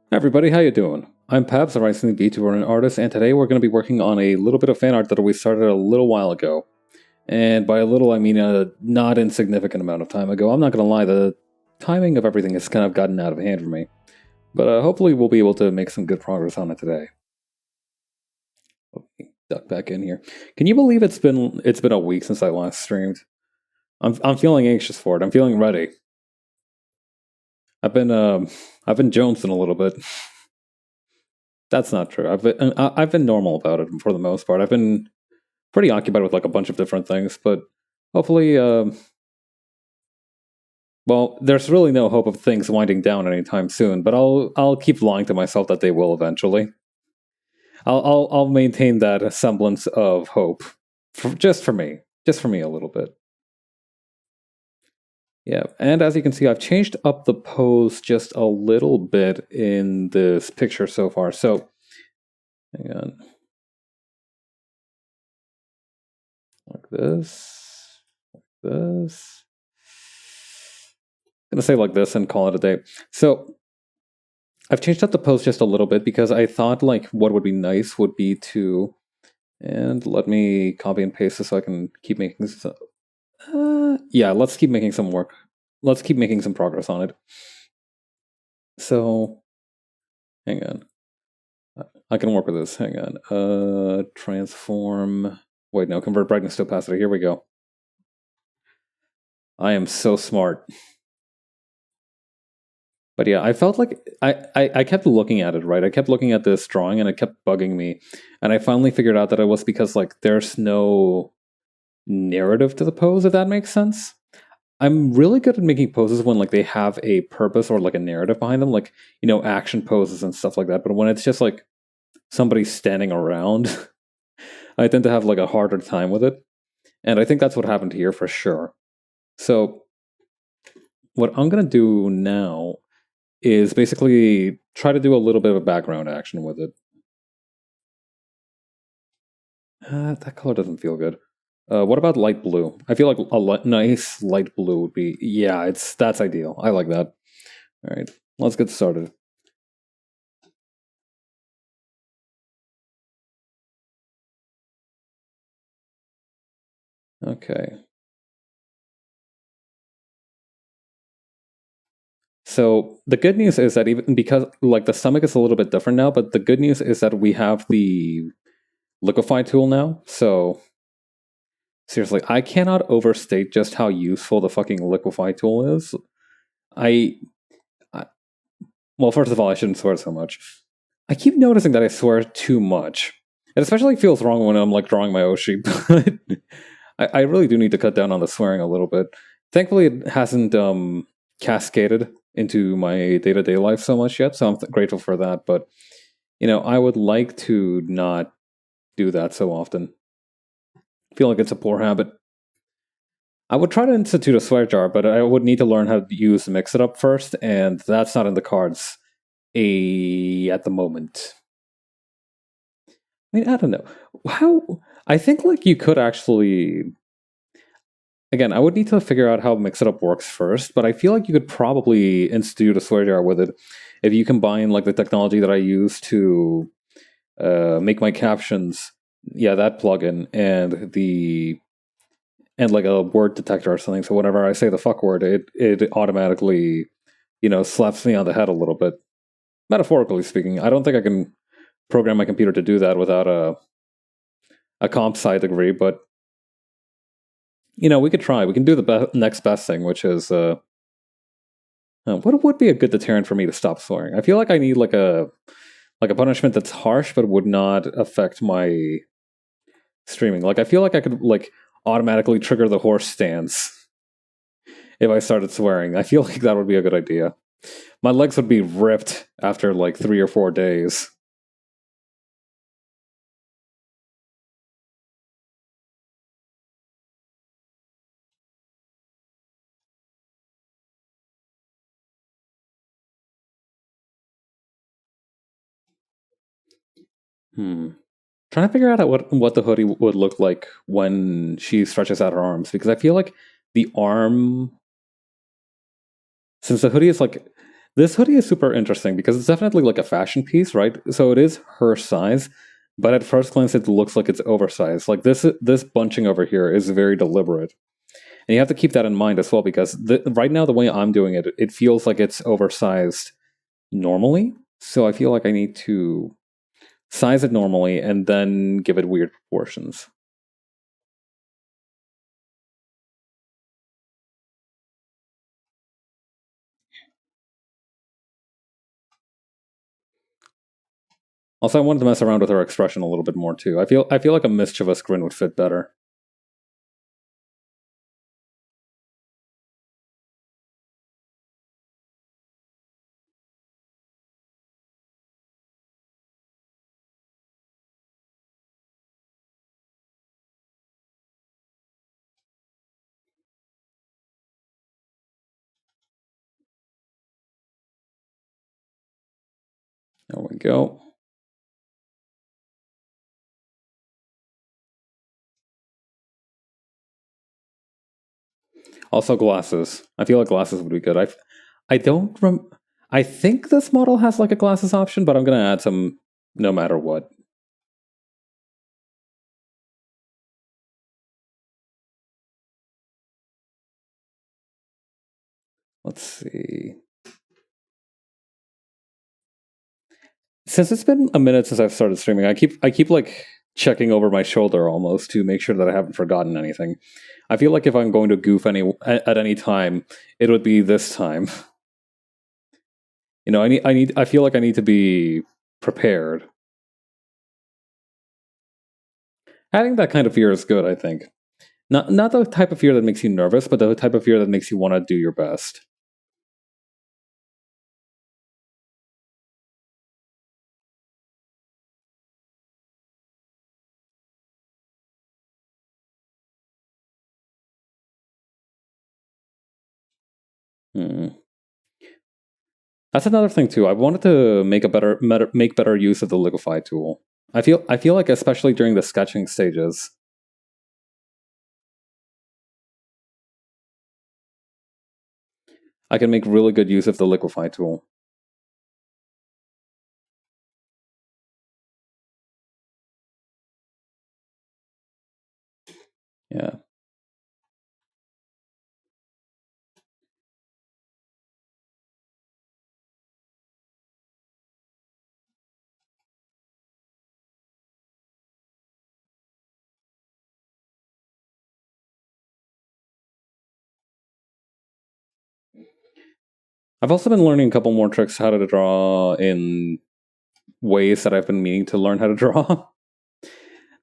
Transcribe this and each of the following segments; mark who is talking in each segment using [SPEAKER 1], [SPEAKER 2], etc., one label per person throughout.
[SPEAKER 1] Hi everybody, how you doing? I'm Pabs, a wrestling VTuber and an artist, and today we're going to be working on a little bit of fan art that we started a little while ago. And by a little, I mean a not insignificant amount of time ago. I'm not going to lie, the timing of everything has kind of gotten out of hand for me. But hopefully we'll be able to make some good progress on it today. Okay, duck back in here. Can you believe it's been a week since I last streamed? I'm feeling anxious for it. I'm feeling ready. I've been jonesing a little bit. That's not true. I've been normal about it for the most part. I've been pretty occupied with like a bunch of different things, but hopefully, well, there's really no hope of things winding down anytime soon. But I'll keep lying to myself that they will eventually. I'll maintain that semblance of hope, just for me a little bit. Yeah, and as you can see, I've changed up the pose just a little bit in this picture so far. So, hang on. Like this. I'm gonna say like this and call it a day. So I've changed up the pose just a little bit because I thought like what would be nice would be to, and let me copy and paste this so I can keep making this. Yeah, let's keep making some work. Let's keep making some progress on it. So, hang on. I can work with this. Hang on. Transform. Wait, no. Convert brightness to opacity. Here we go. I am so smart. But yeah, I felt like I kept looking at it, right? I kept looking at this drawing and it kept bugging me. And I finally figured out that it was because like there's no narrative to the pose, if that makes sense. I'm really good at making poses when like they have a purpose or like a narrative behind them, like, you know, action poses and stuff like that. But when it's just like somebody standing around, I tend to have like a harder time with it. And I think that's what happened here for sure. So what I'm gonna do now is basically try to do a little bit of a background action with it. That color doesn't feel good. What about light blue? I feel like a nice light blue would be, yeah, that's ideal. I like that. All right, let's get started. Okay. So the good news is that even because like the stomach is a little bit different now, but the good news is that we have the liquefy tool now. So seriously, I cannot overstate just how useful the fucking liquefy tool is. I well, first of all, I shouldn't swear so much. I keep noticing that I swear too much. It especially feels wrong when I'm like drawing my Oshi, but I really do need to cut down on the swearing a little bit. Thankfully, it hasn't cascaded into my day-to-day life so much yet, so I'm grateful for that. But you know, I would like to not do that so often. I feel like it's a poor habit. I would try to institute a swear jar, but I would need to learn how to use Mix It Up first, and that's not in the cards at the moment. I mean, I don't know. How I think like you could actually again, I would need to figure out how Mix It Up works first, but I feel like you could probably institute a swear jar with it if you combine like the technology that I use to make my captions, yeah, that plugin and like a word detector or something. So whenever I say the fuck word, it automatically, you know, slaps me on the head a little bit. Metaphorically speaking, I don't think I can program my computer to do that without a comp sci degree, but you know, we could try. We can do the next best thing, which is what would be a good deterrent for me to stop swearing? I feel like I need like a punishment that's harsh but would not affect my streaming. Like I feel like I could like automatically trigger the horse stance if I started swearing. I feel like that would be a good idea. My legs would be ripped after like 3 or 4 days. Hmm. Trying to figure out what the hoodie would look like when she stretches out her arms, because I feel like the arm, since the hoodie is like This hoodie is super interesting because it's definitely like a fashion piece, right? So it is her size, but at first glance it looks like it's oversized. Like this bunching over here is very deliberate. And you have to keep that in mind as well because right now the way I'm doing it, it feels like it's oversized normally. So I feel like I need to size it normally and then give it weird proportions. Also, I wanted to mess around with her expression a little bit more too. I feel like a mischievous grin would fit better. There we go. Also, glasses. I feel like glasses would be good. I don't rem. I think this model has like a glasses option, but I'm gonna add some no matter what. Let's see. Since it's been a minute since I've started streaming, I keep like checking over my shoulder almost to make sure that I haven't forgotten anything. I feel like if I'm going to goof at any time, it would be this time. I feel like I need to be prepared. Having that kind of fear is good, I think. Not the type of fear that makes you nervous, but the type of fear that makes you want to do your best. Hmm. That's another thing too. I wanted to make better use of the liquify tool. I feel like especially during the sketching stages, I can make really good use of the liquify tool. Yeah. I've also been learning a couple more tricks how to draw in ways that I've been meaning to learn how to draw.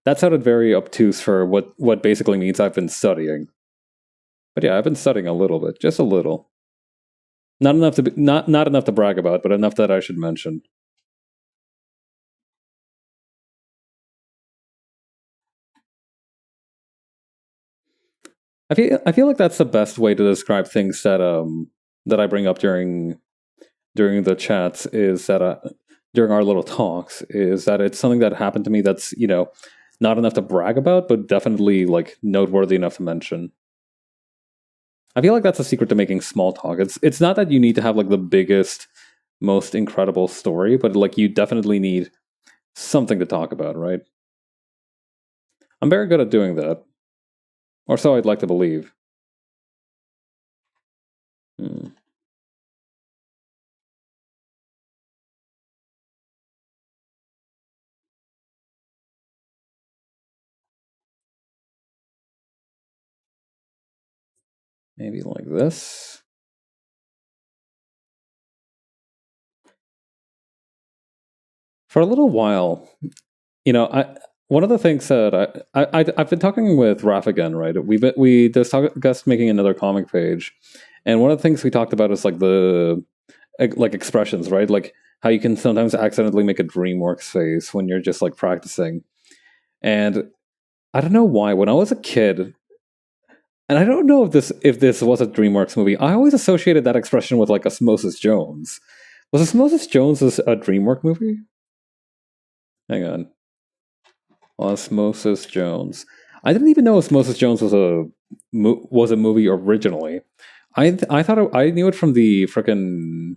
[SPEAKER 1] That sounded very obtuse for what basically means I've been studying. But yeah, I've been studying a little bit, just a little. Not enough to brag about, but enough that I should mention. I feel like that's the best way to describe things that I bring up during the chats is that during our little talks is that it's something that happened to me that's not enough to brag about, but definitely like noteworthy enough to mention. I feel like that's a secret to making small talk. It's not that you need to have like the biggest, most incredible story, but like you definitely need something to talk about, right? I'm very good at doing that, or so I'd like to believe. Hmm. Maybe like this. For a little while, I one of the things that I've been talking with Raph again, right? We discussed making another comic page, and one of the things we talked about is like the like expressions, right? Like how you can sometimes accidentally make a DreamWorks face when you're just like practicing. And I don't know why when I was a kid, and I don't know if this was a DreamWorks movie, I always associated that expression with like Osmosis Jones. Was Osmosis Jones a DreamWorks movie? Hang on. Osmosis Jones. I didn't even know Osmosis Jones was a movie originally. I thought I knew it from the frickin'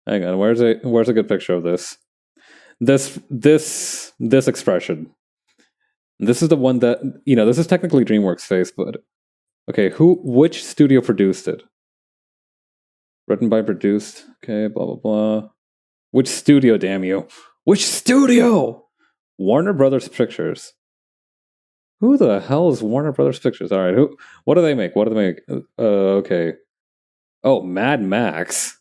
[SPEAKER 1] Hang on, where's a good picture of this? This expression. This is the one that this is technically DreamWorks face, but okay, which studio produced it? Written by produced. Okay, blah blah blah. Which studio, damn you? Which studio? Warner Brothers Pictures. Who the hell is Warner Brothers Pictures? All right, what do they make? What do they make? Okay. Oh, Mad Max.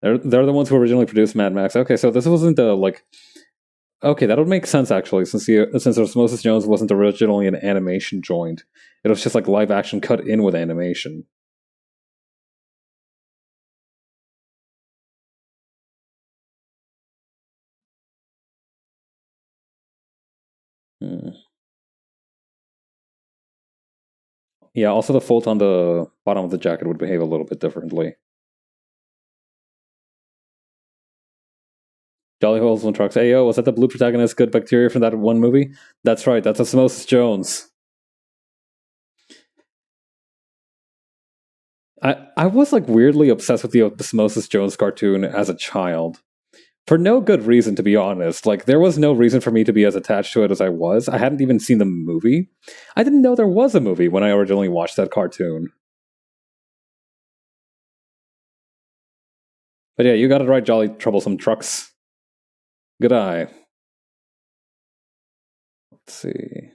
[SPEAKER 1] They're the ones who originally produced Mad Max. Okay, so this wasn't the like. Okay, that would make sense actually, since Osmosis Jones wasn't originally an animation joint. It was just like live action cut in with animation. Hmm. Yeah, also the fold on the bottom of the jacket would behave a little bit differently. Jolly Holes and Trucks. Hey, yo, was that the blue protagonist, Good Bacteria, from that one movie? That's right, that's Osmosis Jones. I was like weirdly obsessed with the Osmosis Jones cartoon as a child. For no good reason, to be honest. Like, there was no reason for me to be as attached to it as I was. I hadn't even seen the movie. I didn't know there was a movie when I originally watched that cartoon. But yeah, you got it right, Jolly Troublesome Trucks. Good eye. Let's see.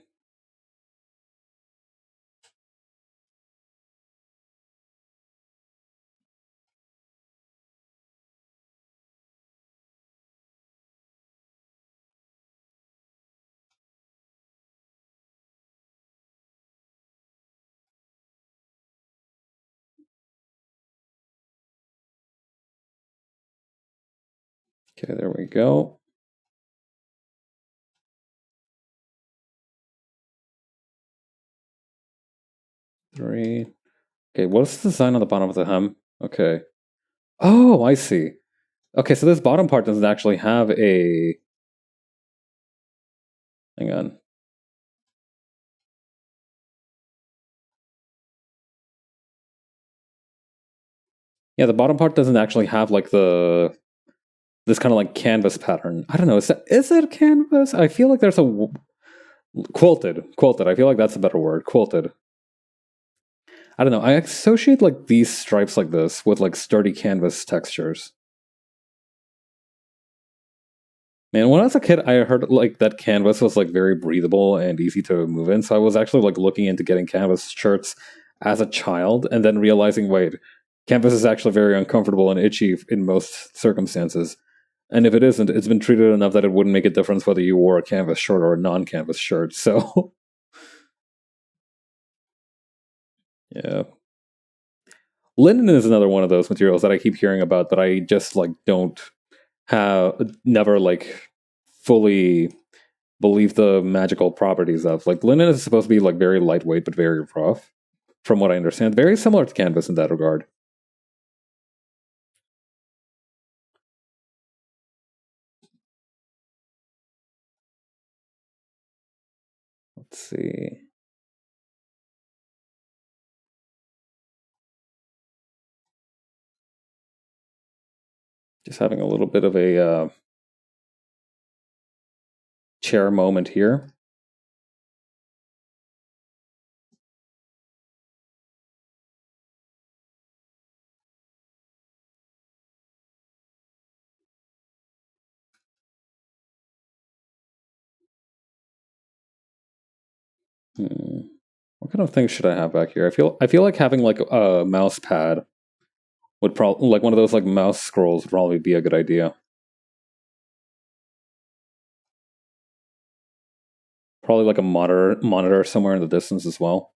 [SPEAKER 1] Okay, there we go. Three. Okay, what's the design on the bottom of the hem? Okay. Oh, I see. Okay, so this bottom part doesn't actually have a... Hang on. Yeah, the bottom part doesn't actually have like this kind of like canvas pattern. I don't know. Is it canvas? I feel like there's a quilted. I feel like that's a better word. Quilted. I don't know. I associate like these stripes like this with like sturdy canvas textures. Man, when I was a kid, I heard like that canvas was like very breathable and easy to move in. So I was actually like looking into getting canvas shirts as a child, and then realizing, wait, canvas is actually very uncomfortable and itchy in most circumstances. And if it isn't, it's been treated enough that it wouldn't make a difference whether you wore a canvas shirt or a non-canvas shirt. So yeah. Linen is another one of those materials that I keep hearing about that I just like don't have never like fully believe the magical properties of. Like linen is supposed to be like very lightweight but very rough, from what I understand. Very similar to canvas in that regard. Let's see. Just having a little bit of a chair moment here. Hmm. What kind of things should I have back here? I feel like having like a mouse pad would probably like one of those like mouse scrolls would probably be a good idea. Probably like a monitor somewhere in the distance as well.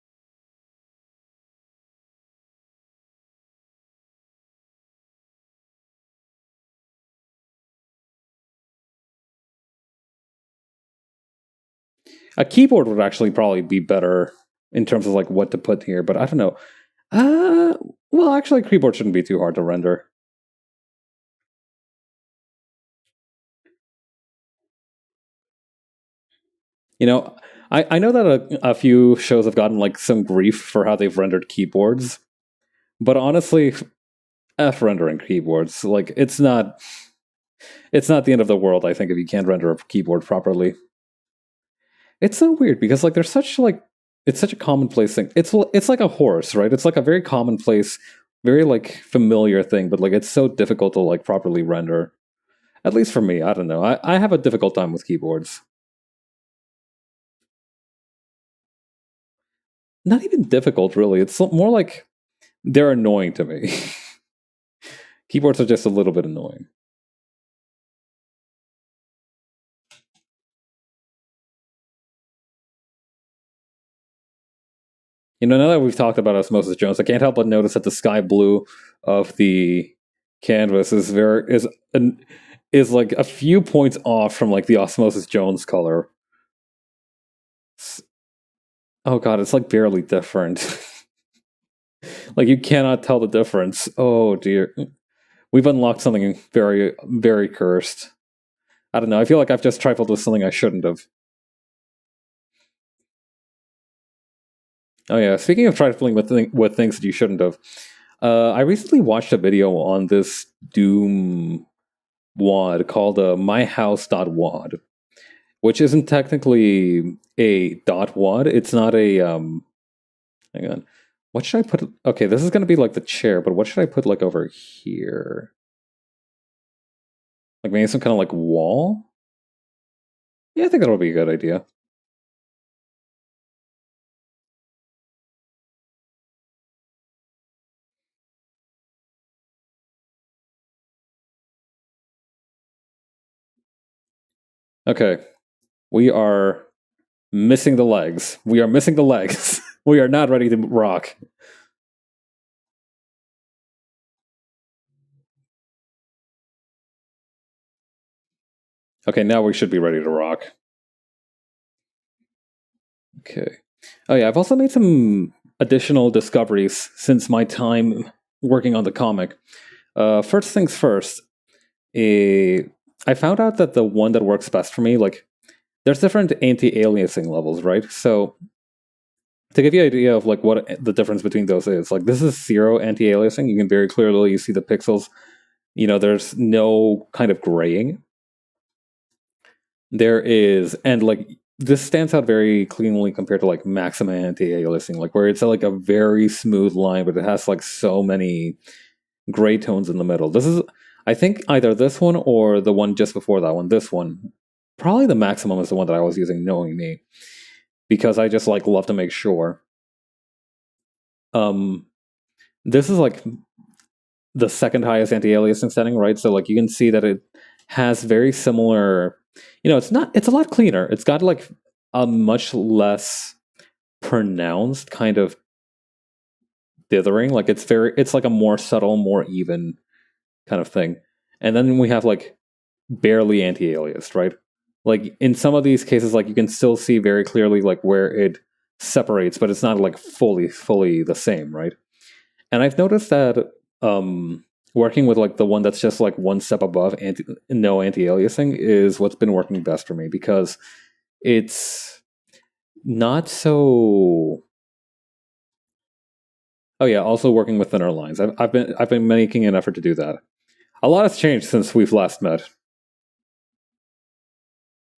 [SPEAKER 1] A keyboard would actually probably be better in terms of like what to put here, but I don't know. Well, actually, a keyboard shouldn't be too hard to render. You know, I know that a few shows have gotten like some grief for how they've rendered keyboards, but honestly, F rendering keyboards. Like it's not the end of the world, I think, if you can't render a keyboard properly. It's so weird because like there's such like it's such a commonplace thing. It's like a horse, right? It's like a very commonplace, very like familiar thing, but like it's so difficult to like properly render. At least for me, I don't know. I have a difficult time with keyboards. Not even difficult, really. It's more like they're annoying to me. Keyboards are just a little bit annoying. You know, now that we've talked about Osmosis Jones, I can't help but notice that the sky blue of the canvas is like a few points off from like the Osmosis Jones color. Oh god, it's like barely different. Like you cannot tell the difference. Oh dear. We've unlocked something very, very cursed. I don't know. I feel like I've just trifled with something I shouldn't have. Oh yeah. Speaking of trifling with things that you shouldn't have, I recently watched a video on this Doom WAD called myhouse.wad, which isn't technically a dot wad. It's not a hang on. What should I put? Okay, this is going to be like the chair, but what should I put like over here? Like maybe some kind of like wall? Yeah, I think that'll be a good idea. Okay, we are missing the legs. We are missing the legs. We are not ready to rock. Okay, now we should be ready to rock. Okay. Oh yeah, I've also made some additional discoveries since my time working on the comic. First things first, I found out that the one that works best for me, like, there's different anti-aliasing levels, right? So to give you an idea of like what the difference between those is, like this is zero anti-aliasing. You can very clearly see the pixels. You know, there's no kind of graying. There is, and like this stands out very cleanly compared to like maximum anti-aliasing, like where it's like a very smooth line, but it has like so many gray tones in the middle. This is, I think, either this one or the one just before that one. This one, probably the maximum is the one that I was using, knowing me, because I just like love to make sure. Um, this is like the second highest anti-aliasing setting, right? So like you can see that it has very similar. You know, it's a lot cleaner. It's got like a much less pronounced kind of dithering. Like it's like a more subtle, more even kind of thing. And then we have like barely anti-aliased, right? Like in some of these cases, like you can still see very clearly like where it separates, but it's not like fully the same, right? And I've noticed that working with like the one that's just like one step above no anti-aliasing is what's been working best for me, because it's not so. Oh yeah, also working with thinner lines. I've been making an effort to do that. A lot has changed since we've last met.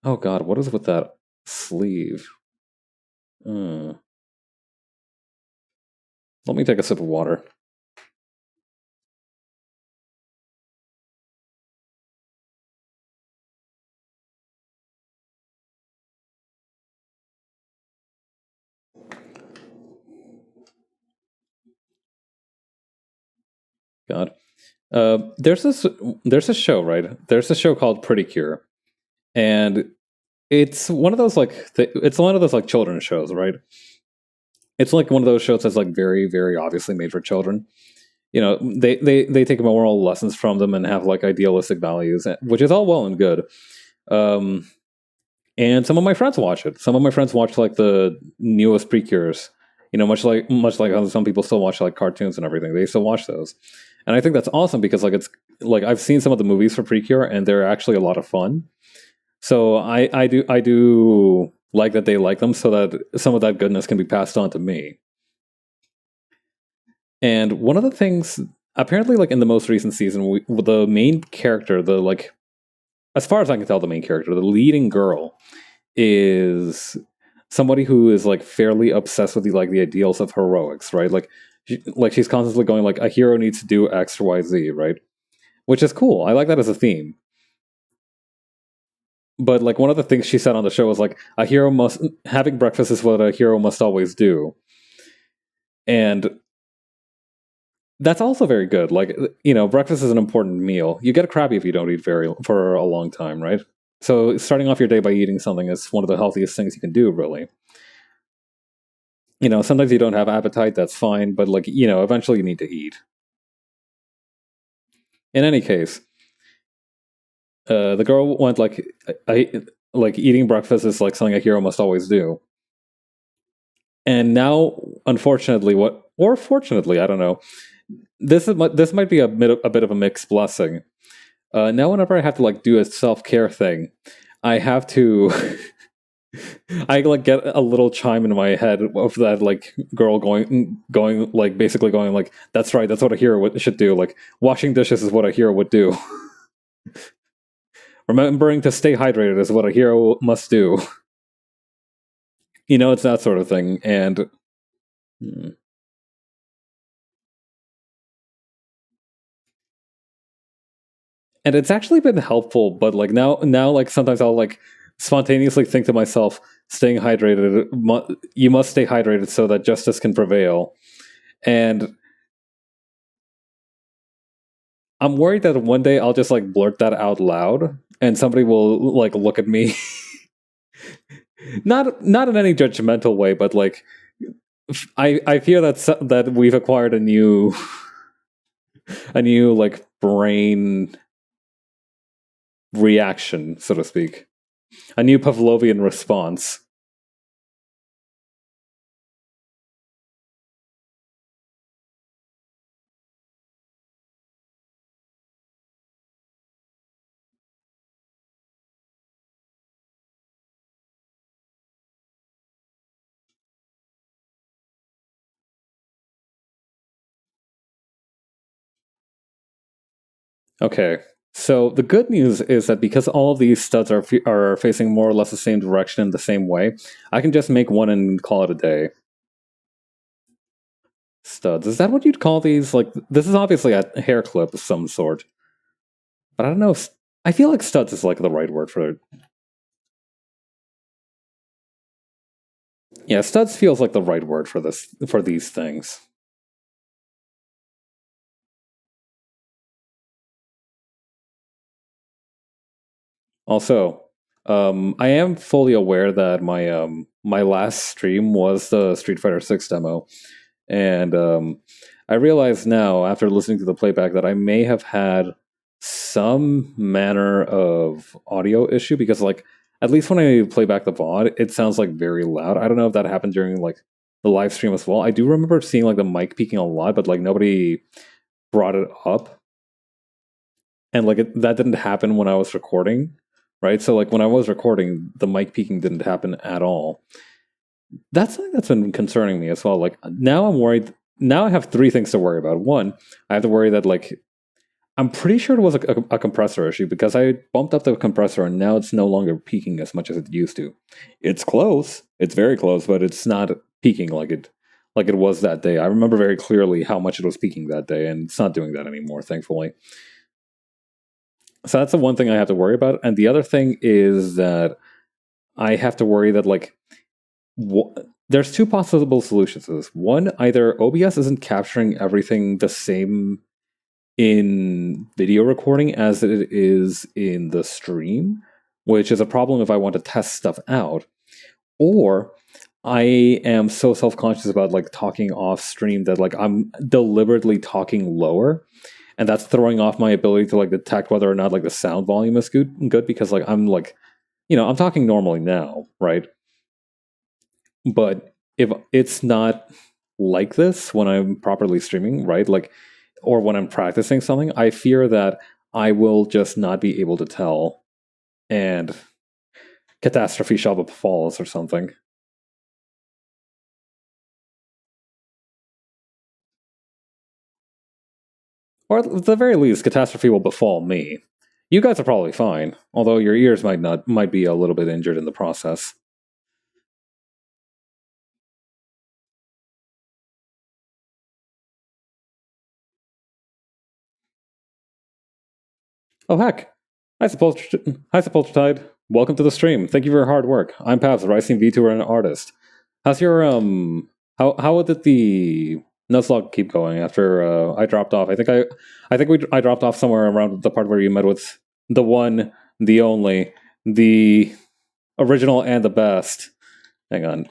[SPEAKER 1] Oh god, what is with that sleeve? Hmm. Let me take a sip of water. God. There's a show, right? There's a show called Pretty Cure, and it's one of those like it's one of those like children's shows, right? It's like one of those shows that's like very very obviously made for children. You know, they take moral lessons from them and have like idealistic values, which is all well and good. Um, and some of my friends watch it. Some of my friends watch like the newest Precures. You know, much like how some people still watch like cartoons and everything. They still watch those, and I think that's awesome because like it's like I've seen some of the movies for Precure and they're actually a lot of fun. So I do like that they like them, so that some of that goodness can be passed on to me. And one of the things apparently, like in the most recent season, the main character, the like, as far as I can tell, the main character, the leading girl, is somebody who is like fairly obsessed with the ideals of heroics, right? Like she's constantly going like a hero needs to do X or Y Z, right? Which is cool. I like that as a theme. But like one of the things she said on the show was like a hero must having breakfast is what a hero must always do, and that's also very good. Like breakfast is an important meal. You get crappy if you don't eat very for a long time, right? So starting off your day by eating something is one of the healthiest things you can do, really. Sometimes you don't have appetite, that's fine, but like, eventually you need to eat. In any case, the girl went like eating breakfast is like something a hero must always do. And now, unfortunately, or fortunately, I don't know. This might be a bit of a mixed blessing. Now, whenever I have to like do a self-care thing, I have to I like get a little chime in my head of that like girl going like basically going like that's right, that's what a hero should do. Like washing dishes is what a hero would do. Remembering to stay hydrated is what a hero must do. It's that sort of thing, and it's actually been helpful. But like now, like sometimes I'll like spontaneously think to myself, "Staying hydrated, you must stay hydrated so that justice can prevail." And I'm worried that one day I'll just like blurt that out loud, and somebody will like look at me, not in any judgmental way, but like I fear that we've acquired a new like brain reaction, so to speak, a new Pavlovian response. Okay. So the good news is that because all of these studs are facing more or less the same direction in the same way, I can just make one and call it a day. Studs. Is that what you'd call these? Like, this is obviously a hair clip of some sort. But I don't know. I feel like studs is like the right word for it. Yeah, studs feels like the right word for these things. Also, I am fully aware that my last stream was the Street Fighter 6 demo, and I realize now after listening to the playback that I may have had some manner of audio issue because like at least when I play back the VOD, it sounds like very loud. I don't know if that happened during like the live stream as well. I do remember seeing like the mic peaking a lot, but like nobody brought it up, and like that didn't happen when I was recording, right? So like when I was recording, the mic peaking didn't happen at all. That's something that's been concerning me as well. Like now I'm worried. Now I have three things to worry about. One, I have to worry that like I'm pretty sure it was a compressor issue because I bumped up the compressor and now it's no longer peaking as much as it used to. It's close. It's very close, but it's not peaking like it was that day. I remember very clearly how much it was peaking that day, and it's not doing that anymore, thankfully. So that's the one thing I have to worry about. And the other thing is that I have to worry that like there's two possible solutions to this. One, either OBS isn't capturing everything the same in video recording as it is in the stream, which is a problem if I want to test stuff out. Or I am so self-conscious about like talking off stream that like I'm deliberately talking lower, and that's throwing off my ability to like detect whether or not like the sound volume is good because like I'm like I'm talking normally now, right? But if it's not like this when I'm properly streaming, right? Like, or when I'm practicing something, I fear that I will just not be able to tell and catastrophe shall befalls or something. Or at the very least, catastrophe will befall me. You guys are probably fine, although your ears might be a little bit injured in the process. Oh heck! Hi Sepultide. Welcome to the stream. Thank you for your hard work. I'm Pavs, a rising VTuber and artist. How's your how did the Nuzlocke keep going after I dropped off? I dropped off somewhere around the part where you met with the one, the only, the original and the best. Hang on.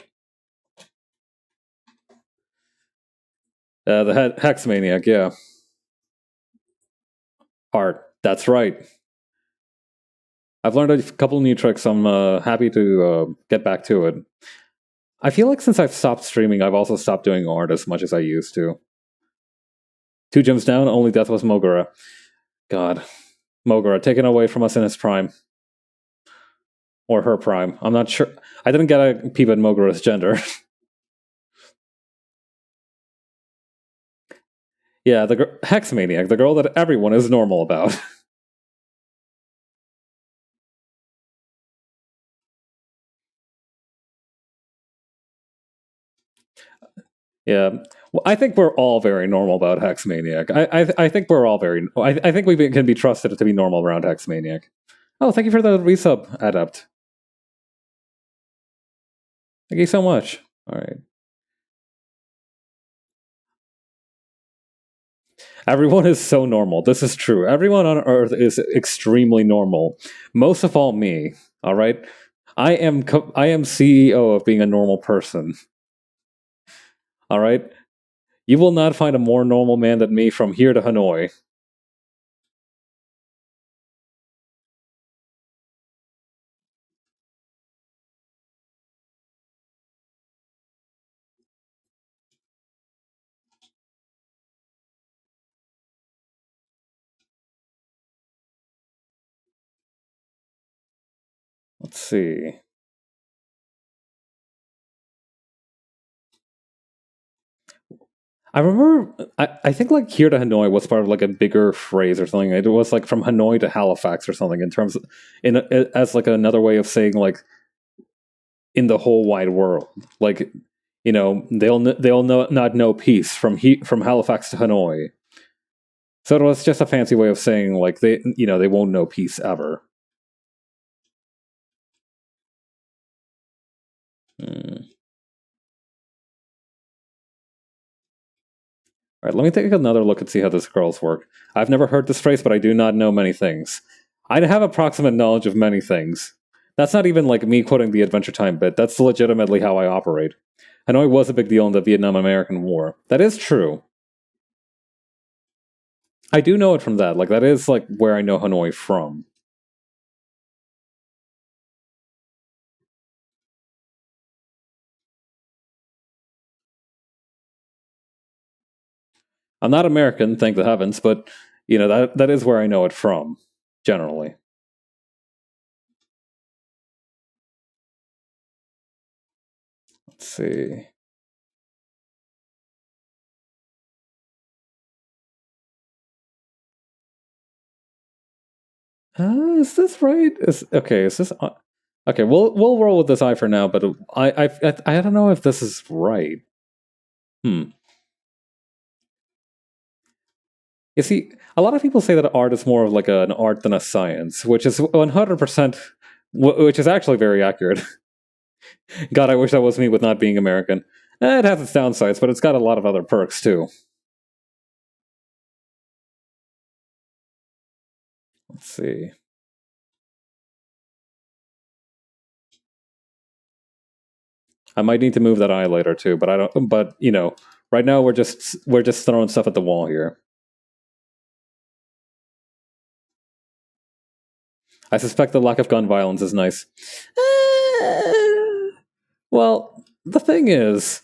[SPEAKER 1] The Hex Maniac, yeah. Art. That's right. I've learned a couple new tricks. I'm happy to get back to it. I feel like since I've stopped streaming, I've also stopped doing art as much as I used to. 2 gems down, only death was Mogura. God. Mogura, taken away from us in his prime. Or her prime. I'm not sure. I didn't get a peep at Mogura's gender. Yeah, the Hex Maniac, the girl that everyone is normal about. Yeah, well, I think we're all very normal about Hex Maniac. I think we're all very. I think we can be trusted to be normal around Hex Maniac. Oh, thank you for the resub, Adept. Thank you so much. All right. Everyone is so normal. This is true. Everyone on Earth is extremely normal. Most of all, me. All right. I am CEO of being a normal person. All right. You will not find a more normal man than me from here to Hanoi. Let's see. I remember, I think like here to Hanoi was part of like a bigger phrase or something. It was like from Hanoi to Halifax or something in terms of, as like another way of saying like in the whole wide world. Like, not know peace from Halifax to Hanoi. So it was just a fancy way of saying like they won't know peace ever. Hmm. All right, let me take another look and see how the scrolls work. I've never heard this phrase, but I do not know many things. I have approximate knowledge of many things. That's not even like me quoting the Adventure Time bit. That's legitimately how I operate. Hanoi was a big deal in the Vietnam-American War. That is true. I do know it from that. Like that is like where I know Hanoi from. I'm not American, thank the heavens, but that is where I know it from, generally. Let's see. Is this right? Is this okay? We'll roll with this eye for now, but I don't know if this is right. Hmm. You see, a lot of people say that art is more of like an art than a science, which is 100%, which is actually very accurate. God, I wish that was me with not being American. It has its downsides, but it's got a lot of other perks too. Let's see. I might need to move that eye later too, but I don't. But right now we're just throwing stuff at the wall here. I suspect the lack of gun violence is nice. Well, the thing is,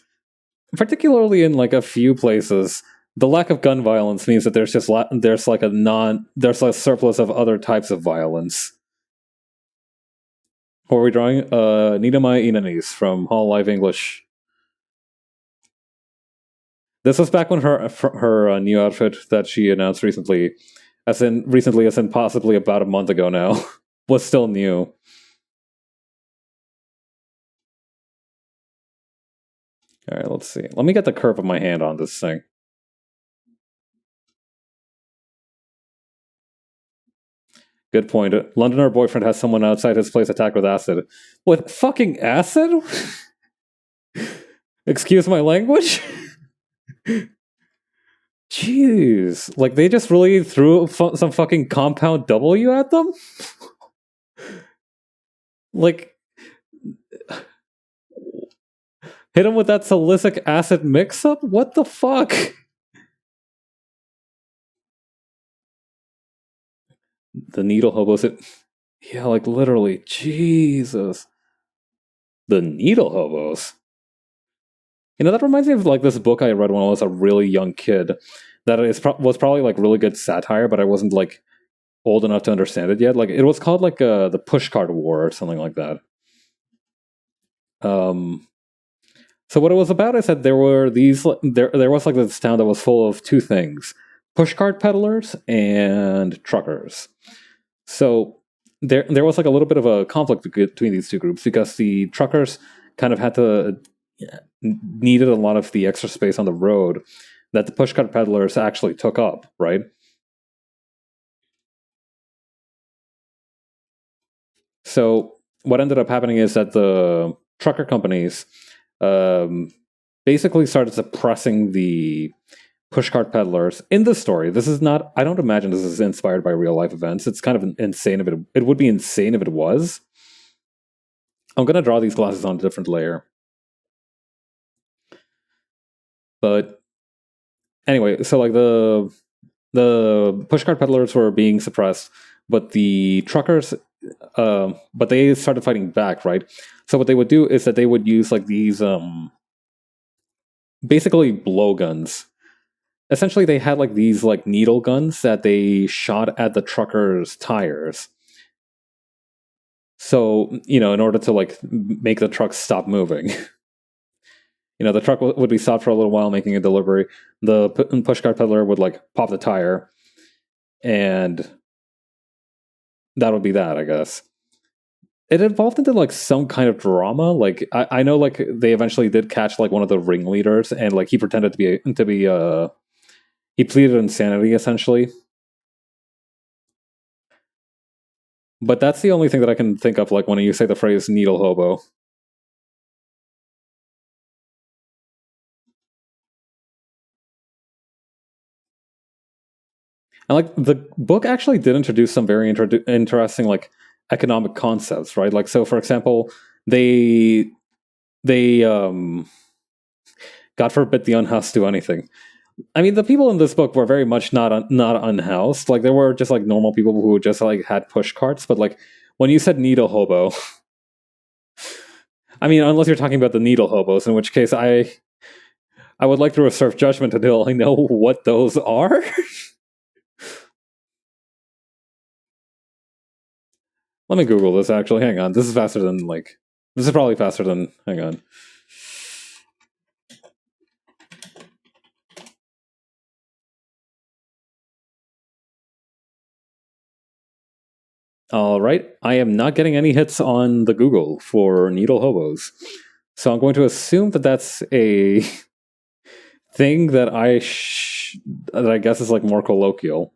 [SPEAKER 1] particularly in like a few places, the lack of gun violence means that there's a surplus of other types of violence. What are we drawing? Ninomae Ina'nis from Hololive English. This was back when her new outfit that she announced recently, as in possibly about a month ago now, was still new. All right, let's see. Let me get the curve of my hand on this thing. Good point. Londoner boyfriend has someone outside his place attacked with acid. With fucking acid? Excuse my language? Jeez. Like, they just really threw some fucking compound W at them? Like, hit him with that silicic acid mix-up? What the fuck? The needle hobos. Yeah, like, literally. Jesus. The needle hobos. You know, that reminds me of like this book I read when I was a really young kid. That was probably like really good satire, but I wasn't like old enough to understand it yet. Like it was called like the Pushcart War or something like that. So what it was about is that there were there was like this town that was full of two things: pushcart peddlers and truckers. So there was like a little bit of a conflict between these two groups because the truckers kind of needed a lot of the extra space on the road that the pushcart peddlers actually took up, right? So what ended up happening is that the trucker companies basically started suppressing the pushcart peddlers in the story. This is not, I don't imagine this is inspired by real life events. It's kind of insane if it would be insane if it was. I'm going to draw these glasses on a different layer. But anyway, so like the pushcart peddlers were being suppressed, but the truckers, but they started fighting back, right? So what they would do is that they would use like these, basically blowguns. Essentially, they had like these like needle guns that they shot at the truckers' tires. So in order to like make the truck stop moving. The truck would be stopped for a little while making a delivery. The pushcart peddler would like pop the tire, and that would be that, I guess. It evolved into like some kind of drama. Like I know like they eventually did catch like one of the ringleaders, and like he pretended to be he pleaded insanity essentially. But that's the only thing that I can think of like when you say the phrase needle hobo. And like the book actually did introduce some very interesting like economic concepts, right? Like so, for example, they God forbid the unhoused do anything. I mean, the people in this book were very much not unhoused. Like there were just like normal people who just like had push carts. But like when you said needle hobo, I mean, unless you're talking about the needle hobos, in which case I would like to reserve judgment until I know what those are. Let me Google this, actually. Hang on. This is faster than, like... This is probably faster than... Hang on. Alright. I am not getting any hits on the Google for needle hobos. So I'm going to assume that that's a thing that I guess is, like, more colloquial.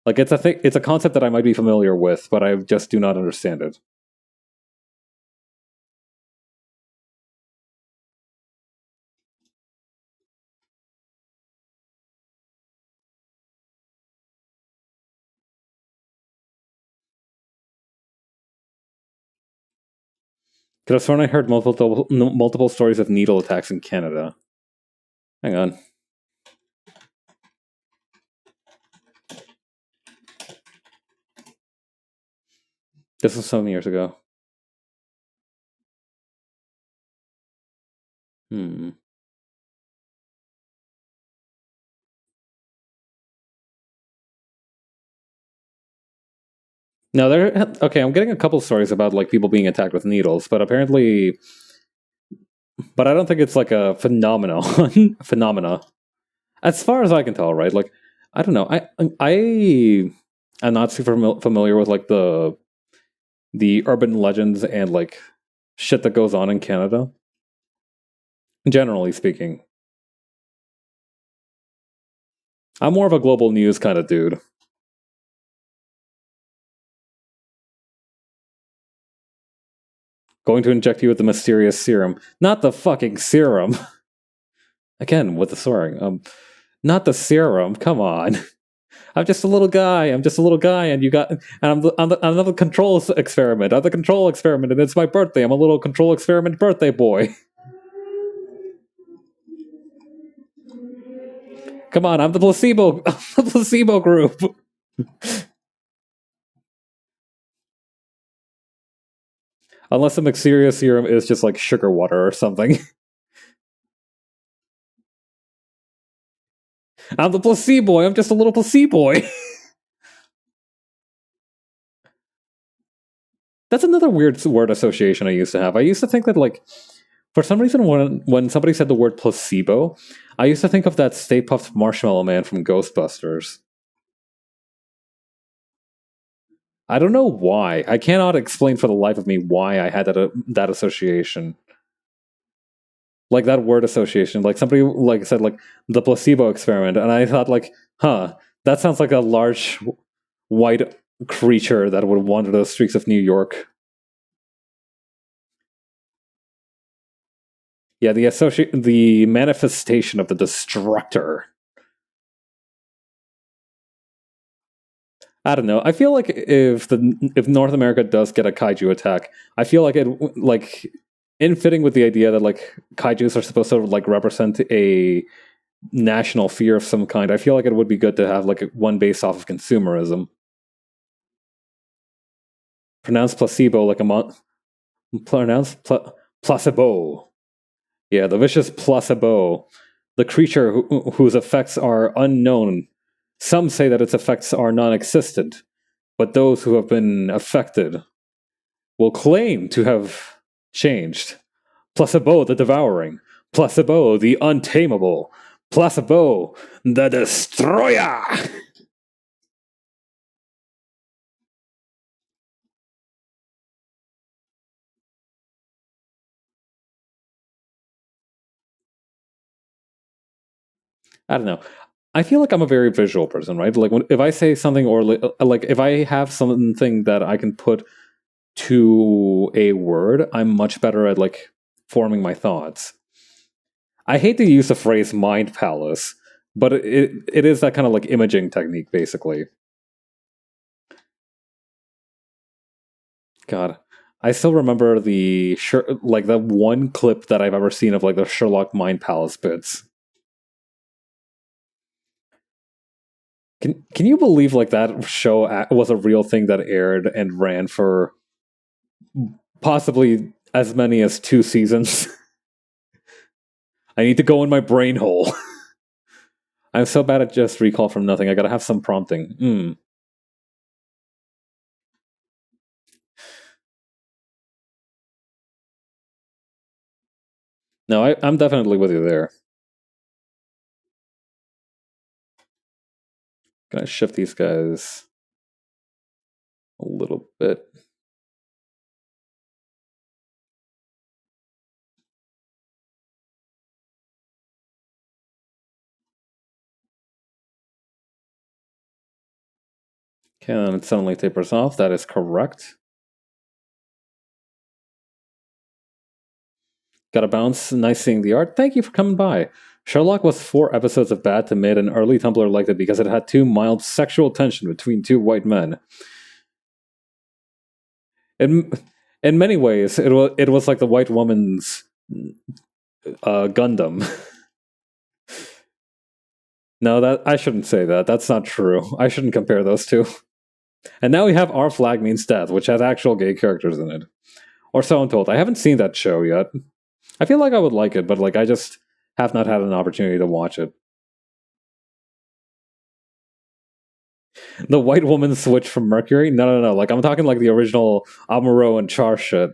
[SPEAKER 1] Like, it's a concept that I might be familiar with, but I just do not understand it. Could have sworn I heard multiple stories of needle attacks in Canada. Hang on. This was some years ago. No, okay. I'm getting a couple stories about like people being attacked with needles, but apparently, I don't think it's like a phenomena. as far as I can tell, right? Like, I don't know. I am not super familiar with like the urban legends and like shit that goes on in Canada. Generally speaking, I'm more of a global news kind of dude. Going to inject you with the mysterious serum, not the fucking serum. Again, with the swearing. Not the serum. Come on. I'm just a little guy. I'm just a little guy, and you got. And I'm the control experiment. I'm the control experiment, and it's my birthday. I'm a little control experiment birthday boy. Come on, I'm the placebo. I'm the placebo group. Unless the mysterious serum is just like sugar water or something. I'm the placebo. I'm just a little placebo. That's another weird word association I used to have. I used to think that like for some reason, when somebody said the word placebo, I used to think of that Stay Puft Marshmallow Man from Ghostbusters. I don't know why. I cannot explain for the life of me why I had that association. Like that word association. Like somebody like said like the placebo experiment, and I thought like, huh, that sounds like a large white creature that would wander the streets of New York. Yeah, the manifestation of the destructor. I don't know. I feel like if North America does get a kaiju attack, I feel like it like in fitting with the idea that like kaiju's are supposed to like represent a national fear of some kind. I feel like it would be good to have like one based off of consumerism. Pronounce placebo like a pronounce placebo. Yeah, the vicious placebo, the creature whose effects are unknown. Some say that its effects are non-existent, but those who have been affected will claim to have changed. Placebo the devouring, Placebo the untamable, Placebo the destroyer. I don't know. I feel like I'm a very visual person, right? Like if I say something or like if I have something that I can put to a word, I'm much better at like forming my thoughts. I hate to use the phrase mind palace, but it is that kind of like imaging technique, basically. God, I still remember like the one clip that I've ever seen of like the Sherlock Mind Palace bits. Can you believe like that show was a real thing that aired and ran for possibly as many as 2 seasons? I need to go in my brain hole. I'm so bad at just recall from nothing. I gotta have some prompting. No, I'm definitely with you there. Gonna shift these guys a little bit. Okay, and it suddenly tapers off. That is correct. Gotta bounce. Nice seeing the art. Thank you for coming by. Sherlock was 4 episodes of bad to mid, and early Tumblr liked it because it had too mild sexual tension between two white men. In in many ways, it was like the white woman's Gundam. No, that I shouldn't say that. That's not true. I shouldn't compare those two. And now we have Our Flag Means Death, which has actual gay characters in it. Or so I'm told. I haven't seen that show yet. I feel like I would like it, but like I just have not had an opportunity to watch it. The white woman switch from Mercury? No, no, no. Like I'm talking like the original Amuro and Char shit.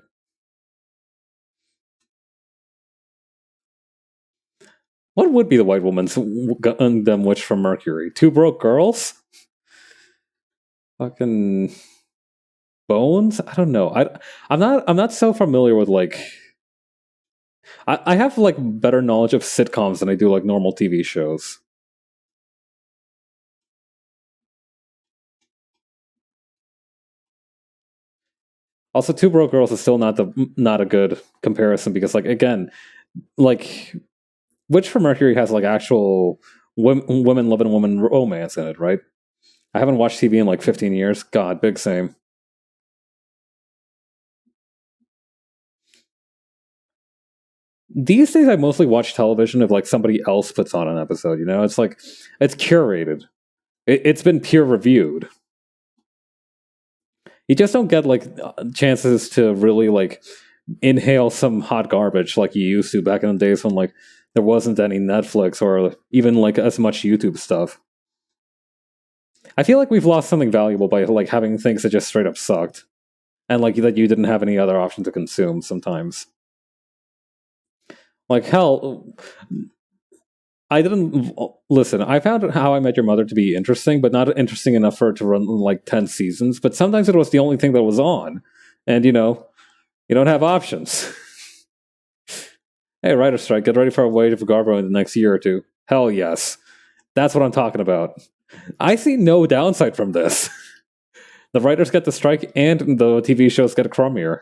[SPEAKER 1] What would be the white woman's Gundam Witch from Mercury? Two broke girls? Fucking Bones? I don't know. I'm not so familiar with like I have like better knowledge of sitcoms than I do like normal TV shows. Also, Two Broke Girls is still not a good comparison because like again, like Witch from Mercury has like actual women loving woman romance in it, right? I haven't watched TV in like 15 years. God, big same. These days, I mostly watch television if like somebody else puts on an episode. You know, it's like it's curated. It's been peer reviewed. You just don't get like chances to really like inhale some hot garbage like you used to back in the days when like there wasn't any Netflix or even like as much YouTube stuff. I feel like we've lost something valuable by like having things that just straight up sucked and like that you didn't have any other option to consume sometimes. Like hell, I didn't listen. I found How I Met Your Mother to be interesting, but not interesting enough for it to run like 10 seasons. But sometimes it was the only thing that was on, and you don't have options. Hey, writer strike! Get ready for a wave of Garbo in the next year or two. Hell yes, that's what I'm talking about. I see no downside from this. The writers get the strike, and the TV shows get crummier.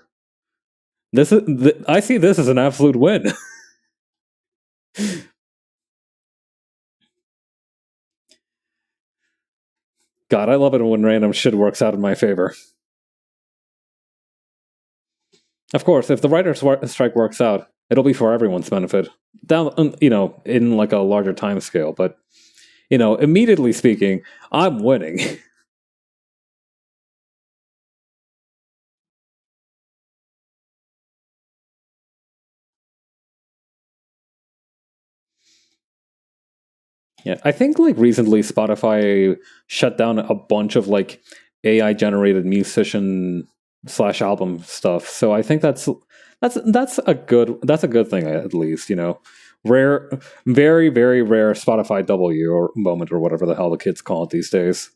[SPEAKER 1] I see this as an absolute win. God, I love it when random shit works out in my favor. Of course, if the writer's strike works out, it'll be for everyone's benefit. Down, in like a larger time scale. But immediately speaking, I'm winning. Yeah, I think like recently Spotify shut down a bunch of like AI generated musician slash album stuff. So I think that's a good thing at least. Rare, very very rare Spotify W or moment or whatever the hell the kids call it these days.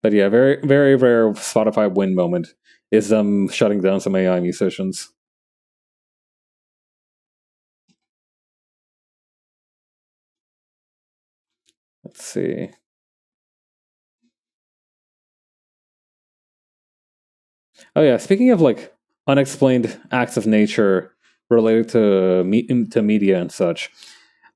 [SPEAKER 1] But yeah, very very rare Spotify win moment is them shutting down some AI musicians. Let's see. Oh yeah, speaking of like unexplained acts of nature related to media and such,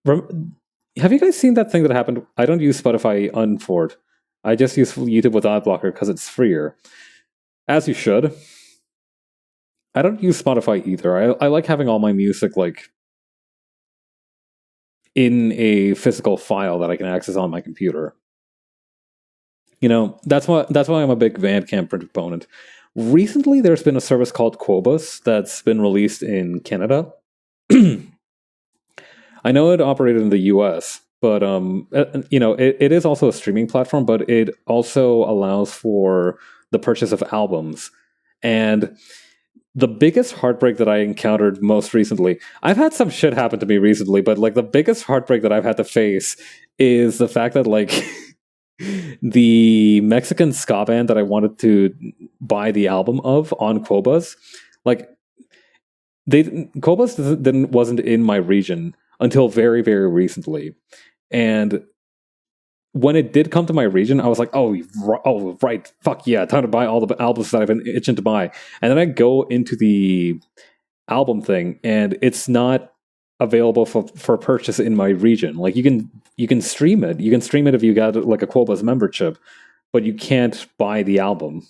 [SPEAKER 1] have you guys seen that thing that happened? I don't use Spotify unfort. I just use YouTube with AdBlocker because it's freer, as you should. I don't use Spotify either. I like having all my music like in a physical file that I can access on my computer. That's why I'm a big Bandcamp proponent. Recently, there's been a service called Quobus that's been released in Canada. I know it operated in the US, but it is also a streaming platform, but it also allows for the purchase of albums. And the biggest heartbreak that I encountered most recently, I've had some shit happen to me recently, but like the biggest heartbreak that I've had to face is the fact that like the Mexican ska band that I wanted to buy the album of on Quobus, like they Cobus didn't wasn't in my region until very very recently, and when it did come to my region, I was like, oh right, fuck yeah, time to buy all the albums that I've been itching to buy, and then I go into the album thing, and it's not available for purchase in my region. Like you can stream it, if you got like a Quobus membership, but you can't buy the album.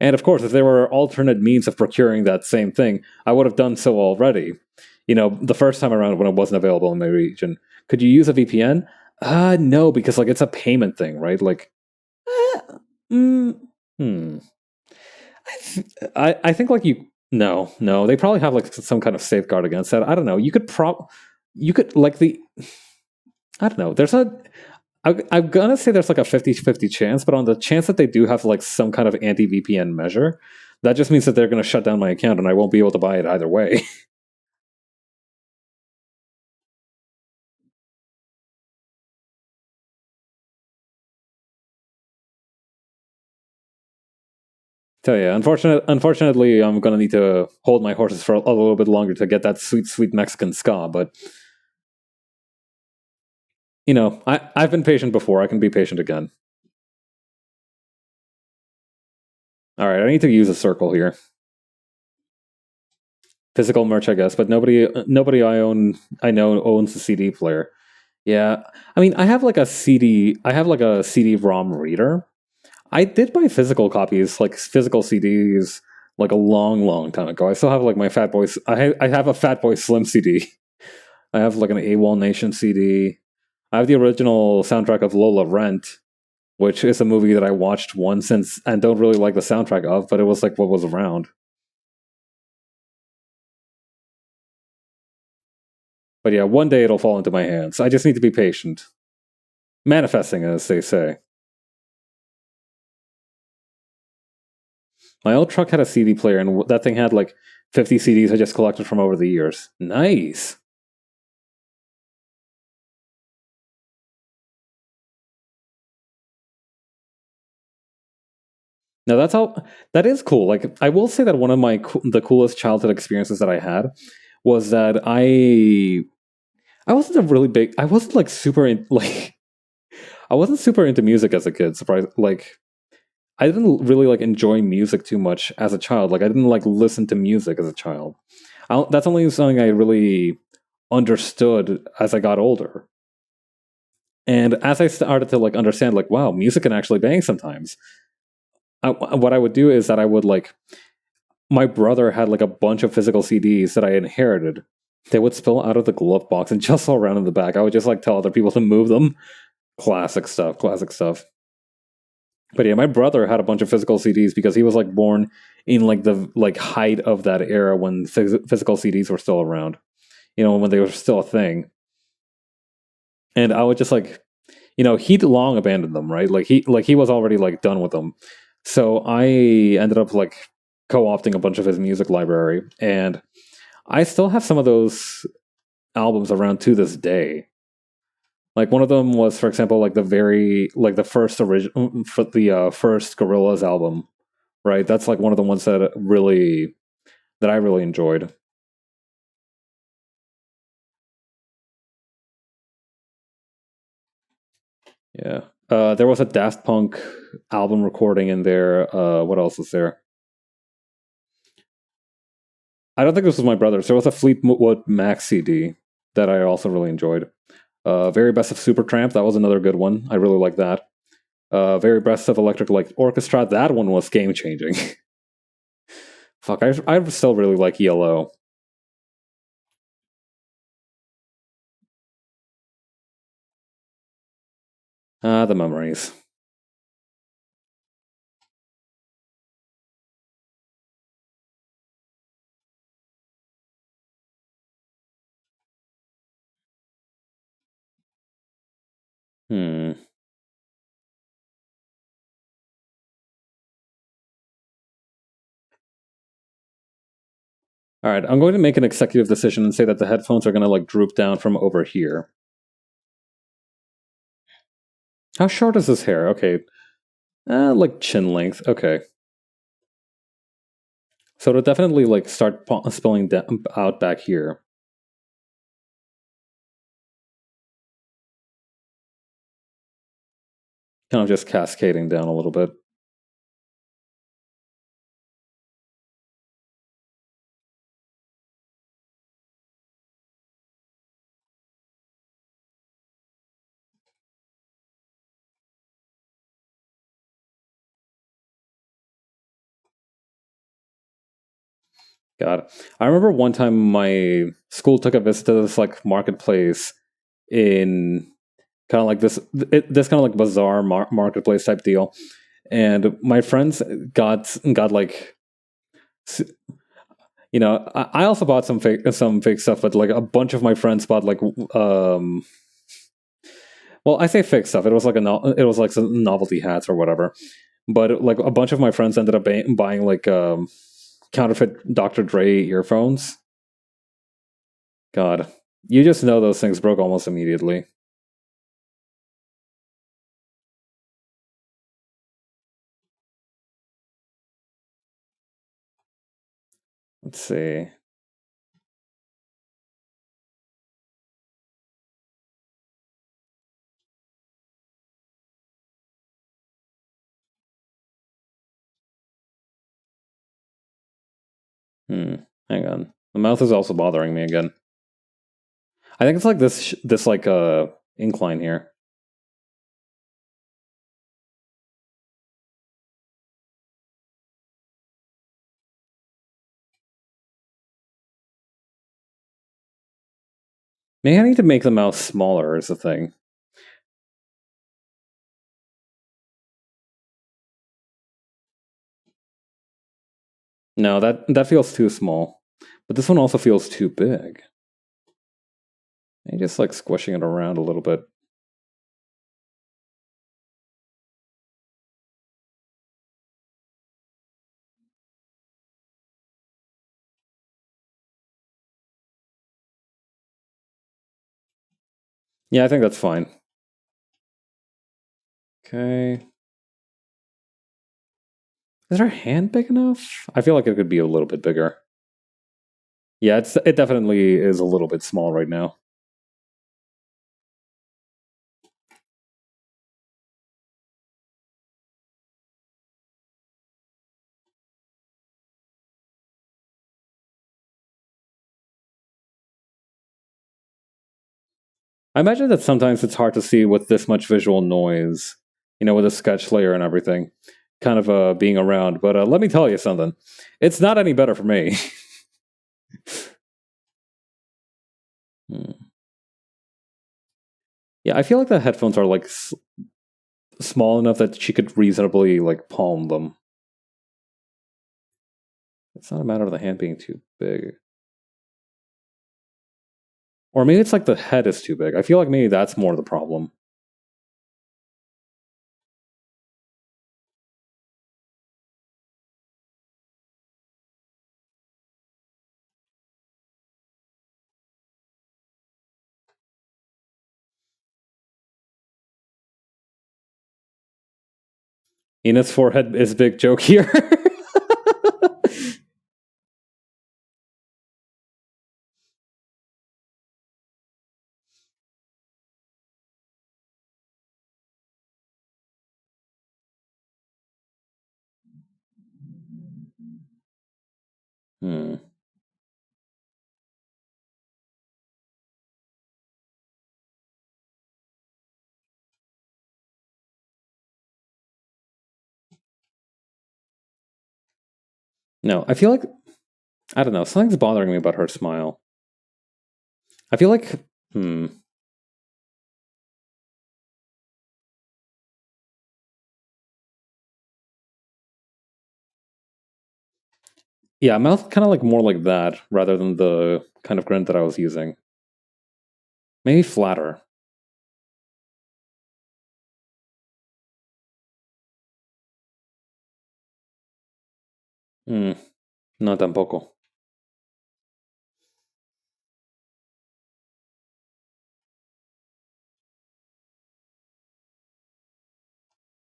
[SPEAKER 1] And of course, if there were alternate means of procuring that same thing, I would have done so already. The first time around when it wasn't available in my region. Could you use a VPN? No, because like it's a payment thing, right? Like, uh, mm, hmm. I think like you. No, they probably have like some kind of safeguard against that. I don't know. You could you could like the I don't know. I'm gonna say there's like a 50-50 chance, but on the chance that they do have like some kind of anti VPN measure, that just means that they're gonna shut down my account and I won't be able to buy it either way. So yeah, unfortunately, I'm gonna need to hold my horses for a little bit longer to get that sweet, sweet Mexican ska. But I've been patient before. I can be patient again. All right, I need to use a circle here. Physical merch, I guess, but nobody I know owns a CD player. Yeah, I mean, I have like a CD. I have like a CD-ROM reader. I did buy physical copies, like physical CDs, like a long, long time ago. I still have like my Fat Boys. I have a Fat Boy Slim CD. I have like an AWOL Nation CD. I have the original soundtrack of Lola Rent, which is a movie that I watched once and don't really like the soundtrack of, but it was like what was around. But yeah, one day it'll fall into my hands. I just need to be patient. Manifesting, as they say. My old truck had a CD player, and that thing had like 50 CDs I just collected from over the years. Nice. Now that's how that is cool. Like I will say that one of the coolest childhood experiences that I had was that I wasn't a really big I wasn't like super like I wasn't super into music as a kid. Surprise! Like I didn't really like enjoy music too much as a child. Like I didn't like listen to music as a child. That's only something I really understood as I got older. And as I started to like understand, like, wow, music can actually bang sometimes. What I would do is that I would like my brother had like a bunch of physical CDs that I inherited. They would spill out of the glove box and just all around in the back. I would just like tell other people to move them. Classic stuff. Classic stuff. But yeah, my brother had a bunch of physical CDs because he was like born in like the like height of that era when physical CDs were still around. When they were still a thing. And I would just like, he'd long abandoned them, right? Like he was already like done with them. So I ended up like co-opting a bunch of his music library, and I still have some of those albums around to this day. Like one of them was, for example, like the first original for the first Gorillaz album, right? That's like one of the ones that I really enjoyed. Yeah. There was a Daft Punk album recording in there. What else is there? I don't think this was my brother's. There was a Fleetwood Mac CD that I also really enjoyed. Very Best of Supertramp, that was another good one. I really like that. Very Best of Electric Light Orchestra, that one was game changing. Fuck, I still really like ELO. Ah, the memories. Hmm. All right, I'm going to make an executive decision and say that the headphones are going to like droop down from over here. How short is this hair? Okay, like chin length. Okay, so it'll definitely like start spilling out back here. Kind of just cascading down a little bit. God, I remember one time my school took a visit to this like marketplace in kind of like this kind of like bizarre marketplace type deal, and my friends got like I also bought some fake stuff, but like a bunch of my friends bought like well, I say fake stuff. It was like it was like some novelty hats or whatever. But like a bunch of my friends ended up buying like counterfeit Dr. Dre earphones. God, you just know those things broke almost immediately. Let's see. Hang on. The mouth is also bothering me again. I think it's like this like incline here. Maybe I need to make the mouth smaller is the thing. No, that feels too small. But this one also feels too big. Maybe just like squishing it around a little bit. Yeah, I think that's fine. Okay. Is her hand big enough? I feel like it could be a little bit bigger. Yeah, it definitely is a little bit small right now. I imagine that sometimes it's hard to see with this much visual noise, with a sketch layer and everything, kind of being around. But let me tell you something. It's not any better for me. Hmm. Yeah, I feel like the headphones are like small enough that she could reasonably like palm them. It's not a matter of the hand being too big. Or maybe it's like the head is too big. I feel like maybe that's more the problem. Ina's forehead is big joke here. Hmm. No, I feel like I don't know. Something's bothering me about her smile. I feel like yeah, mouth kind of like more like that rather than the kind of grin that I was using. Maybe flatter. Hmm. No tampoco.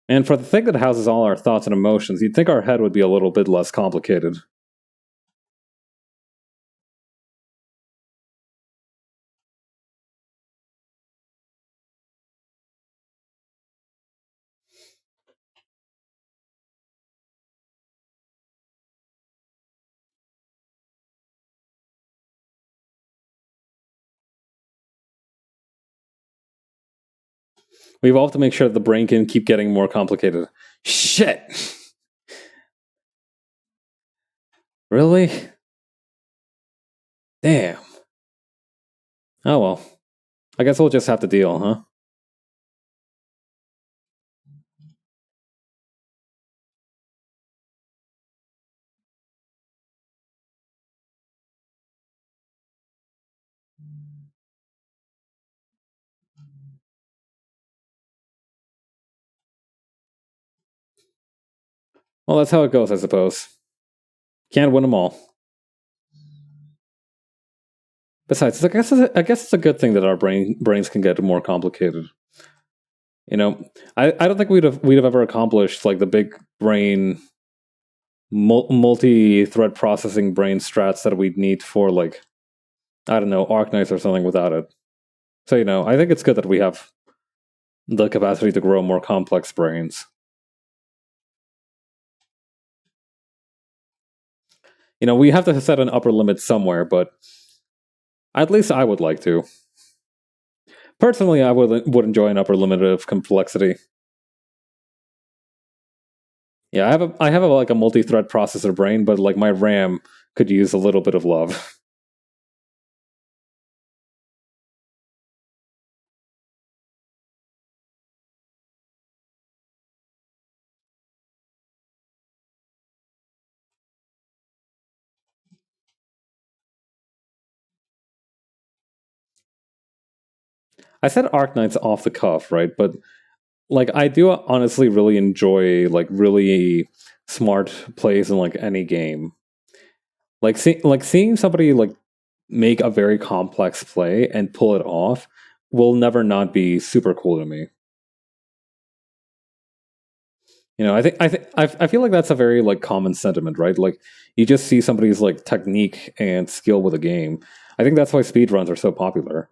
[SPEAKER 1] And for the thing that houses all our thoughts and emotions, you'd think our head would be a little bit less complicated. We've all to make sure that the brain can keep getting more complicated. Shit! Really? Damn. Oh well. I guess we'll just have to deal, huh? Well, that's how it goes, I suppose. Can't win them all. Besides, I guess it's a good thing that our brains can get more complicated. You know, I don't think we'd have ever accomplished like the big brain multi-thread processing brain strats that we'd need for like I don't know Arknights or something without it. So I think it's good that we have the capacity to grow more complex brains. We have to set an upper limit somewhere, but at least I would like to. Personally, I would enjoy an upper limit of complexity. Yeah, I have like a multi-thread processor brain, but like my RAM could use a little bit of love. I said Arknights off the cuff, right? But like I do honestly really enjoy like really smart plays in like any game. Like seeing somebody like make a very complex play and pull it off will never not be super cool to me. I feel like that's a very like common sentiment, right? Like you just see somebody's like technique and skill with a game. I think that's why speedruns are so popular.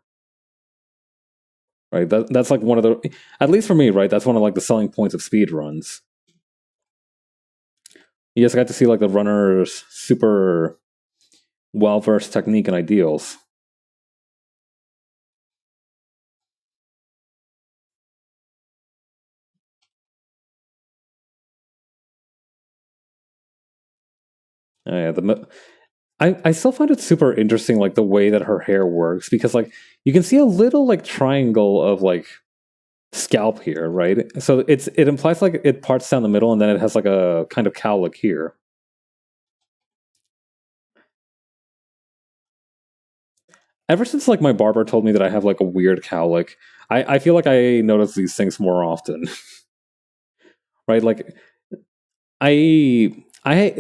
[SPEAKER 1] Right? That's like one of the at least for me, right? That's one of like the selling points of speedruns. You just got to see like the runner's super well versed technique and ideals. Yeah, I still find it super interesting, like the way that her hair works, because like you can see a little like triangle of like scalp here, right? So it implies like it parts down the middle, and then it has like a kind of cowlick here. Ever since like my barber told me that I have like a weird cowlick, I feel like I notice these things more often, right? Like I I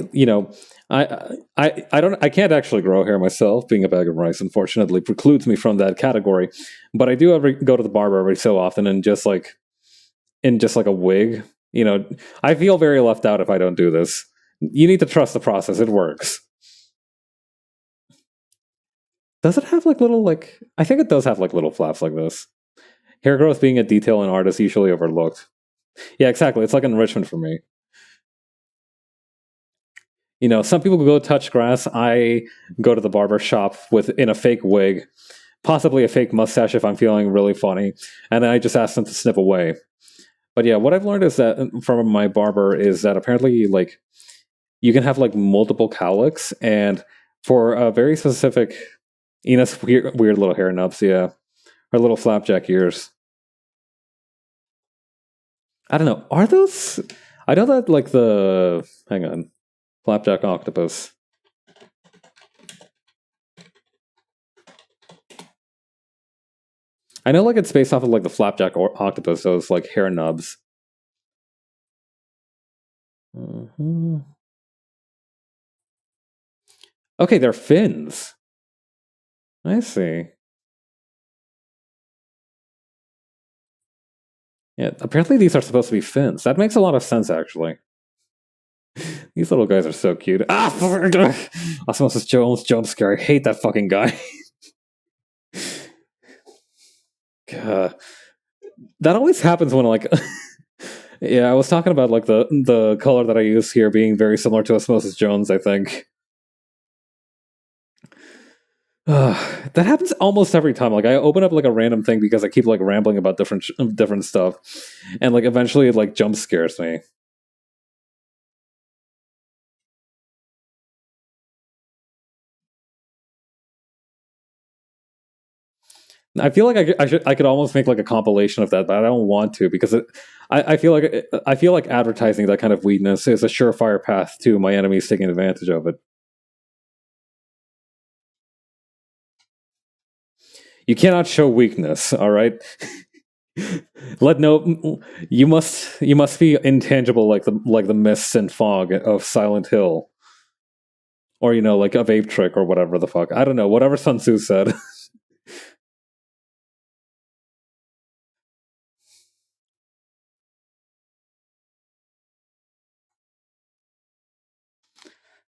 [SPEAKER 1] can't actually grow hair myself. Being a bag of rice, unfortunately, precludes me from that category. But I do ever go to the barber every so often, and just like in just like a wig, I feel very left out if I don't do this. You need to trust the process; it works. Does it have like little like? I think it does have like little flaps like this. Hair growth being a detail in art is usually overlooked. Yeah, exactly. It's like enrichment for me. Some people go touch grass. I go to the barber shop with in a fake wig, possibly a fake mustache if I'm feeling really funny, and then I just ask them to snip away. But yeah, what I've learned is that from my barber is that apparently like you can have like multiple cowlicks, and for a very specific, Ina's weird little hair nubs, yeah, her little flapjack ears. I don't know. Are those? I know that like the hang on, flapjack octopus. I know like it's based off of like the flapjack octopus, those like hair nubs. Mm-hmm. Okay, they're fins. I see. Yeah, apparently these are supposed to be fins. That makes a lot of sense, actually. These little guys are so cute. Ah, Osmosis Jones jump scare. I hate that fucking guy. God. That always happens when like yeah, I was talking about like the color that I use here being very similar to Osmosis Jones, I think. That happens almost every time. Like I open up like a random thing because I keep like rambling about different stuff, and like eventually it like jump scares me. I feel like I could almost make like a compilation of that, but I don't want to because I feel like advertising that kind of weakness is a surefire path to my enemies taking advantage of it. You cannot show weakness, all right? Let no you must be intangible like the mists and fog of Silent Hill. Or like of Ape Trick or whatever the fuck. I don't know, whatever Sun Tzu said.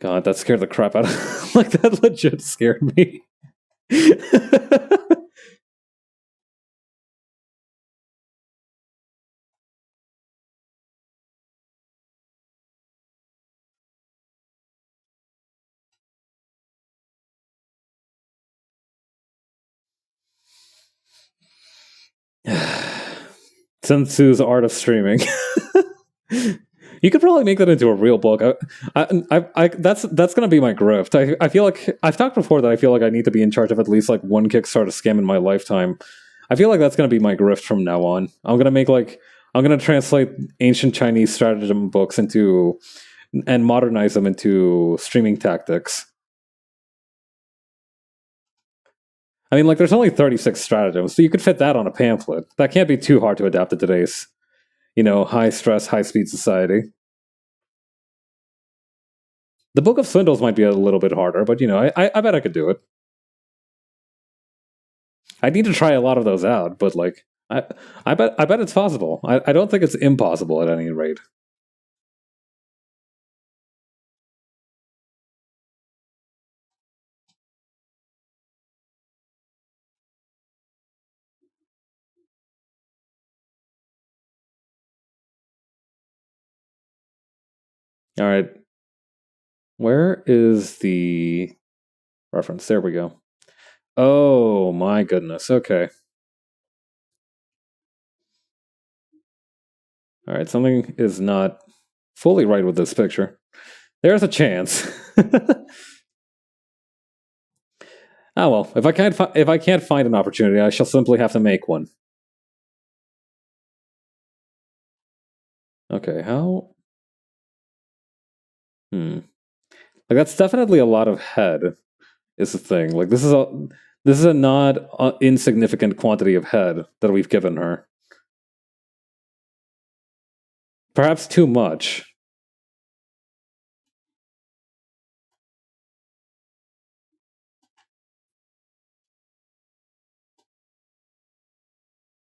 [SPEAKER 1] God, that scared the crap out of like that legit scared me. Sun Tzu's Art of Streaming. You could probably make that into a real book. That's gonna be my grift. I feel like I've talked before that I feel like I need to be in charge of at least like one Kickstarter scam in my lifetime. I feel like that's gonna be my grift from now on. I'm gonna translate ancient Chinese stratagem books into and modernize them into streaming tactics. I mean, like, there's only 36 stratagems, so you could fit that on a pamphlet. That can't be too hard to adapt to today's, high stress, high speed society. The Book of Swindles might be a little bit harder, but I bet I could do it. I need to try a lot of those out, but like, I bet it's possible. I don't think it's impossible at any rate. All right, where is the reference? There we go. Oh my goodness. Okay. All right, something is not fully right with this picture. There's a chance. Oh well, if I can't find an opportunity, I shall simply have to make one. Okay, how? Like that's definitely a lot of head. Is the thing. Like this is a not insignificant quantity of head that we've given her. Perhaps too much.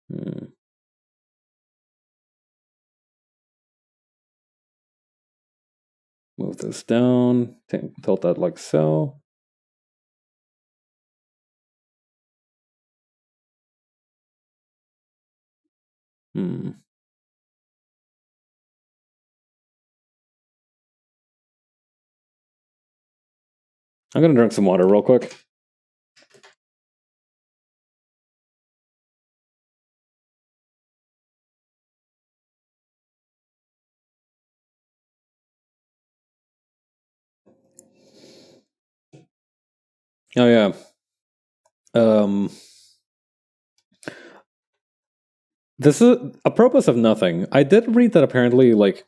[SPEAKER 1] Hmm. Move this down. Tilt that like so. Hmm. I'm gonna drink some water real quick. Oh yeah. Um. This is apropos of nothing. I did read that apparently, like,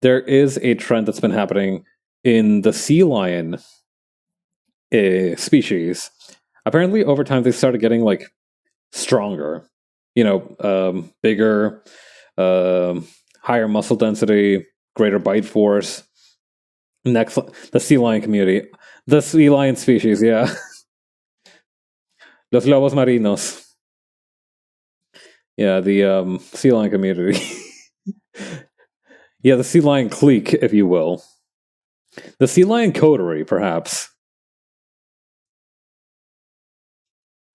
[SPEAKER 1] there is a trend that's been happening in the sea lion species. Apparently, over time, they started getting like stronger. Bigger, higher muscle density, greater bite force. Next, the sea lion community, the sea lion species, yeah, los lobos marinos, yeah, the sea lion community, yeah, the sea lion clique, if you will, the sea lion coterie, perhaps.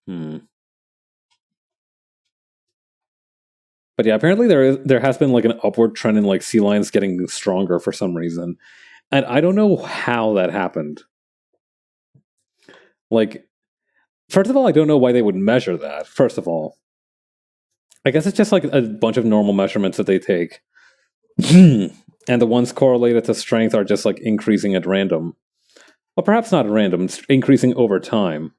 [SPEAKER 1] Hmm. But yeah, apparently there has been like an upward trend in like sea lions getting stronger for some reason, and I don't know how that happened. Like, first of all, I don't know why they would measure that. First of all, I guess it's just like a bunch of normal measurements that they take, and the ones correlated to strength are just like increasing at random. Well, perhaps not at random, it's increasing over time.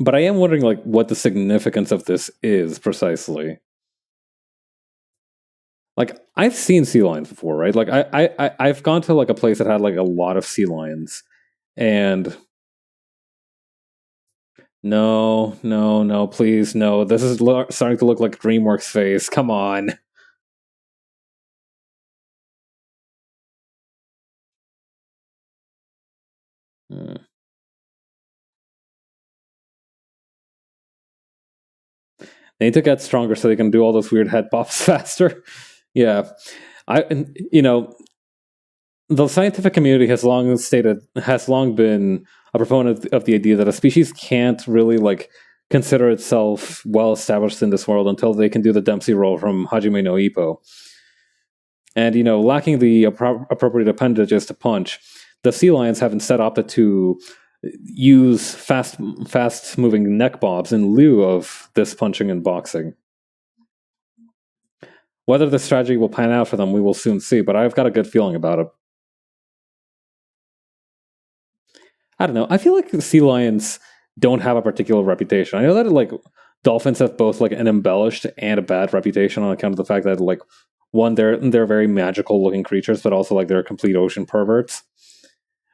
[SPEAKER 1] But I am wondering like what the significance of this is precisely. Like I've seen sea lions before, right? Like I've gone to like a place that had like a lot of sea lions, and No, no, no, please, no. This is starting to look like DreamWorks face. Come on. Hmm. They need to get stronger so they can do all those weird head pops faster. Yeah. You know, the scientific community has long been a proponent of the idea that a species can't really like consider itself well established in this world until they can do the Dempsey roll from Hajime no Ippo. And lacking the appropriate appendages to punch, the sea lions have instead opted to use fast moving neck bobs in lieu of this punching and boxing. Whether this strategy will pan out for them, we will soon see, but I've got a good feeling about it. I don't know. I feel like sea lions don't have a particular reputation. I know that like dolphins have both like an embellished and a bad reputation on account of the fact that like one, they're very magical looking creatures, but also like they're complete ocean perverts.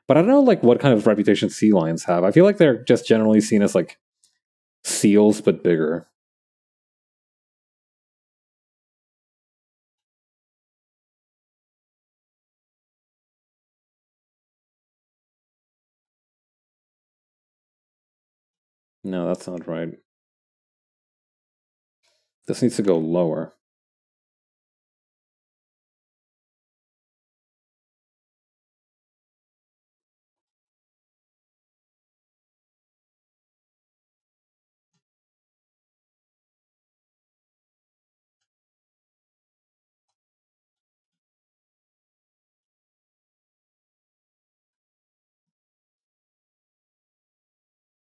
[SPEAKER 1] But I don't know like what kind of reputation sea lions have. I feel like they're just generally seen as like seals but bigger. No, that's not right. This needs to go lower.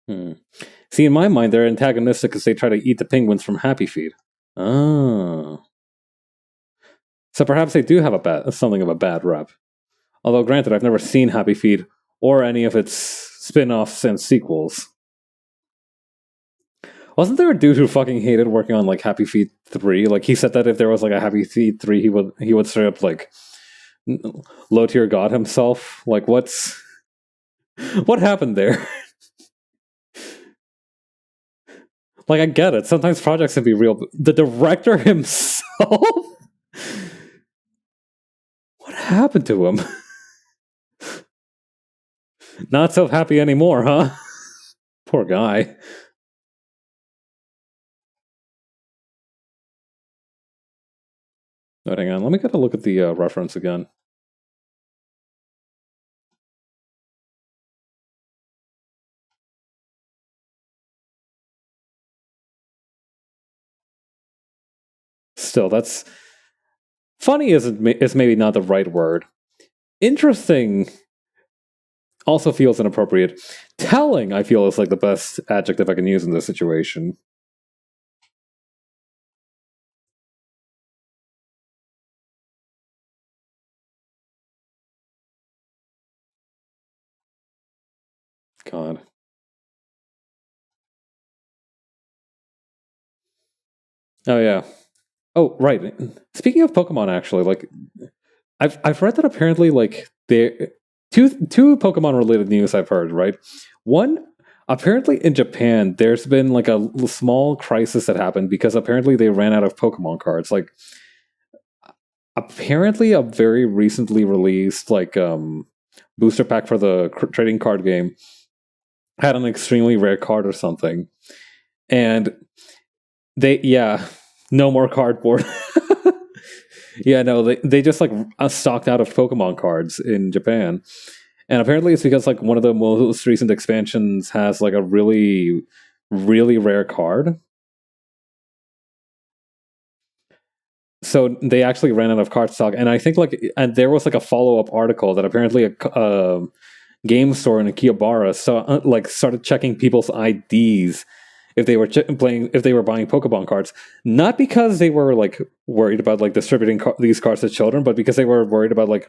[SPEAKER 1] Hmm. See, in my mind, they're antagonistic because they try to eat the penguins from Happy Feet. Oh. So perhaps they do have something of a bad rep. Although, granted, I've never seen Happy Feet or any of its spin offs and sequels. Wasn't there a dude who fucking hated working on like Happy Feet 3? Like he said that if there was like a Happy Feet 3, he would straight up like low tier god himself. Like what happened there? Like I get it. Sometimes projects can be real. But the director himself? What happened to him? Not so happy anymore, huh? Poor guy. Oh, hang on. Let me get a look at the reference again. Still, that's funny. Is maybe not the right word. Interesting also feels inappropriate. Telling, I feel, is like the best adjective I can use in this situation. God. Oh yeah. Oh right. Speaking of Pokemon, actually, like I've read that apparently like there two Pokemon related news I've heard. Right. One, apparently in Japan, there's been like a small crisis that happened because apparently they ran out of Pokemon cards. Like apparently a very recently released like booster pack for the trading card game had an extremely rare card or something, and no more cardboard. Yeah, no, they just like stocked out of Pokemon cards in Japan, and apparently it's because like one of the most recent expansions has like a really rare card. So they actually ran out of card stock, and I think like and there was like a follow up article that apparently a game store in Akihabara like started checking people's IDs if they were if they were buying Pokemon cards, not because they were like worried about like distributing these cards to children, but because they were worried about like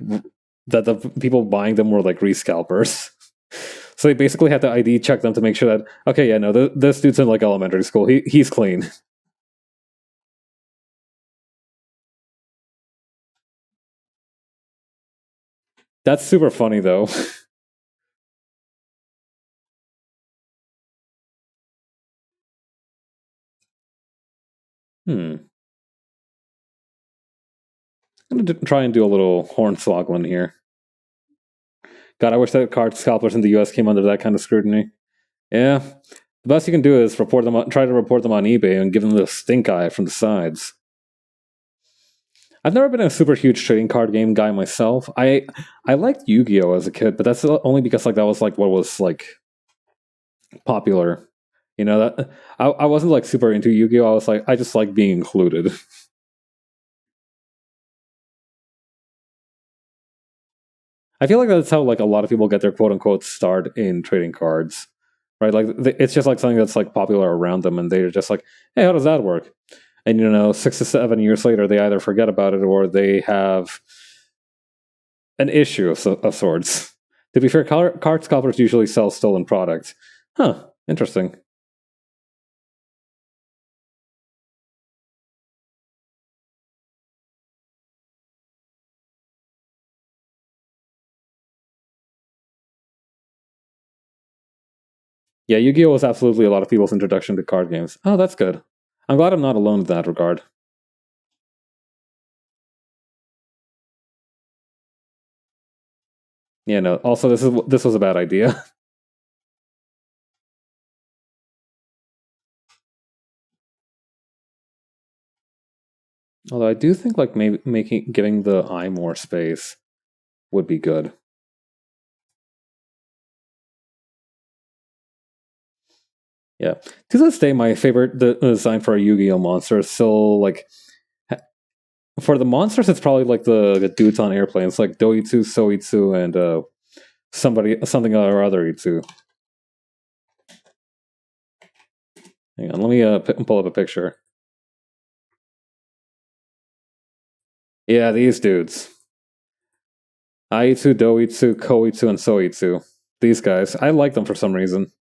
[SPEAKER 1] that the people buying them were like rescalpers. So they basically had to ID check them to make sure that okay, yeah, no, this dude's in like elementary school. He's clean. That's super funny though. I'm gonna try and do a little hornswoggling here. God, I wish that card scalpers in the U.S. came under that kind of scrutiny. Yeah, the best you can do is try to report them on eBay and give them the stink eye from the sides. I've never been a super huge trading card game guy myself. I liked Yu-Gi-Oh as a kid, but that's only because like that was like what was like popular. You know that I wasn't like super into Yu-Gi-Oh. I was like I just like being included. I feel like that's how like a lot of people get their quote unquote start in trading cards, right? Like it's just like something that's like popular around them, and they're just like, hey, how does that work? And 6 to 7 years later, they either forget about it or they have an issue of sorts. To be fair, card scalpers usually sell stolen products. Huh, interesting. Yeah, Yu-Gi-Oh was absolutely a lot of people's introduction to card games. Oh, that's good. I'm glad I'm not alone in that regard. Yeah, no. Also, this was a bad idea. Although I do think like maybe making giving the eye more space would be good. Yeah. To this day, my favorite design for a Yu-Gi-Oh monster is still like for the monsters. It's probably like the dudes on airplanes, like Doitsu, Soitsu, and something or other Itsu. Hang on, let me pull up a picture. Yeah, these dudes. Aitsu, Doitsu, Koitsu, and Soitsu. These guys. I like them for some reason.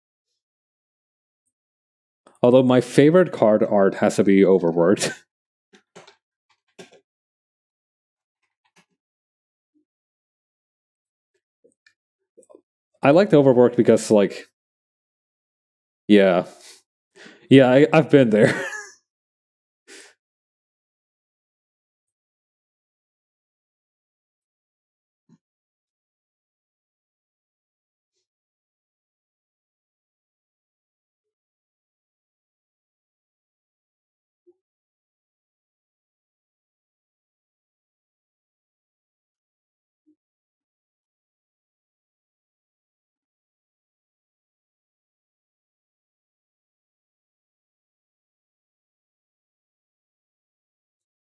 [SPEAKER 1] Although my favorite card art has to be overworked. I like the overworked because, like, yeah. Yeah, I've been there.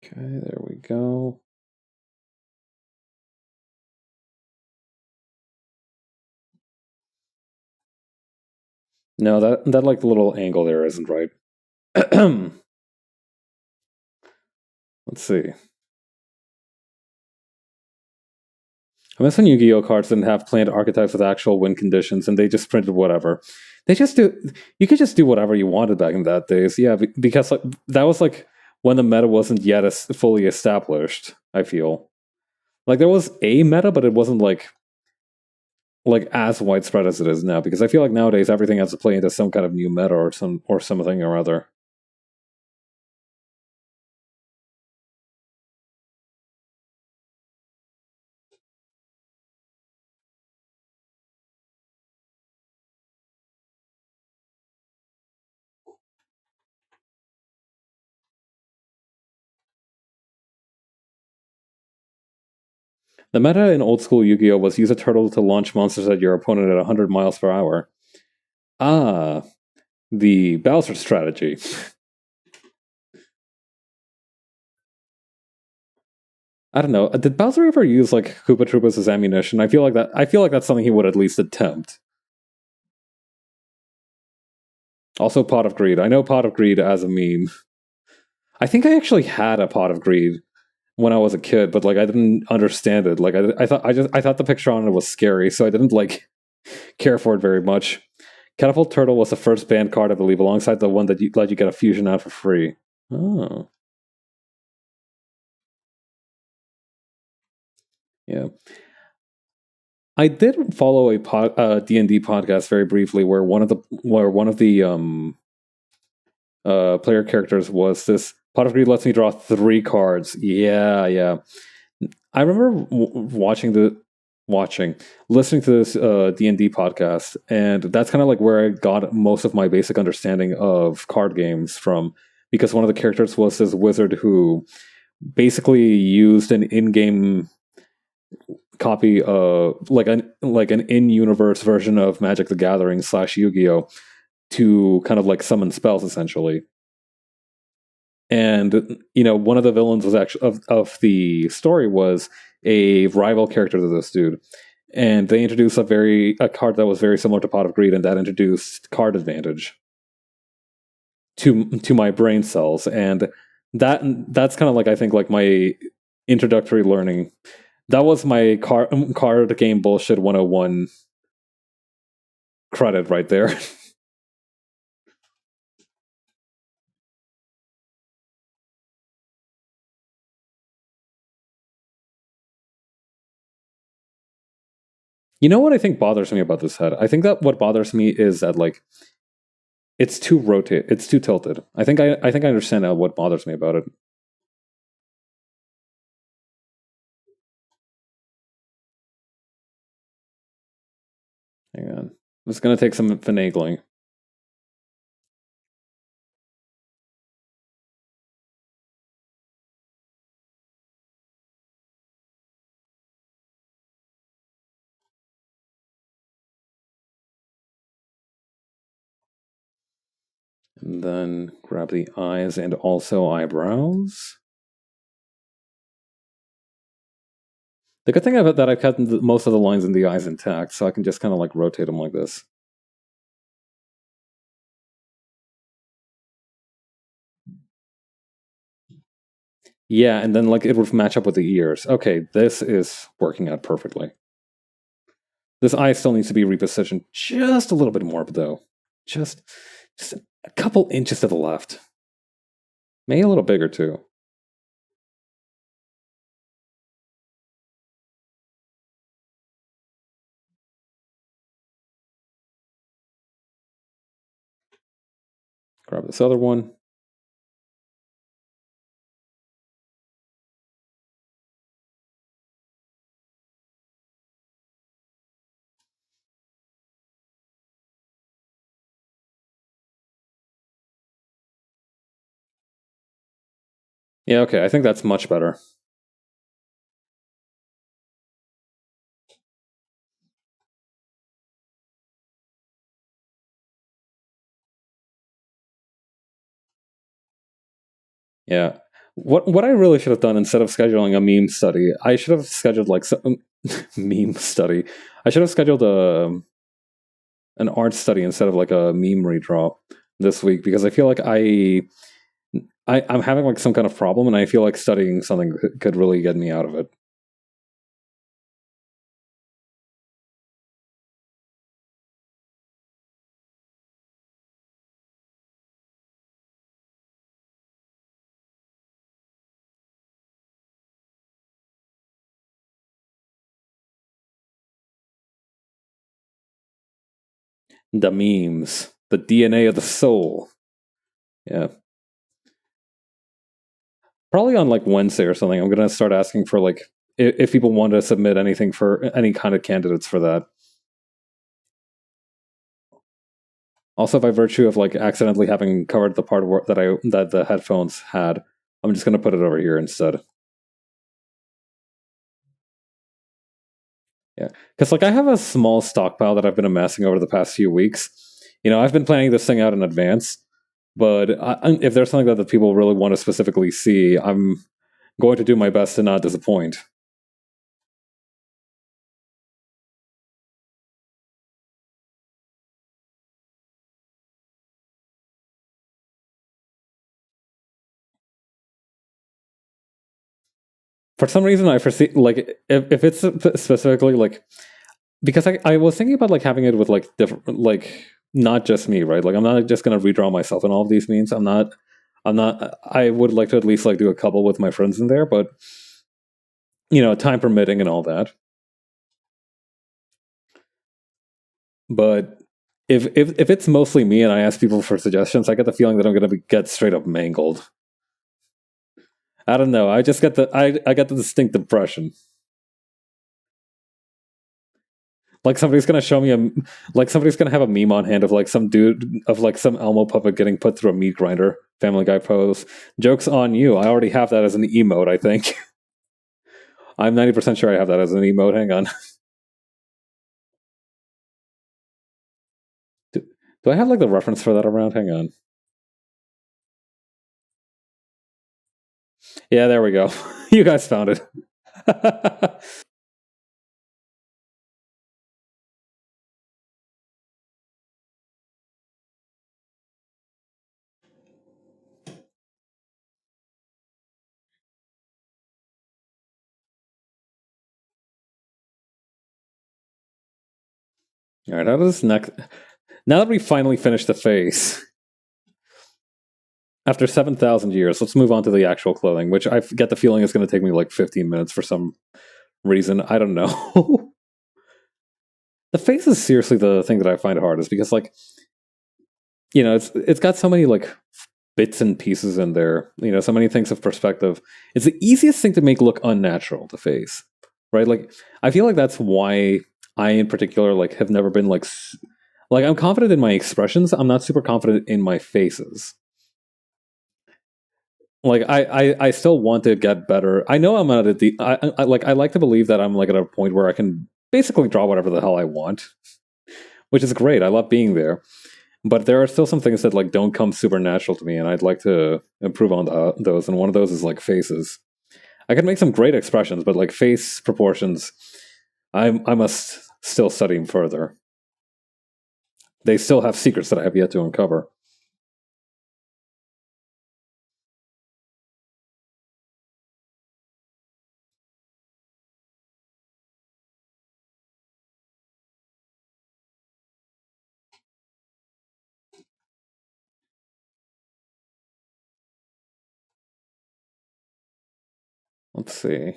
[SPEAKER 1] Okay, there we go. No, that like little angle there isn't right. Let's see. I miss when Yu-Gi-Oh cards didn't have planned archetypes with actual win conditions, and they just printed whatever. They just do. You could just do whatever you wanted back in that days. Yeah, because like that was like when the meta wasn't yet as fully established. I feel like there was a meta, but it wasn't like as widespread as it is now. Because I feel like nowadays everything has to play into some kind of new meta or something or other. The meta in old school Yu-Gi-Oh was use a turtle to launch monsters at your opponent at 100 miles per hour. Ah, the Bowser strategy. I don't know. Did Bowser ever use like Koopa Troopas as ammunition? I feel like that. I feel like that's something he would at least attempt. Also, Pot of Greed. I know Pot of Greed as a meme. I think I actually had a Pot of Greed when I was a kid, but like I didn't understand it. Like I thought the picture on it was scary, so I didn't like care for it very much. Catapult Turtle was the first banned card, I believe, alongside the one that let you get a fusion out for free. Oh, yeah. I did follow a D&D podcast very briefly, where one of the player characters was this Pot of Greed lets me draw 3 cards. Yeah, yeah. I remember listening to this D&D podcast, and that's kind of like where I got most of my basic understanding of card games from, because one of the characters was this wizard who basically used an in-game copy of like an in-universe version of Magic the Gathering / Yu-Gi-Oh to kind of like summon spells essentially. And one of the villains was actually of the story was a rival character to this dude, and they introduced a card that was very similar to Pot of Greed, and that introduced card advantage to my brain cells, and that's kind of like I think like my introductory learning. That was my card game bullshit 101 credit right there. You know what I think bothers me about this head? I think that what bothers me is that like it's too tilted. I think I understand now what bothers me about it. Hang on. It's gonna take some finagling. And then grab the eyes and also eyebrows. The good thing about that I've kept most of the lines in the eyes intact, so I can just kind of like rotate them like this. Yeah, and then like it would match up with the ears. Okay, this is working out perfectly. This eye still needs to be repositioned just a little bit more, though. Just a couple inches to the left. Maybe a little bigger too. Grab this other one. Yeah, okay, I think that's much better. Yeah. What I really should have done instead of scheduling a meme study, I should have scheduled like some meme study. I should have scheduled an art study instead of like a meme redraw this week, because I feel like I'm having like some kind of problem, and I feel like studying something could really get me out of it. The memes, the DNA of the soul. Yeah. Probably on like Wednesday or something, I'm gonna start asking for like if people want to submit anything for any kind of candidates for that. Also, by virtue of like accidentally having covered the part of that the headphones had, I'm just gonna put it over here instead. Yeah, because like I have a small stockpile that I've been amassing over the past few weeks. I've been planning this thing out in advance, but if there's something that the people really want to specifically see, I'm going to do my best to not disappoint. For some reason, I foresee like if it's specifically like, because I was thinking about like having it with like different, like not just me, right? Like I'm not just gonna redraw myself in all of these memes. I'm not. I would like to at least like do a couple with my friends in there, but time permitting and all that. But if it's mostly me and I ask people for suggestions, I get the feeling that I'm gonna get straight up mangled. I don't know. I just got I got the distinct impression. Like somebody's gonna show me like somebody's gonna have a meme on hand of like some dude of like some Elmo puppet getting put through a meat grinder. Family Guy pose. Joke's on you. I already have that as an emote, I think. I'm 90% sure I have that as an emote. Hang on. Do I have like the reference for that around? Hang on. Yeah, there we go. You guys found it. All right, how does this next? Now that we finally finished the face, after 7,000 years, let's move on to the actual clothing, which I get the feeling is going to take me like 15 minutes for some reason. I don't know. The face is seriously the thing that I find hardest because, like, it's got so many like bits and pieces in there. So many things of perspective. It's the easiest thing to make look unnatural. The face, right? Like, I feel like that's why I, in particular, like, have never been like I'm confident in my expressions. I'm not super confident in my faces. Like I still want to get better. I know I'm at I like to believe that I'm like at a point where I can basically draw whatever the hell I want, which is great. I love being there. But there are still some things that like don't come super natural to me, and I'd like to improve on those. And one of those is like faces. I can make some great expressions, but like face proportions, I must still study further. They still have secrets that I have yet to uncover. Let's see.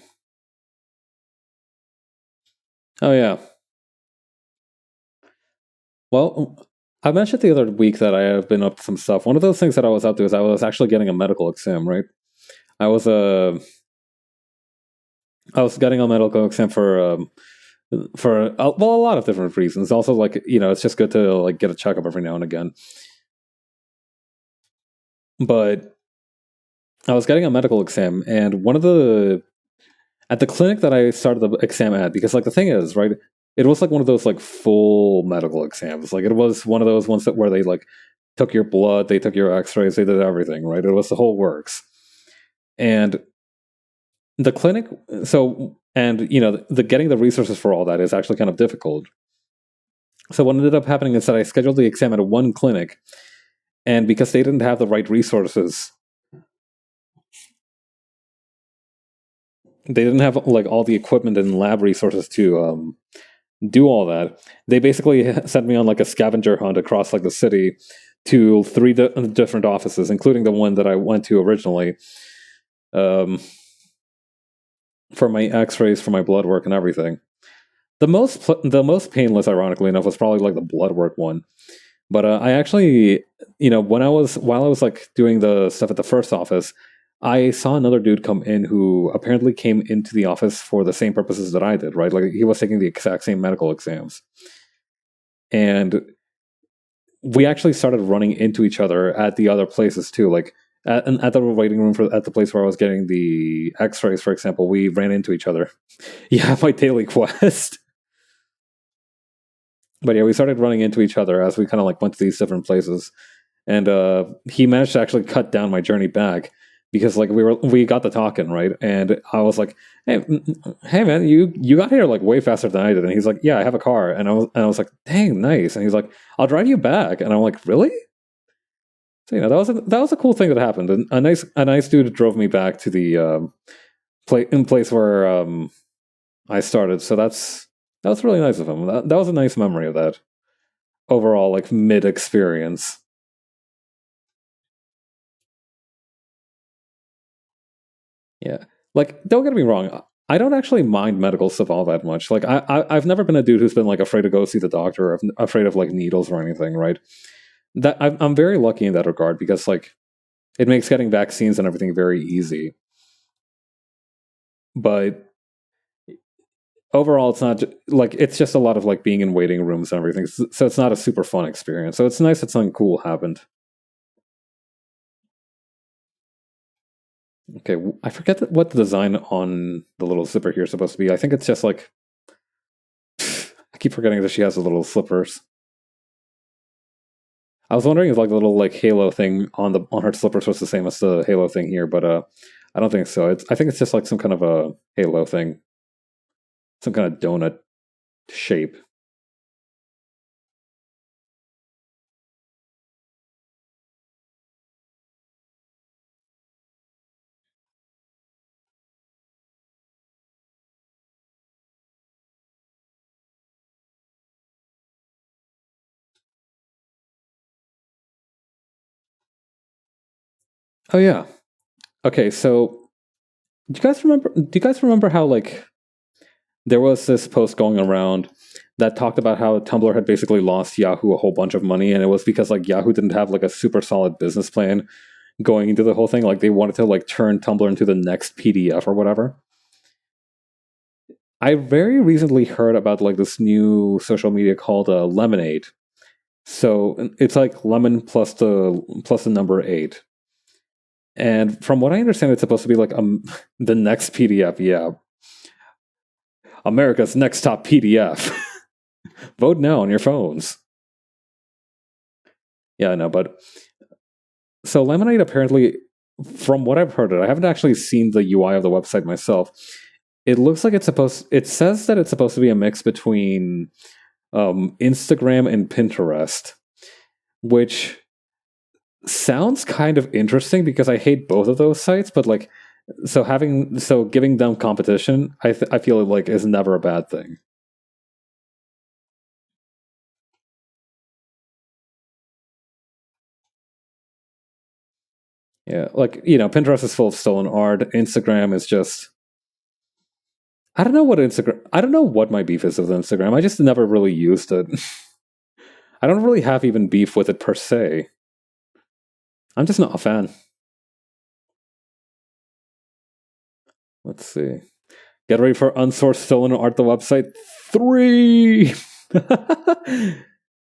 [SPEAKER 1] Oh yeah. Well, I mentioned the other week that I have been up to some stuff. One of those things that I was up to is I was actually getting a medical exam. Right. I was I was getting a medical exam for well, a lot of different reasons. Also, like, it's just good to like get a checkup every now and again. But I was getting a medical exam, and one of the at the clinic that I started the exam at, because like the thing is, right, it was like one of those like full medical exams. Like it was one of those ones that where they like took your blood, they took your X-rays, they did everything, right? It was the whole works. And the clinic, so and the getting the resources for all that is actually kind of difficult. So what ended up happening is that I scheduled the exam at one clinic, and because they didn't have the right resources, they didn't have like all the equipment and lab resources to do all that. They basically sent me on like a scavenger hunt across like the city to three different offices, including the one that I went to originally, um, for my X-rays, for my blood work, and everything. The most painless, ironically enough, was probably like the blood work one. But I actually, while I was like doing the stuff at the first office, I saw another dude come in who apparently came into the office for the same purposes that I did, right? Like he was taking the exact same medical exams. And we actually started running into each other at the other places too. Like at the waiting room at the place where I was getting the X-rays, for example, we ran into each other. Yeah, my daily quest. But yeah, we started running into each other as we kind of like went to these different places, and he managed to actually cut down my journey back because like we got to talking, right, and I was like, hey man, you got here like way faster than I did, and he's like, yeah, I have a car, and I was like, dang, nice, and he's like, I'll drive you back, and I'm like, really? So that was a cool thing that happened, and a nice dude drove me back to the place where I started, so that was really nice of him. That was a nice memory of that overall, like mid experience. Yeah, like don't get me wrong, I don't actually mind medical stuff all that much. Like I've never been a dude who's been like afraid to go see the doctor or afraid of like needles or anything, right? That I'm very lucky in that regard because like it makes getting vaccines and everything very easy. but overall it's not like it's just a lot of like being in waiting rooms and everything, so it's not a super fun experience. So it's nice that something cool happened. Okay, I forget what the design on the little zipper here is supposed to be. I think it's just like I keep forgetting that she has the little slippers. I was wondering if like the little like halo thing on her slippers was the same as the halo thing here, but I don't think so. I think it's just like some kind of a halo thing, some kind of donut shape. Oh yeah. Okay, so do you guys remember? Do you guys remember how like there was this post going around that talked about how Tumblr had basically lost Yahoo a whole bunch of money, and it was because like Yahoo didn't have like a super solid business plan going into the whole thing. Like they wanted to like turn Tumblr into the next PDF or whatever. I very recently heard about like this new social media called Lemonade. So it's like lemon plus the number 8. And from what I understand, it's supposed to be like the next PDF. Yeah, America's next top PDF. Vote now on your phones. Yeah, I know, but so Lemonade apparently, from what I've heard, I haven't actually seen the UI of the website myself. It looks like it's supposed. It says that it's supposed to be a mix between Instagram and Pinterest, which sounds kind of interesting because I hate both of those sites. But like, so giving them competition, I feel like is never a bad thing. Yeah, like Pinterest is full of stolen art. Instagram is just I don't know what Instagram. I don't know what my beef is with Instagram. I just never really used it. I don't really have even beef with it per se. I'm just not a fan. Let's see. Get ready for unsourced stolen art. The website 3.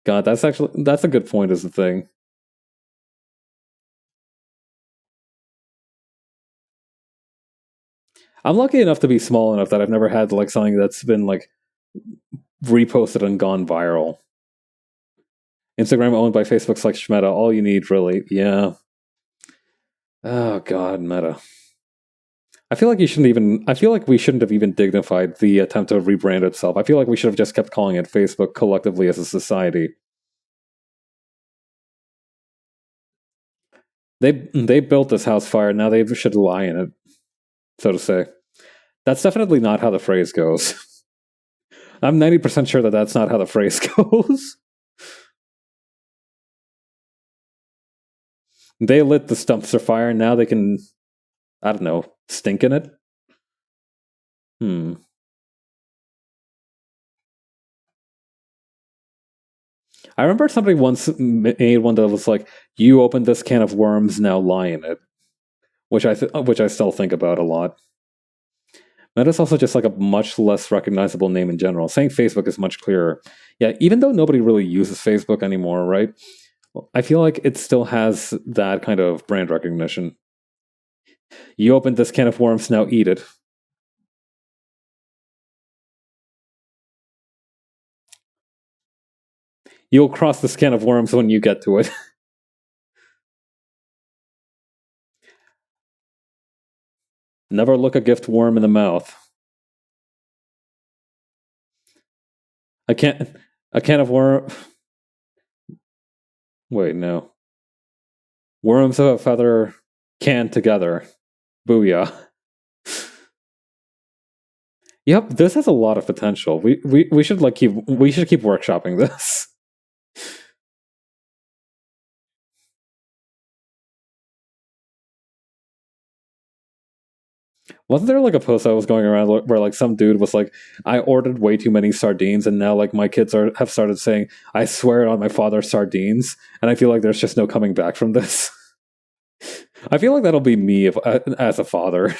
[SPEAKER 1] God, that's a good point. Is the thing. I'm lucky enough to be small enough that I've never had like something that's been like reposted and gone viral. Instagram owned by Facebook's like Meta. All you need, really. Yeah. Oh God, Meta. I feel like you shouldn't even. I feel like we shouldn't have even dignified the attempt to rebrand itself. I feel like we should have just kept calling it Facebook collectively as a society. They built this house fire. Now they should lie in it, so to say. That's definitely not how the phrase goes. I'm 90% sure that that's not how the phrase goes. They lit the dumpster fire, and now they can, I don't know, stink in it. Hmm. I remember somebody once made one that was like, "You opened this can of worms, now lie in it," which I still think about a lot. That is also just like a much less recognizable name in general. Saying Facebook is much clearer. Yeah, even though nobody really uses Facebook anymore, right? I feel like it still has that kind of brand recognition. You opened this can of worms, now eat it. You'll cross this can of worms when you get to it. Never look a gift worm in the mouth. I can't. A can of worm. Wait, no. Worms of a feather can together. Booyah. Yep, this has a lot of potential. We should keep workshopping this. Wasn't there like a post that was going around where like some dude was like, I ordered way too many sardines and now like my kids have started saying, I swear on my father's sardines, and I feel like there's just no coming back from this. I feel like that'll be me as a father.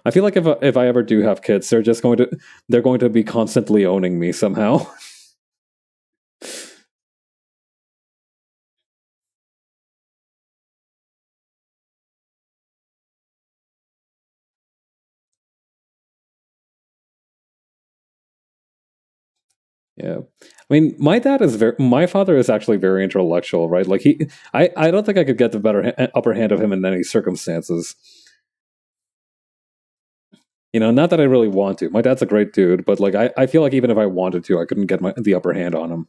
[SPEAKER 1] I feel like if I ever do have kids, they're going to be constantly owning me somehow. Yeah. I mean, my father is actually very intellectual, right? Like I don't think I could get the upper hand of him in any circumstances. Not that I really want to. My dad's a great dude, but like I feel like even if I wanted to, I couldn't get the upper hand on him.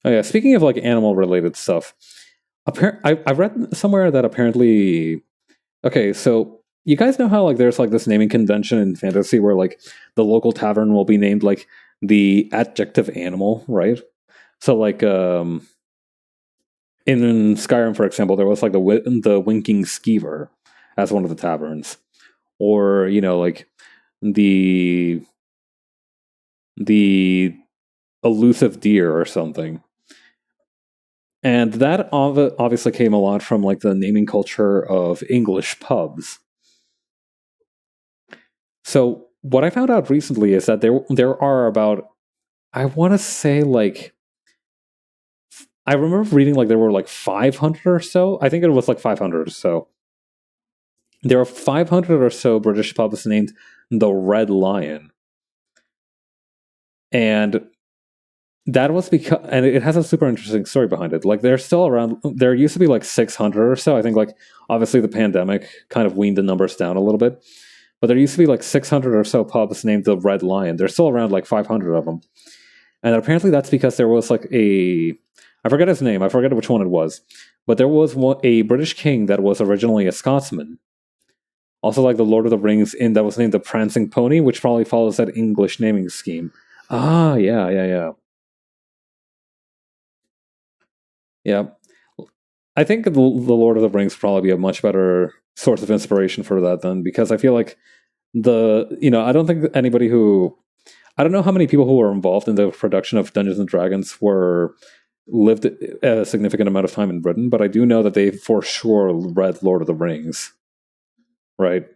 [SPEAKER 1] Oh yeah, speaking of like animal related stuff, I read somewhere that apparently, okay, so you guys know how like there's like this naming convention in fantasy where like the local tavern will be named like the adjective animal, right? So like in Skyrim, for example, there was like the winking skeever as one of the taverns, or like the the elusive deer or something. And that obviously came a lot from like the naming culture of English pubs. So what I found out recently is that there are about, I want to say like, I remember reading like there were like 500 or so. I think it was like 500 or so. There are 500 or so British pubs named the Red Lion. And that was because, and it has a super interesting story behind it. Like they're still around. There used to be like 600 or so. I think like obviously the pandemic kind of weaned the numbers down a little bit, but there used to be like 600 or so pubs named the Red Lion. There's still around like 500 of them, and apparently that's because there was like I forget his name. I forget which one it was, but there was a British king that was originally a Scotsman. Also, like the Lord of the Rings in that was named the Prancing Pony, which probably follows that English naming scheme. Ah, yeah, yeah, yeah. Yeah, I think the Lord of the Rings probably be a much better source of inspiration for that then, because I feel like I don't think anybody who I don't know how many people who were involved in the production of Dungeons and Dragons were lived a significant amount of time in Britain, but I do know that they for sure read Lord of the Rings, right?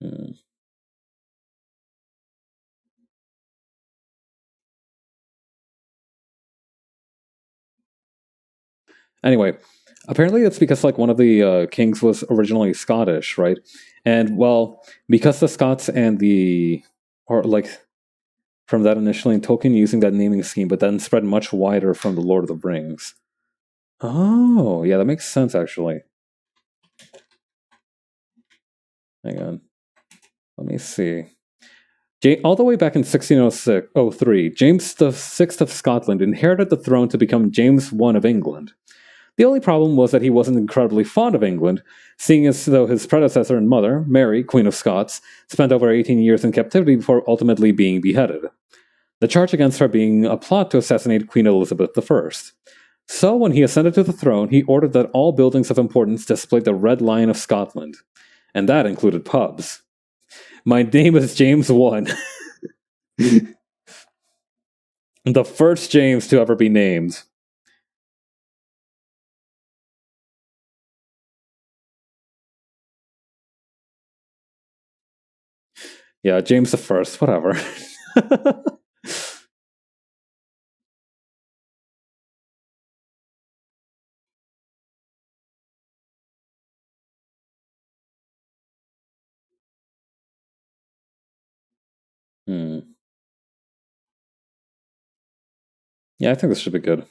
[SPEAKER 1] Hmm. Anyway, apparently it's because like one of the kings was originally Scottish, right? And well, because the Scots and the or like from that initially in Tolkien using that naming scheme, but then spread much wider from the Lord of the Rings. Oh, yeah, that makes sense actually. Hang on, let me see. All the way back in 1603, James the Sixth of Scotland inherited the throne to become James I of England. The only problem was that he wasn't incredibly fond of England, seeing as though his predecessor and mother, Mary, Queen of Scots, spent over 18 years in captivity before ultimately being beheaded. The charge against her being a plot to assassinate Queen Elizabeth I. So, when he ascended to the throne, he ordered that all buildings of importance display the Red Lion of Scotland, and that included pubs. My name is James I, the first James to ever be named. Yeah, James the First, whatever. Hmm. Yeah, I think this should be good.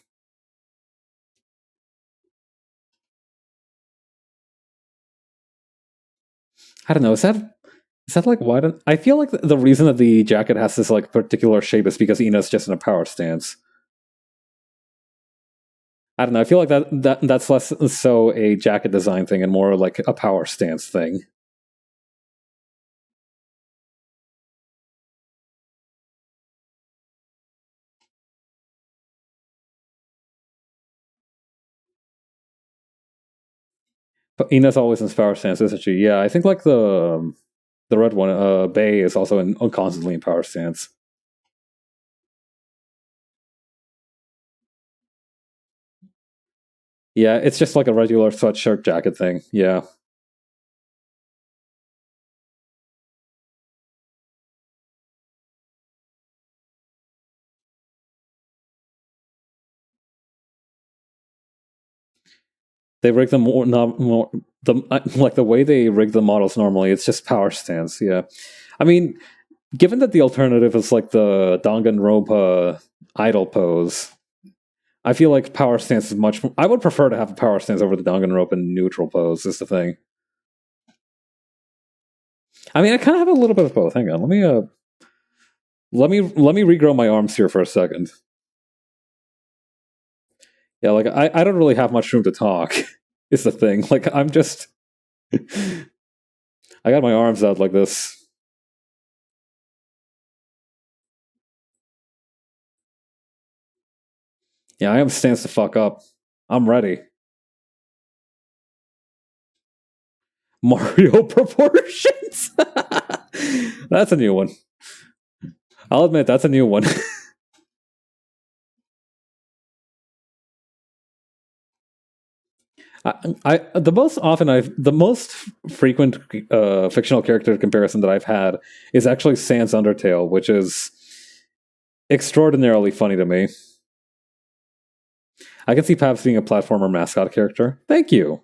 [SPEAKER 1] I don't know. Is that like why don't I feel like the reason that the jacket has this like particular shape is because Ina's just in a power stance. I don't know. I feel like that's less so a jacket design thing and more like a power stance thing. But Ina's always in power stance, isn't she? Yeah, I think like the red one, Bay, is also constantly in power stance. Yeah, it's just like a regular sweatshirt jacket thing. Yeah. They rig them more, not more. Like the way they rig the models normally, it's just power stance. Yeah, I mean, given that the alternative is like the Danganronpa idle pose, I feel like power stance is much. I would prefer to have a power stance over the Danganronpa neutral pose. Is the thing. I mean, I kind of have a little bit of both. Hang on, let me regrow my arms here for a second. Yeah, like I don't really have much room to talk. Is the thing. Like I'm just I got my arms out like this. Yeah, I am stands to fuck up. I'm ready. Mario proportions. That's a new one. I'll admit that's a new one. The most frequent fictional character comparison that I've had is actually Sans Undertale, which is extraordinarily funny to me. I can see Paps being a platformer mascot character. Thank you.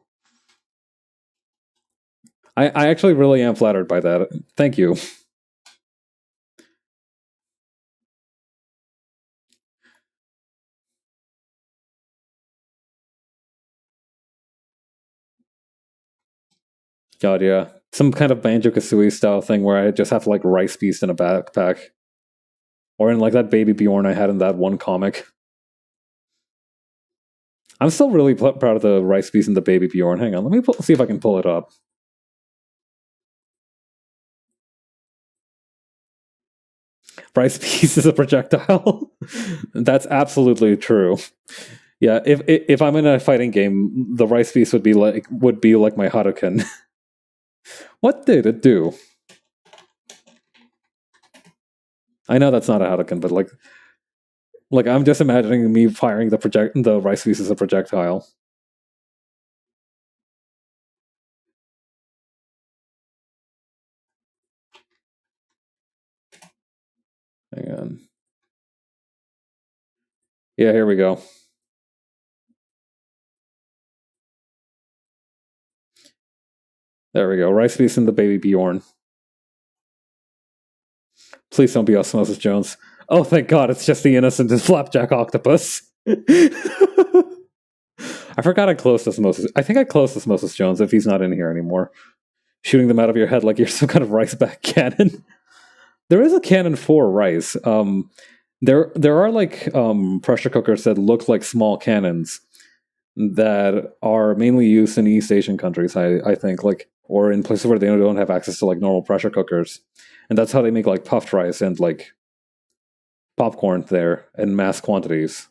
[SPEAKER 1] I actually really am flattered by that. Thank you. God, yeah. Some kind of Banjo Kazooie style thing where I just have like Rice Beast in a backpack. Or in like that Baby Bjorn I had in that one comic. I'm still really proud of the Rice Beast and the Baby Bjorn. Hang on, let me see if I can pull it up. Rice Beast is a projectile. That's absolutely true. Yeah, if I'm in a fighting game, the Rice Beast would be like my Haruken. What did it do? I know that's not a Haruken, but like I'm just imagining me firing the Rice Beast as a projectile. Hang on. Yeah, here we go. There we go. Rice Beast and the Baby Bjorn. Please don't be Osmosis Jones. Oh, thank God, it's just the innocent and flapjack octopus. I forgot I closed Osmosis. I think I closed Osmosis Jones if he's not in here anymore. Shooting them out of your head like you're some kind of rice back cannon. There is a cannon for rice. There are like pressure cookers that look like small cannons that are mainly used in East Asian countries. I think like or in places where they don't have access to like normal pressure cookers, and that's how they make like puffed rice and like popcorn there in mass quantities.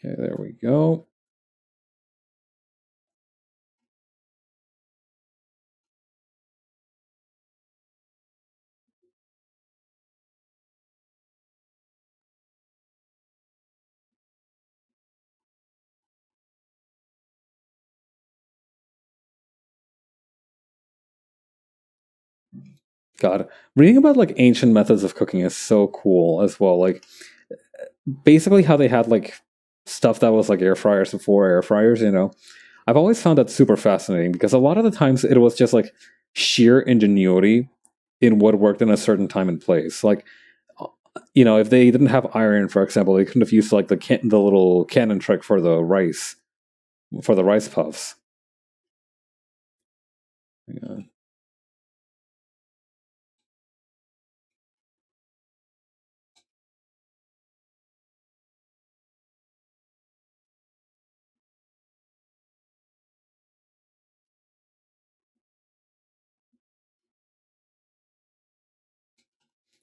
[SPEAKER 1] Okay, there we go. God, reading about like ancient methods of cooking is so cool as well. Like basically how they had like stuff that was like air fryers before air fryers. I've always found that super fascinating because a lot of the times it was just like sheer ingenuity in what worked in a certain time and place. Like if they didn't have iron, for example, they couldn't have used like the little cannon trick for the rice puffs. Yeah.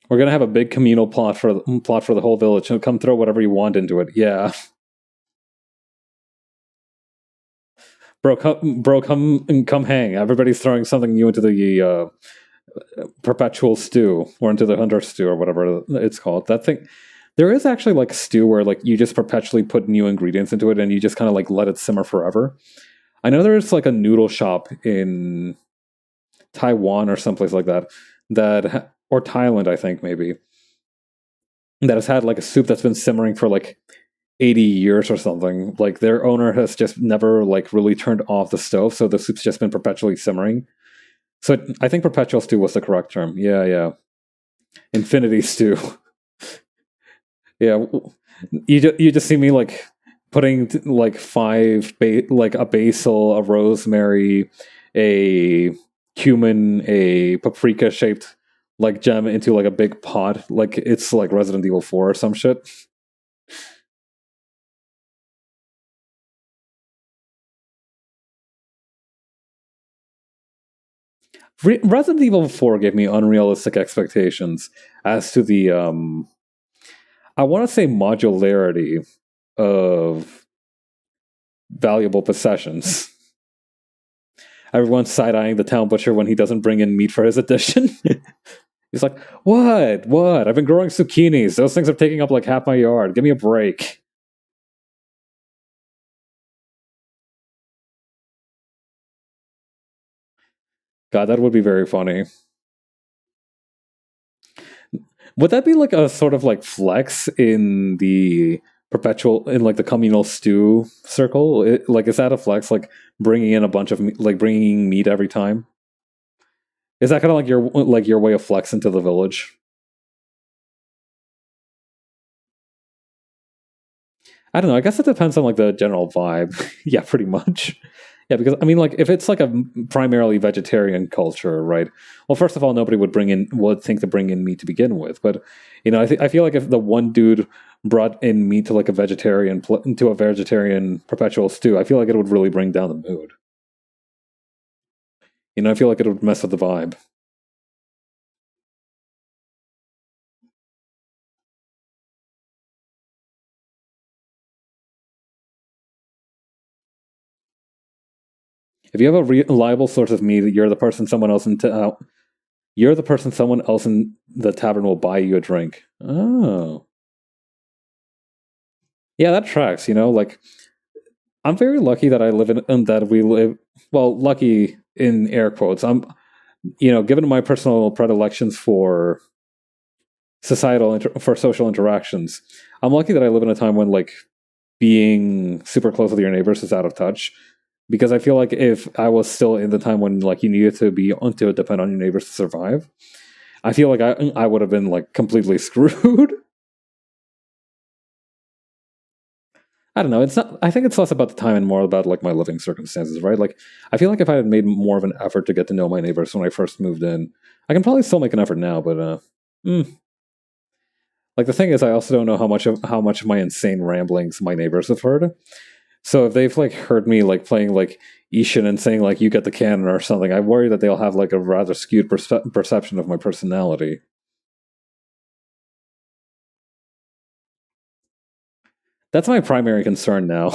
[SPEAKER 1] We're gonna have a big communal plot for the whole village. And come throw whatever you want into it. Yeah, come hang. Everybody's throwing something new into the perpetual stew or into the hunter stew or whatever it's called. That thing. There is actually like a stew where like you just perpetually put new ingredients into it and you just kind of like let it simmer forever. I know there's like a noodle shop in Taiwan or someplace like that or Thailand, I think maybe, that has had like a soup that's been simmering for like 80 years or something. Like their owner has just never like really turned off the stove, so the soup's just been perpetually simmering. So I think perpetual stew was the correct term. Yeah, yeah. Infinity stew. Yeah, you just see me like putting like like a basil, a rosemary, a cumin, a paprika shaped like gem into like a big pot, like it's like Resident Evil 4 or some shit. Resident Evil 4 gave me unrealistic expectations as to the I want to say modularity of valuable possessions. Everyone's side eyeing the town butcher when he doesn't bring in meat for his addition. He's like, "What? What? I've been growing zucchinis. Those things are taking up like half my yard. Give me a break." God, that would be very funny. Would that be like a sort of like flex in the perpetual in like the communal stew circle? Like, is that a flex? Like bringing in a bunch of like bringing meat every time? Is that kind of like your way of flex into the village? I don't know. I guess it depends on like the general vibe. Yeah, pretty much. Yeah, because I mean, like if it's like a primarily vegetarian culture, right? Well, first of all, nobody would think to bring in meat to begin with. But I feel like if the one dude brought in meat to like a to a vegetarian perpetual stew, I feel like it would really bring down the mood. I feel like it would mess with the vibe. If you have a reliable source of meat, you're the person someone else in the tavern will buy you a drink. Oh, yeah, that tracks. Like I'm very lucky that I live in that we live. Well, lucky in air quotes. Given my personal predilections for for social interactions, I'm lucky that I live in a time when like being super close with your neighbors is out of touch. Because I feel like if I was still in the time when like you needed to be to depend on your neighbors to survive, I feel like I would have been like completely screwed. I don't know. It's not. I think it's less about the time and more about like my living circumstances, right? Like, I feel like if I had made more of an effort to get to know my neighbors when I first moved in, I can probably still make an effort now. But like the thing is, I also don't know how much of my insane ramblings my neighbors have heard. So if they've like heard me like playing like Ishin and saying like "you get the cannon" or something, I worry that they'll have like a rather skewed perception of my personality. That's my primary concern now.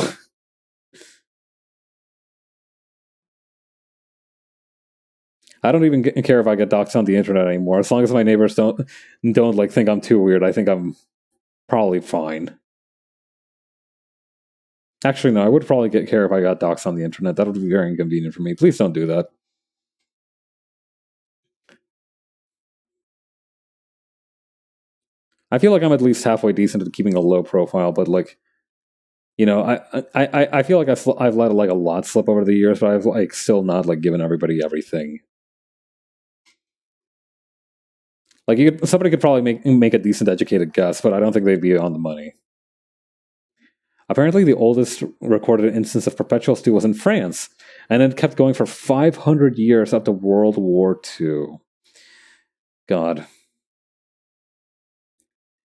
[SPEAKER 1] I don't even care if I get doxxed on the internet anymore. As long as my neighbors don't like think I'm too weird, I think I'm probably fine. Actually, no, I would probably get care if I got doxxed on the internet. That would be very inconvenient for me. Please don't do that. I feel like I'm at least halfway decent at keeping a low profile, but like I feel like I've let like a lot slip over the years, but I've like still not like given everybody everything. Like somebody could probably make a decent educated guess, but I don't think they'd be on the money. Apparently, the oldest recorded instance of perpetual stew was in France, and it kept going for 500 years up to World War II. God.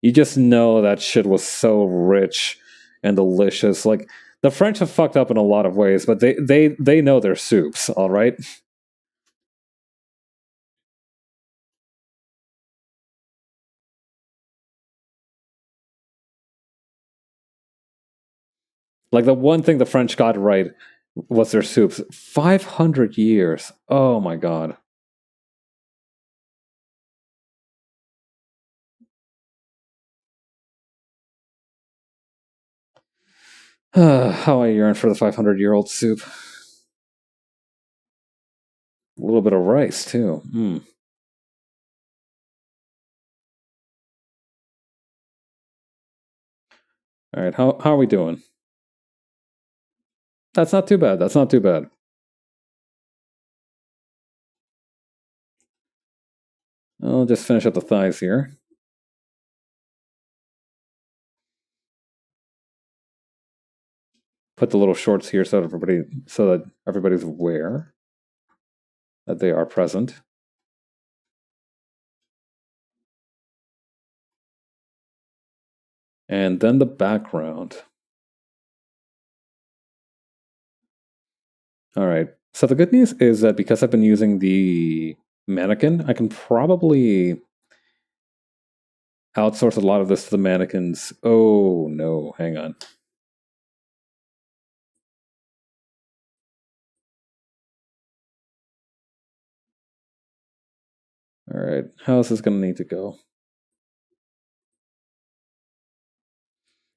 [SPEAKER 1] You just know that shit was so rich and delicious. Like, the French have fucked up in a lot of ways, but they know their soups, all right? Like the one thing the French got right was their soups. 500 years. Oh my god. How I yearn for the 500-year-old soup. A little bit of rice too. All right, how are we doing? That's not too bad. That's not too bad. I'll just finish up the thighs here. Put the little shorts here so that everybody's aware that they are present. And then the background. All right. So the good news is that because I've been using the mannequin, I can probably outsource a lot of this to the mannequins. Oh no, hang on. All right, how is this going to need to go?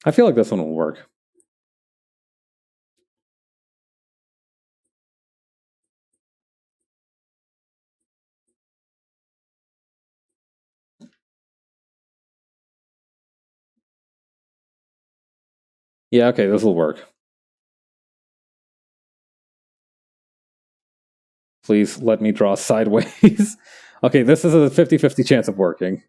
[SPEAKER 1] I feel like this one will work. Yeah, okay, this will work. Please let me draw sideways. Okay, this is a 50-50 chance of working.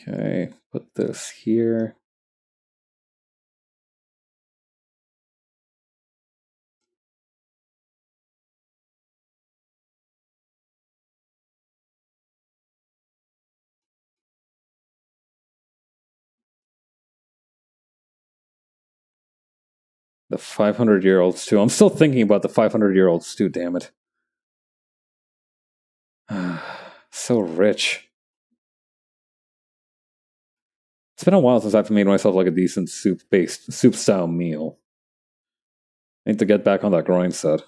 [SPEAKER 1] Okay, put this here. The 500-year-old stew. I'm still thinking about the 500-year-old stew, damn it. So rich. It's been a while since I've made myself like a decent soup style meal. I need to get back on that grind set.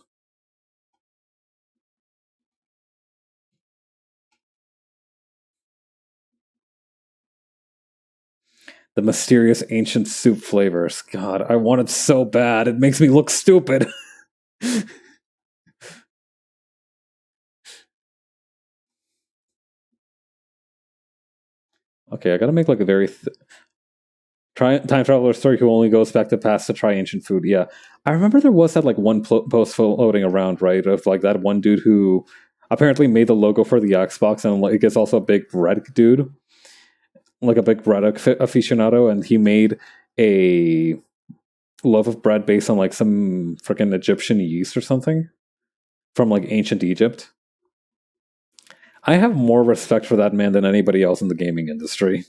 [SPEAKER 1] The mysterious ancient soup flavors. God, I want it so bad. It makes me look stupid. Okay, I gotta make like a very time traveler story who only goes back to past to try ancient food. Yeah, I remember there was that like one post floating around, right, of like that one dude who apparently made the logo for the Xbox, and like it's also a big bread dude, like a big bread aficionado, and he made a loaf of bread based on like some freaking Egyptian yeast or something from like ancient Egypt. I have more respect for that man than anybody else in the gaming industry.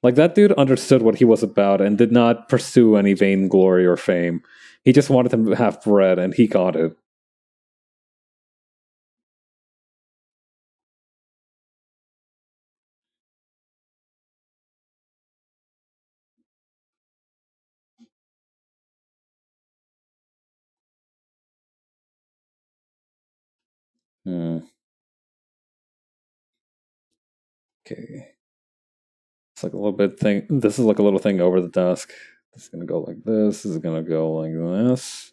[SPEAKER 1] Like that dude understood what he was about and did not pursue any vainglory or fame. He just wanted to have bread and he got it. Hmm. Okay. It's like a little bit thing. This is like a little thing over the desk. This is gonna go like this. This is gonna go like this.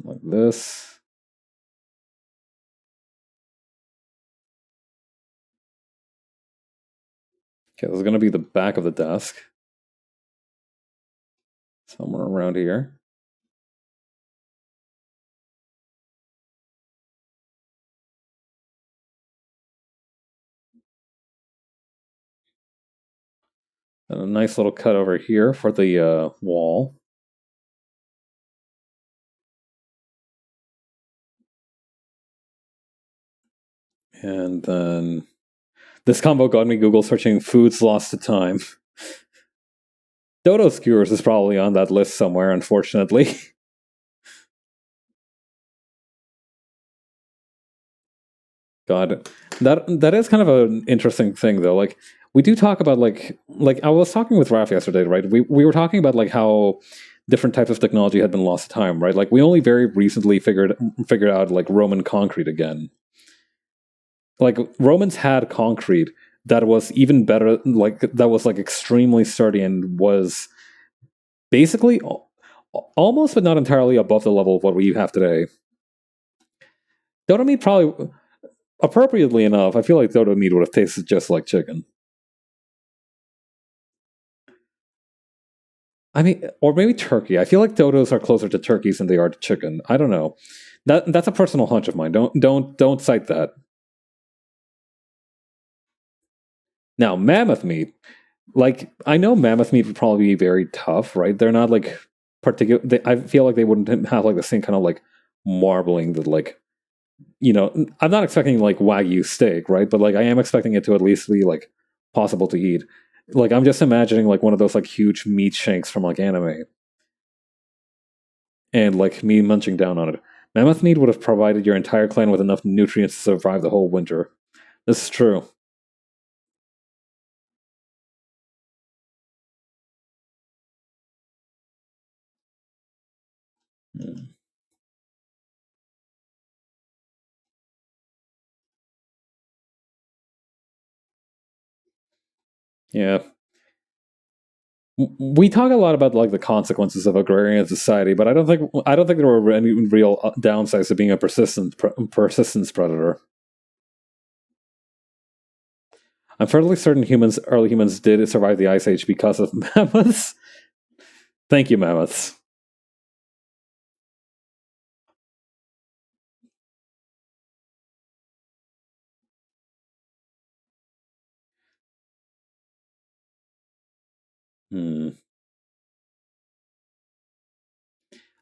[SPEAKER 1] Like this. Okay, this is gonna be the back of the desk. Somewhere around here. And a nice little cut over here for the wall. And then this combo got me Google searching foods lost to time. Dodo skewers is probably on that list somewhere, unfortunately. God, that is kind of an interesting thing, though. Like we do talk about like I was talking with Raph yesterday, right? We were talking about like how different types of technology had been lost to time, right? Like we only very recently figured out like Roman concrete again. Like Romans had concrete that was even better, like that was like extremely sturdy and was basically almost but not entirely above the level of what we have today. Dodo meat probably, appropriately enough, I feel like dodo meat would have tasted just like chicken. I mean, or maybe turkey. I feel like dodos are closer to turkeys than they are to chicken. I don't know. That's a personal hunch of mine. Don't cite that. Now, mammoth meat. Like I know mammoth meat would probably be very tough, right? They're not like particular. I feel like they wouldn't have like the same kind of like marbling that like I'm not expecting like wagyu steak, right? But like I am expecting it to at least be like possible to eat. Like I'm just imagining like one of those like huge meat shanks from like anime, and like me munching down on it. Mammoth meat would have provided your entire clan with enough nutrients to survive the whole winter. This is true. Hmm. Yeah, we talk a lot about like the consequences of agrarian society, but I don't think there were any real downsides to being a persistence predator. I'm fairly certain early humans, did survive the ice age because of mammoths. Thank you, mammoths. Hmm.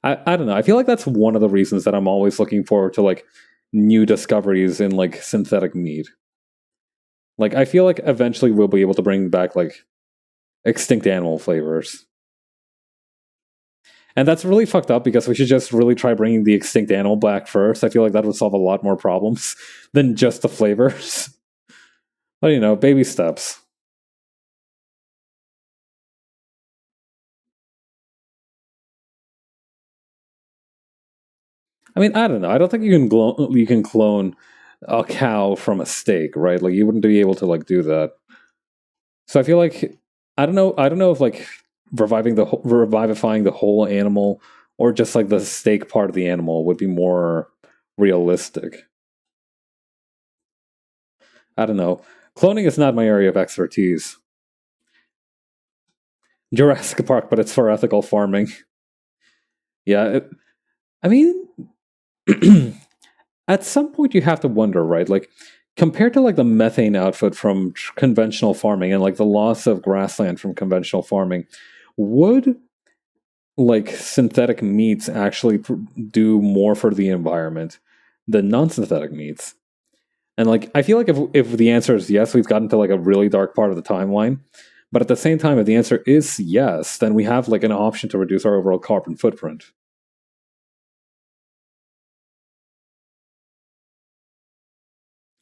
[SPEAKER 1] I don't know. I feel like that's one of the reasons that I'm always looking forward to like new discoveries in like synthetic meat. Like I feel like eventually we'll be able to bring back like extinct animal flavors. And that's really fucked up because we should just really try bringing the extinct animal back first. I feel like that would solve a lot more problems than just the flavors. But baby steps. I mean, I don't know. I don't think you can clone a cow from a steak, right? Like you wouldn't be able to like do that. So I feel like I don't know. I don't know if like revivifying the whole animal or just like the steak part of the animal would be more realistic. I don't know. Cloning is not my area of expertise. Jurassic Park, but it's for ethical farming. Yeah, I mean, at some point you have to wonder, right? Like compared to like the methane output from conventional farming and like the loss of grassland from conventional farming, would like synthetic meats actually do more for the environment than non-synthetic meats? And like I feel like if the answer is yes, we've gotten to like a really dark part of the timeline. But at the same time, if the answer is yes, then we have like an option to reduce our overall carbon footprint.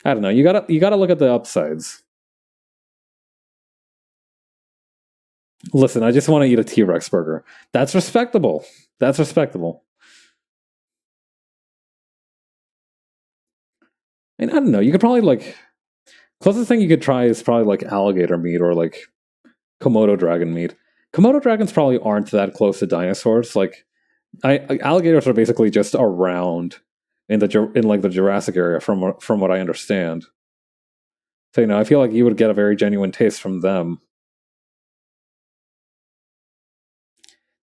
[SPEAKER 1] I don't know. You gotta look at the upsides. Listen, I just want to eat a T-Rex burger. That's respectable. That's respectable. And I don't know. You could probably like closest thing you could try is probably like alligator meat or like Komodo dragon meat. Komodo dragons probably aren't that close to dinosaurs. Like alligators are basically just around in like the Jurassic area from what I understand. So I feel like you would get a very genuine taste from them.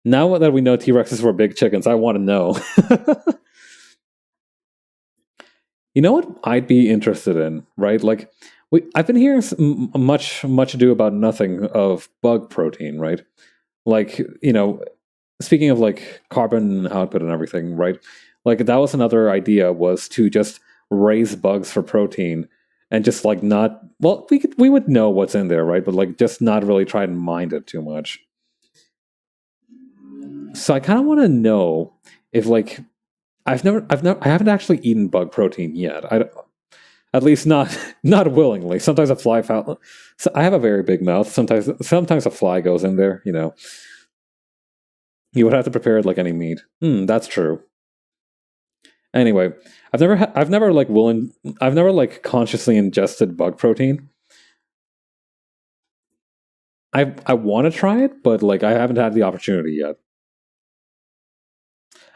[SPEAKER 1] Now that we know T Rexes were big chickens, I want to know. You know what I'd be interested in, right? Like I've been hearing much ado about nothing of bug protein, right? Like, speaking of like carbon output and everything, right? Like that was another idea, was to just raise bugs for protein and just like not, well, we would know what's in there, right? But like just not really try and mind it too much. So I kind of want to know if like I haven't actually eaten bug protein yet. At least not not willingly. Sometimes a fly foul. So I have a very big mouth. Sometimes a fly goes in there. You would have to prepare it like any meat. That's true. Anyway, I've never like consciously ingested bug protein. I want to try it, but like I haven't had the opportunity yet.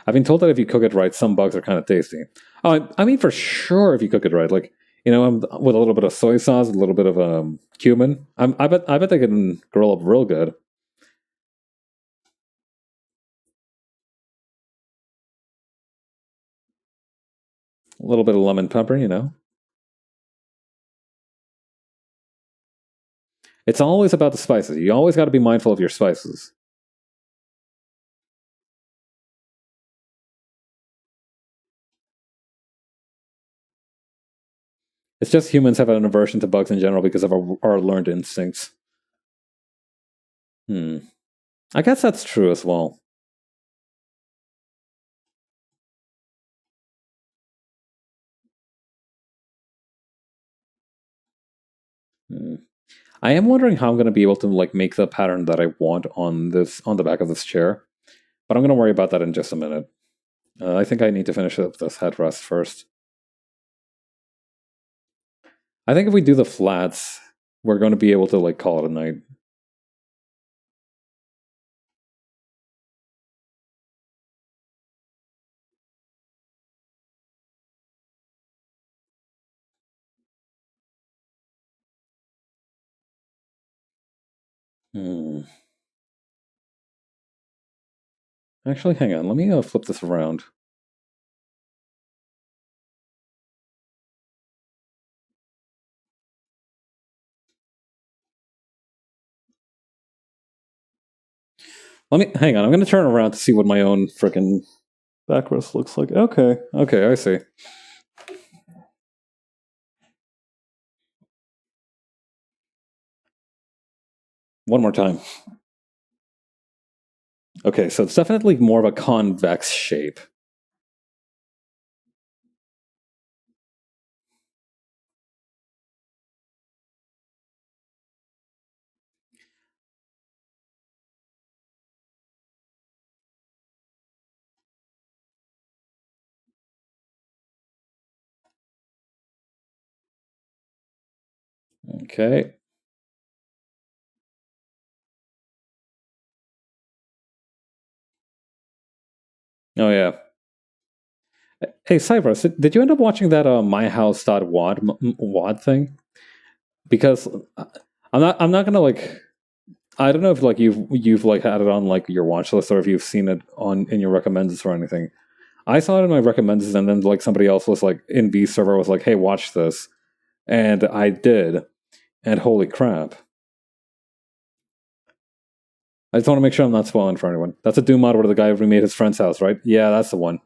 [SPEAKER 1] I've been told that if you cook it right, some bugs are kind of tasty. Oh, I mean, for sure, if you cook it right, like with a little bit of soy sauce, a little bit of cumin, I bet they can grill up real good. A little bit of lemon pepper. It's always about the spices. You always got to be mindful of your spices. It's just humans have an aversion to bugs in general because of our learned instincts. I guess that's true as well. Hmm. I am wondering how I'm going to be able to like make the pattern that I want on the back of this chair, but I'm going to worry about that in just a minute. I think I need to finish up this headrest first. I think if we do the flats, we're going to be able to like call it a night. Hmm. Actually, hang on. Let me flip this around. Let me hang on. I'm going to turn around to see what my own freaking backrest looks like. Okay, I see. One more time. Okay, so it's definitely more of a convex shape. Okay. Oh yeah. Hey, Cypress, did you end up watching that myhouse.wad thing? Because I'm not gonna like, I don't know if like you've like had it on like your watch list, or if you've seen it on in your recommends or anything. I saw it in my recommends, and then like somebody else was like in B server was like, "Hey, watch this," and I did, and holy crap! I just want to make sure I'm not spoiling for anyone. That's a Doom mod where the guy remade his friend's house, right? Yeah, that's the one.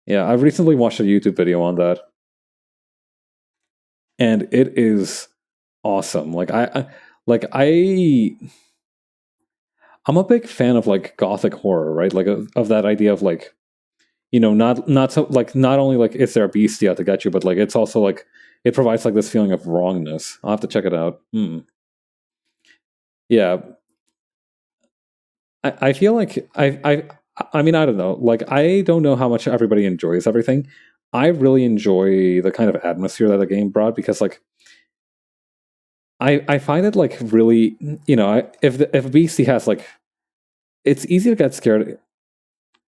[SPEAKER 1] Yeah, I've recently watched a YouTube video on that, and it is awesome. I'm a big fan of like gothic horror, right? Like of that idea of like, not so like, not only like is there a beastie out to get you, but like it's also like it provides like this feeling of wrongness. I'll have to check it out. Yeah, I feel like I mean, I don't know. Like I don't know how much everybody enjoys everything. I really enjoy the kind of atmosphere that the game brought, because like I find it like really, if a beastie has like, it's easy to get scared.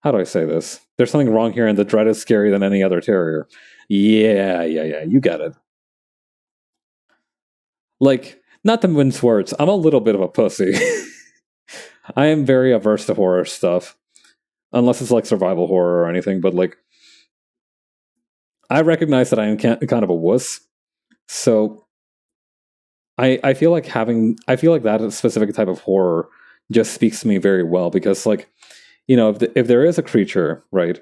[SPEAKER 1] How do I say this? There's something wrong here, and the dread is scarier than any other terrier. Yeah, you get it. Like, not to mince words, I'm a little bit of a pussy. I am very averse to horror stuff, unless it's like survival horror or anything. But like, I recognize that I am kind of a wuss, so I feel like that specific type of horror just speaks to me very well because like if there is a creature, right,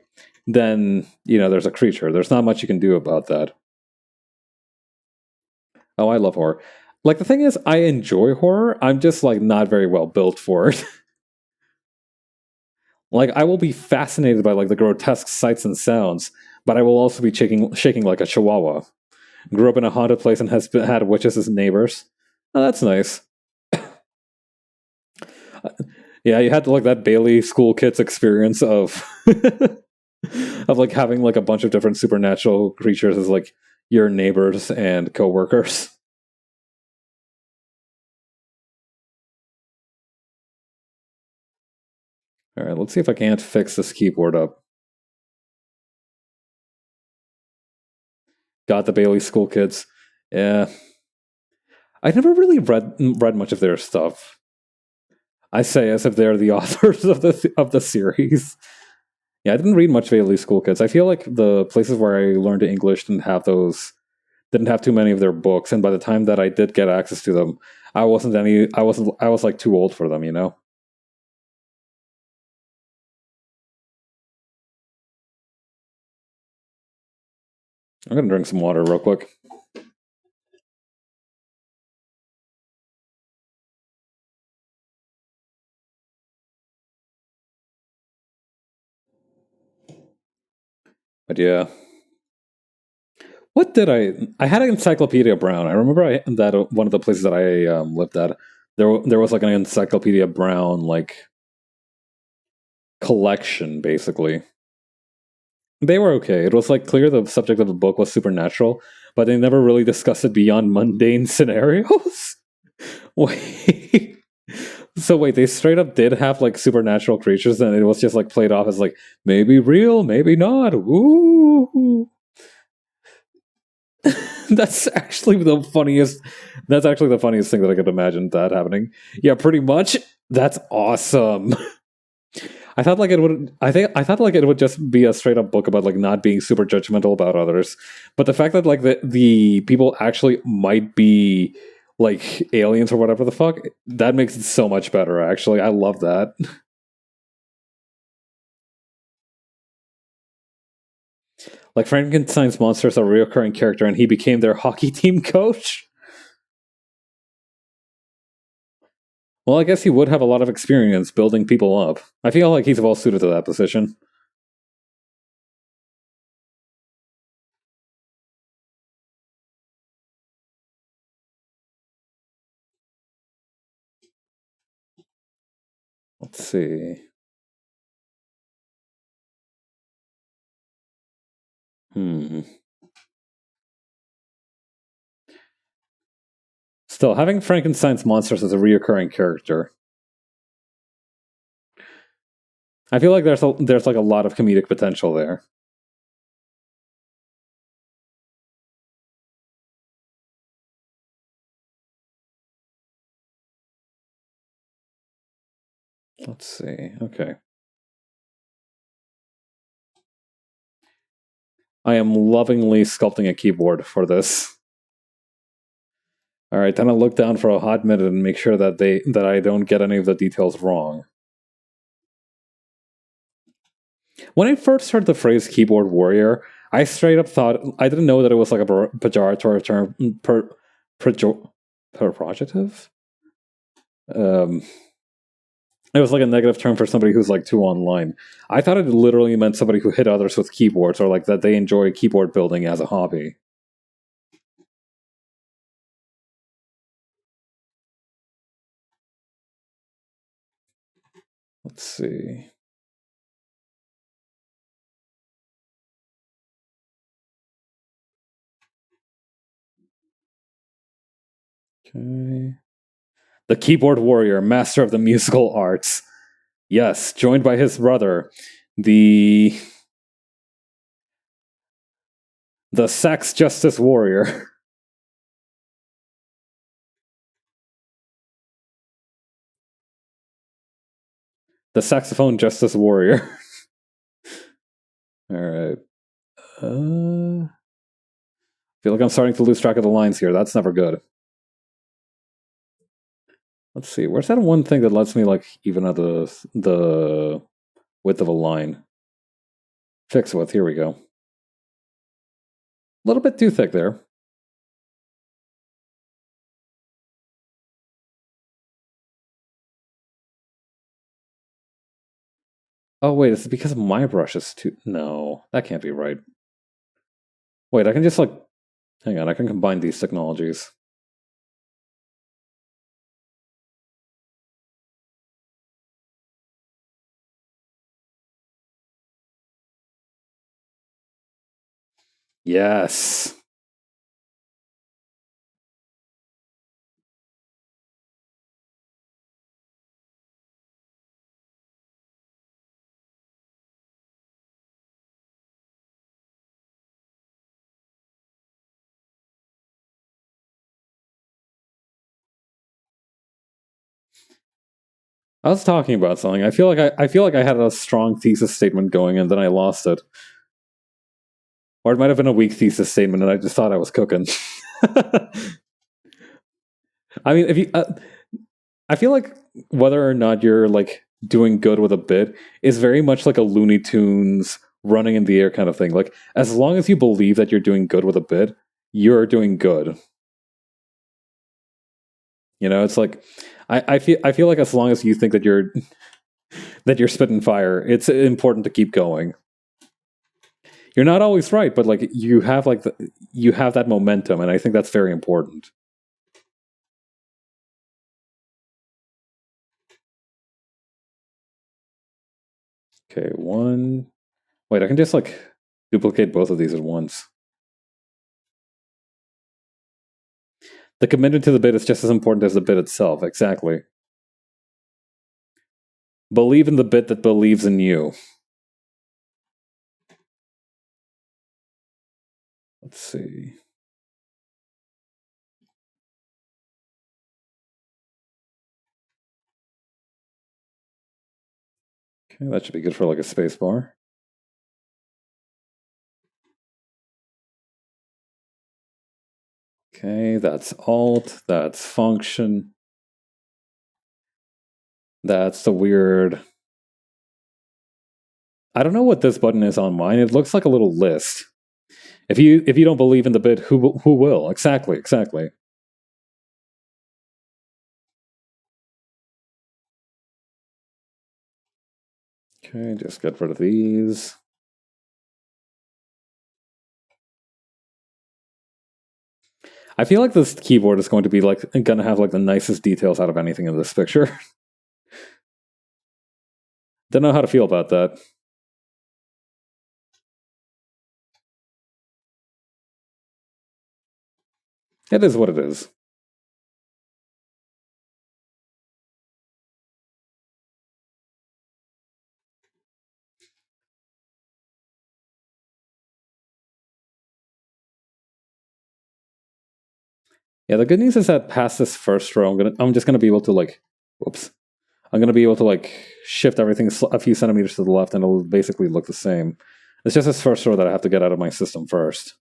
[SPEAKER 1] then there's a creature. There's not much you can do about that. Oh, I love horror. Like the thing is, I enjoy horror. I'm just like not very well built for it. Like I will be fascinated by like the grotesque sights and sounds, but I will also be shaking like a chihuahua. Grew up in a haunted place and had witches as neighbors. Oh, that's nice. Yeah, you had like that Bailey School Kids experience of of like having like a bunch of different supernatural creatures as like your neighbors and coworkers. All right, let's see if I can't fix this keyboard up. Got the Bailey School Kids. Yeah, I never really read much of their stuff. I say as if they're the authors of the series. Yeah, I didn't read much Bailey School Kids. I feel like the places where I learned English didn't have too many of their books, and by the time that I did get access to them, I was like too old for them, you know? I'm gonna drink some water real quick. But yeah. What did I had an Encyclopedia Brown. I remember that one of the places that I lived at, there was like an Encyclopedia Brown like collection basically. They were okay. It was like clear the subject of the book was supernatural, but they never really discussed it beyond mundane scenarios. Wait. So wait, they straight up did have like supernatural creatures, and it was just like played off as like maybe real, maybe not. Ooh. That's actually the funniest. That's actually the funniest thing that I could imagine that happening. Yeah, pretty much. That's awesome. I thought like it would. I thought like it would just be a straight up book about like not being super judgmental about others, but the fact that like the people actually might be like aliens or whatever the fuck, that makes it so much better. Actually, I love that. Like Frankenstein's monster is a recurring character, and he became their hockey team coach. Well, I guess he would have a lot of experience building people up. I feel like he's well suited to that position. Let's see. Hmm. Still, having Frankenstein's monsters as a reoccurring character, I feel like there's like a lot of comedic potential there. Let's see. Okay. I am lovingly sculpting a keyboard for this. All right, then I'll look down for a hot minute and make sure that I don't get any of the details wrong. When I first heard the phrase keyboard warrior, I straight up thought I didn't know that it was like a pejorative term. Pejorative? Um, it was like a negative term for somebody who's like too online. I thought it literally meant somebody who hit others with keyboards or like that they enjoy keyboard building as a hobby. Let's see. Okay. The keyboard warrior, master of the musical arts. Yes, joined by his brother, the the sax justice warrior. The saxophone justice warrior. All right. Feel like I'm starting to lose track of the lines here. That's never good. Let's see. Where's that one thing that lets me like even out the width of a line? Fix width. Here we go. A little bit too thick there. Oh wait, it's because my brush is too. No, that can't be right. Wait, I can just like. Hang on, I can combine these technologies. Yes. I was talking about something. I feel like I feel like I had a strong thesis statement going and then I lost it. Or it might have been a weak thesis statement and I just thought I was cooking. I mean, if you I feel like whether or not you're like doing good with a bit is very much like a Looney Tunes running in the air kind of thing. Like as long as you believe that you're doing good with a bit, you're doing good. You know, it's like I feel like as long as you think that you're spitting fire, it's important to keep going. You're not always right, but like you have you have that momentum, and I think that's very important. Okay, one. Wait, I can just like duplicate both of these at once. The commitment to the bit is just as important as the bit itself. Exactly. Believe in the bit that believes in you. Let's see. Okay, that should be good for like a space bar. Okay, that's Alt, that's Function. That's the weird. I don't know what this button is on mine. It looks like a little list. If you don't believe in the bit, who will? Exactly, exactly. Okay, just get rid of these. I feel like this keyboard is going to be like gonna have like the nicest details out of anything in this picture. Don't know how to feel about that. It is what it is. Yeah, the good news is that past this first row, I'm just gonna be able to like, whoops, I'm gonna be able to like shift everything a few centimeters to the left, and it'll basically look the same. It's just this first row that I have to get out of my system first.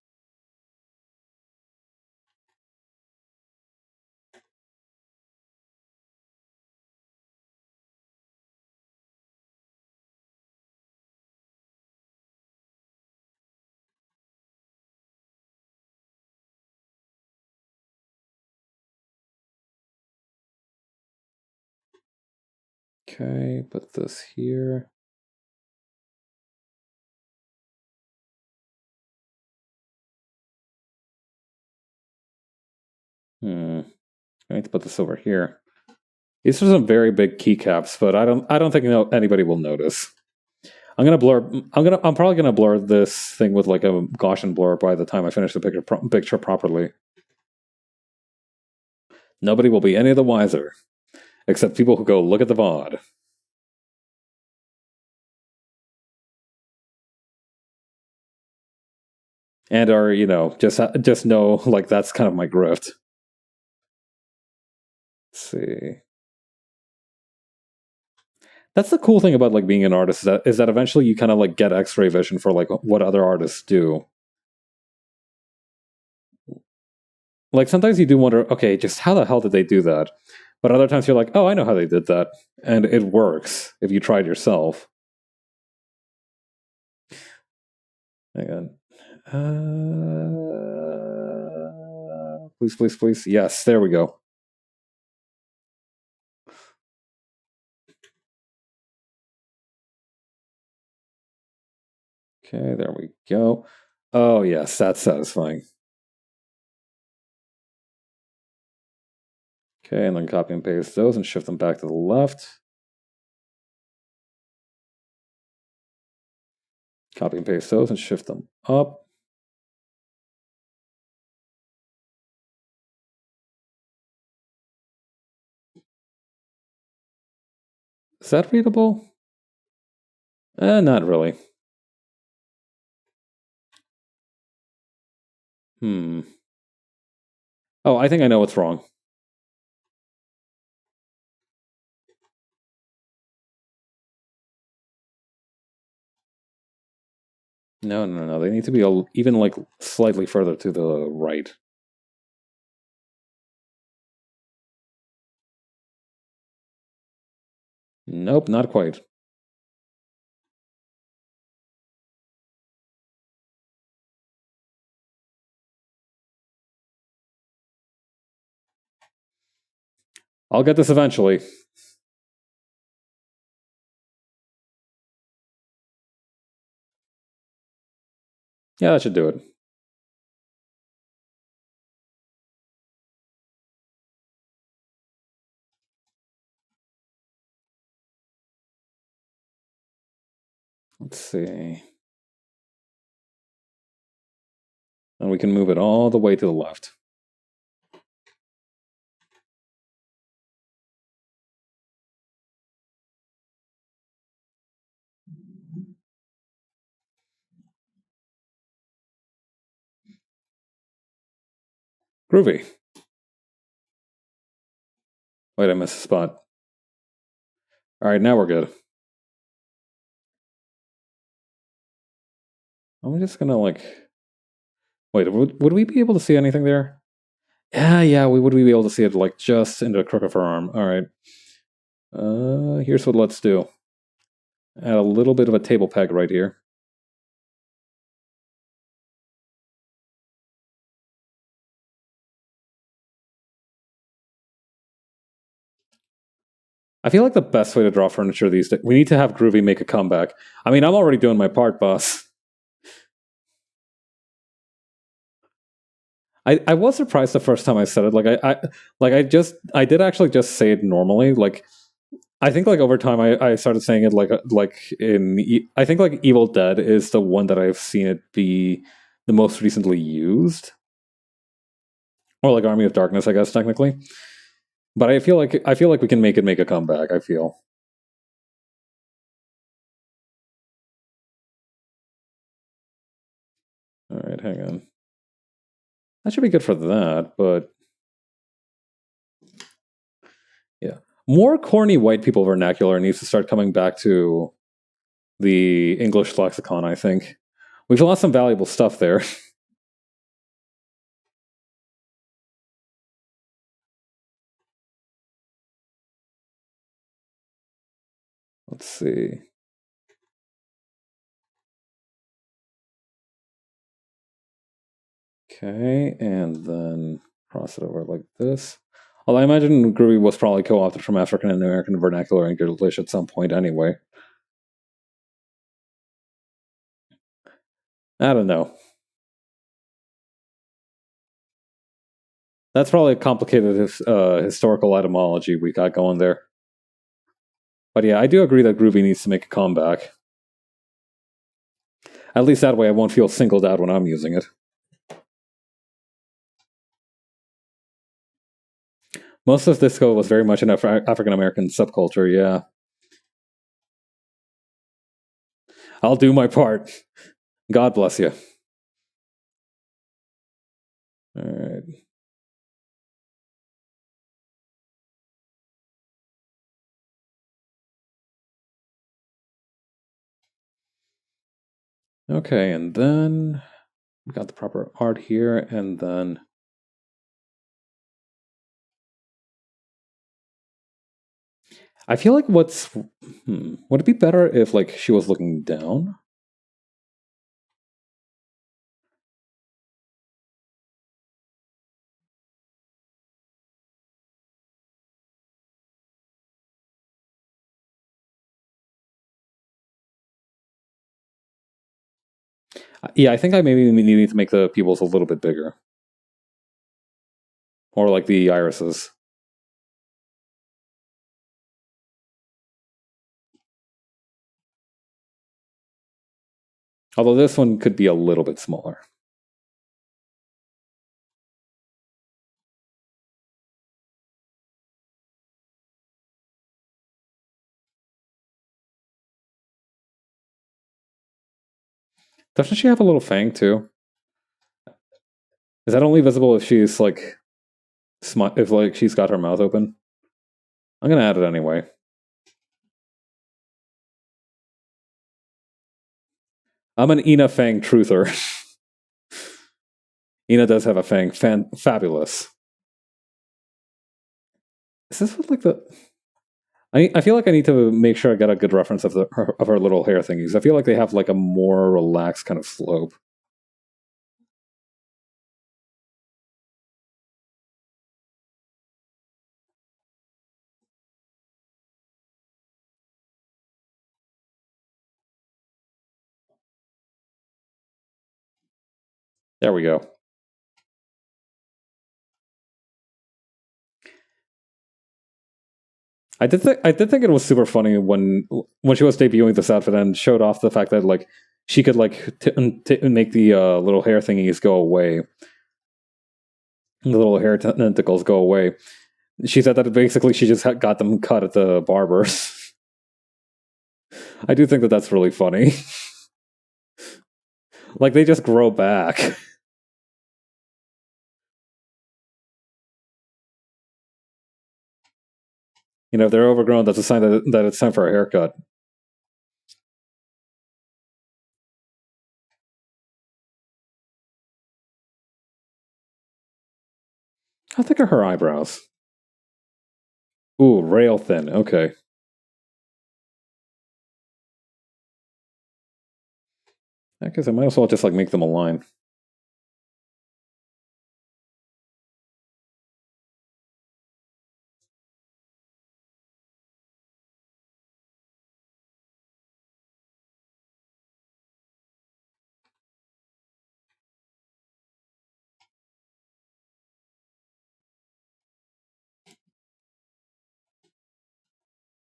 [SPEAKER 1] Okay, put this here. I need to put this over here. These are some very big keycaps, but I don't think anybody will notice. I'm probably gonna blur this thing with like a Gaussian blur by the time I finish the picture properly. Nobody will be any the wiser, except people who go look at the VOD. And are, just know like that's kind of my grift. Let's see. That's the cool thing about like being an artist is that eventually you kind of like get X-ray vision for like what other artists do. like sometimes you do wonder, okay, just how the hell did they do that? But other times you're like, oh, I know how they did that, and it works if you try it yourself. Hang on. Please, please, please. Yes, there we go. Okay, there we go. Oh, yes, that's satisfying. Okay, and then copy and paste those and shift them back to the left. Copy and paste those and shift them up. Is that readable? Not really. Oh, I think I know what's wrong. No, no, no. They need to be even like slightly further to the right. Nope, not quite. I'll get this eventually. Yeah, that should do it. Let's see. And we can move it all the way to the left. Groovy. Wait, I missed a spot. All right, now we're good. I'm just gonna like... Wait, would we be able to see anything there? Yeah, we would be able to see it like just into the crook of her arm. All right. Here's what let's do. Add a little bit of a table peg right here. I feel like the best way to draw furniture these days, we need to have Groovy make a comeback. I mean, I'm already doing my part, boss. I was surprised the first time I said it. I did actually just say it normally. Like I think like over time I started saying it I think like Evil Dead is the one that I've seen it be the most recently used. Or like Army of Darkness, I guess technically. But I feel like we can make it make a comeback, I feel. Alright, hang on. That should be good for that, but yeah. More corny white people vernacular needs to start coming back to the English lexicon, I think. We've lost some valuable stuff there. Let's see. Okay, and then cross it over like this. Although I imagine Groovy was probably co-opted from African American vernacular English at some point anyway. I don't know. That's probably a complicated historical etymology we got going there. But yeah, I do agree that Groovy needs to make a comeback. At least that way I won't feel singled out when I'm using it. Most of disco was very much an African American subculture, yeah. I'll do my part. God bless you. Alright. Okay, and then we got the proper art here, and then I feel like would it be better if like she was looking down? Yeah, I think I maybe need to make the pupils a little bit bigger, or like the irises. Although this one could be a little bit smaller. Doesn't she have a little fang too? Is that only visible if she's like if like she's got her mouth open? I'm gonna add it anyway. I'm an Ina Fang truther. Ina does have a fang. Fabulous. Is this what like the? I feel like I need to make sure I get a good reference of her little hair thingies. I feel like they have like a more relaxed kind of slope. There we go. I did think it was super funny when she was debuting this outfit and showed off the fact that like she could like make the little hair thingies go away, the little hair tentacles go away. She said that basically she just got them cut at the barbers. I do think that that's really funny. Like they just grow back. You know, if they're overgrown, that's a sign that it's time for a haircut. How thick are her eyebrows? Ooh, rail thin. Okay. I guess I might as well just like make them a line.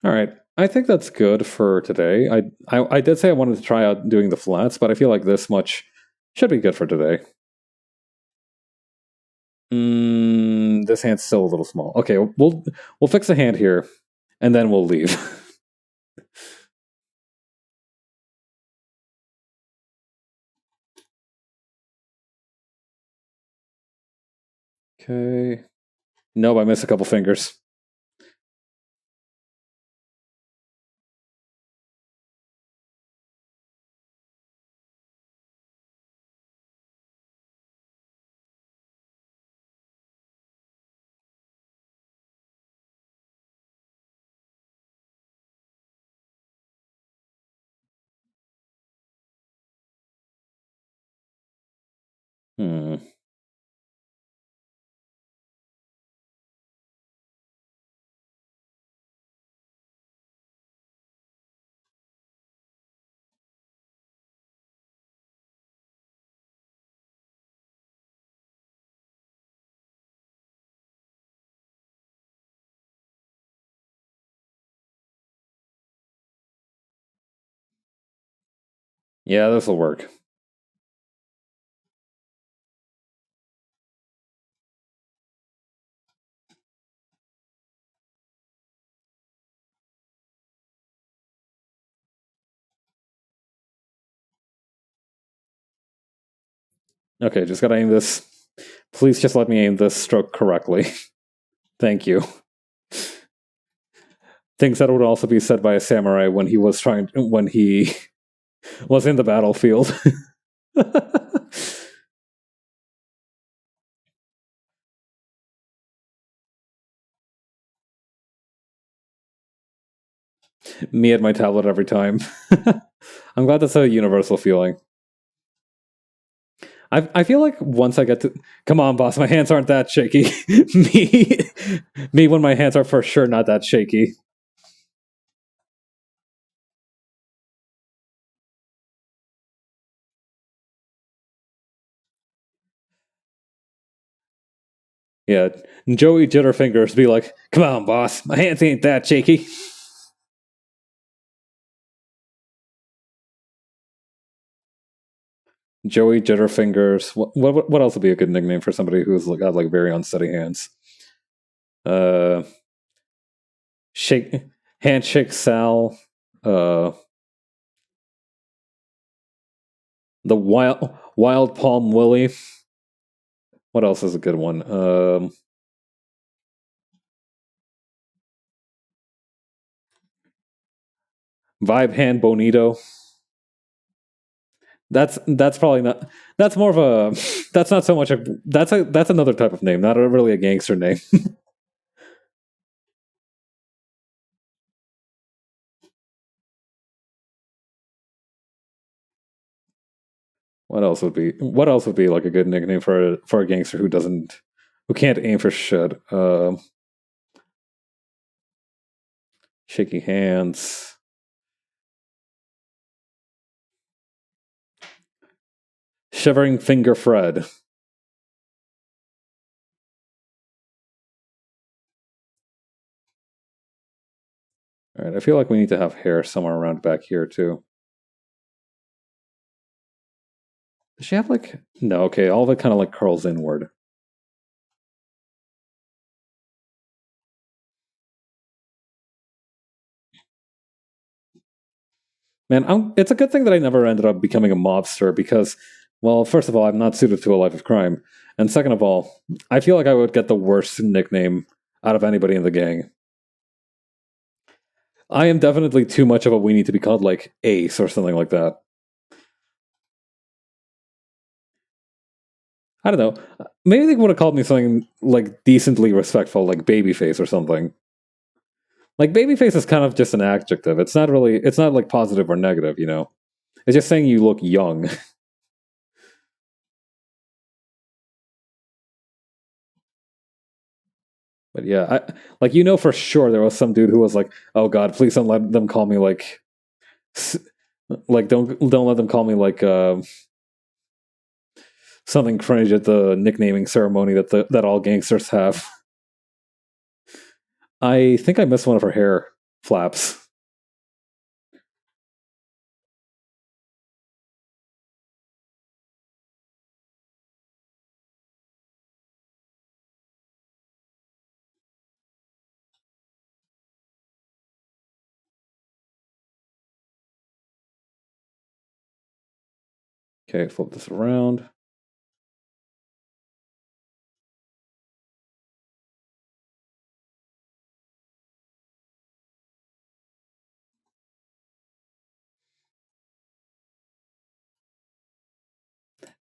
[SPEAKER 1] All right. I think that's good for today. I did say I wanted to try out doing the flats, but I feel like this much should be good for today. This hand's still a little small. Okay, we'll fix the hand here, and then we'll leave. Okay. Nope, I missed a couple fingers. Hmm. Yeah, this will work. Okay, just gotta aim this. Please just let me aim this stroke correctly. Thank you. Things that would also be said by a samurai when he was was in the battlefield. Me at my tablet every time. I'm glad that's a universal feeling. I feel like once I get to come on, boss, my hands aren't that shaky. me me when my hands are for sure not that shaky. Yeah, Joey Jitterfingers be like, "Come on, boss, my hands ain't that shaky." Joey Jitterfingers. What else would be a good nickname for somebody who's got like very unsteady hands? Uh, shake handshake Sal. Uh, the wild palm Willie. What else is a good one? Vibe hand bonito. That's probably not. That's more of a. That's not so much a. That's another type of name, not really a gangster name. What else would be like a good nickname for a gangster who can't aim for shit? Shaky hands. Shivering finger Fred. All right, I feel like we need to have hair somewhere around back here too. Does she have like no? Okay, all of it kind of like curls inward. Man, it's a good thing that I never ended up becoming a mobster because, well, first of all, I'm not suited to a life of crime, and second of all, I feel like I would get the worst nickname out of anybody in the gang. I am definitely too much of a weenie to be called like Ace or something like that. I don't know. Maybe they would have called me something like decently respectful, like babyface or something. Like babyface is kind of just an adjective. It's not really. It's not like positive or negative. You know. It's just saying you look young. But yeah, like for sure there was some dude who was like, "Oh God, please don't let them call me like don't let them call me like something cringe at the nicknaming ceremony that all gangsters have." I think I missed one of her hair flaps. Okay, flip this around.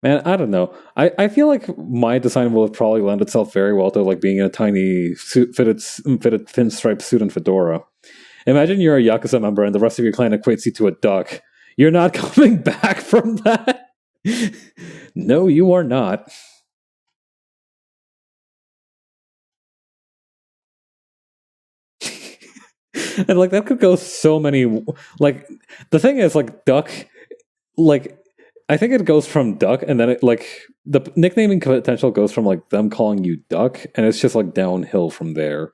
[SPEAKER 1] Man, I don't know. I feel like my design will probably lend itself very well to like being in a tiny fitted pinstripe suit and fedora. Imagine you're a Yakuza member and the rest of your clan equates you to a duck. You're not coming back from that. No, you are not. And like that could go so many. Like the thing is, like duck, like I think it goes from duck, and then it like the nicknaming potential goes from like them calling you duck, and it's just like downhill from there.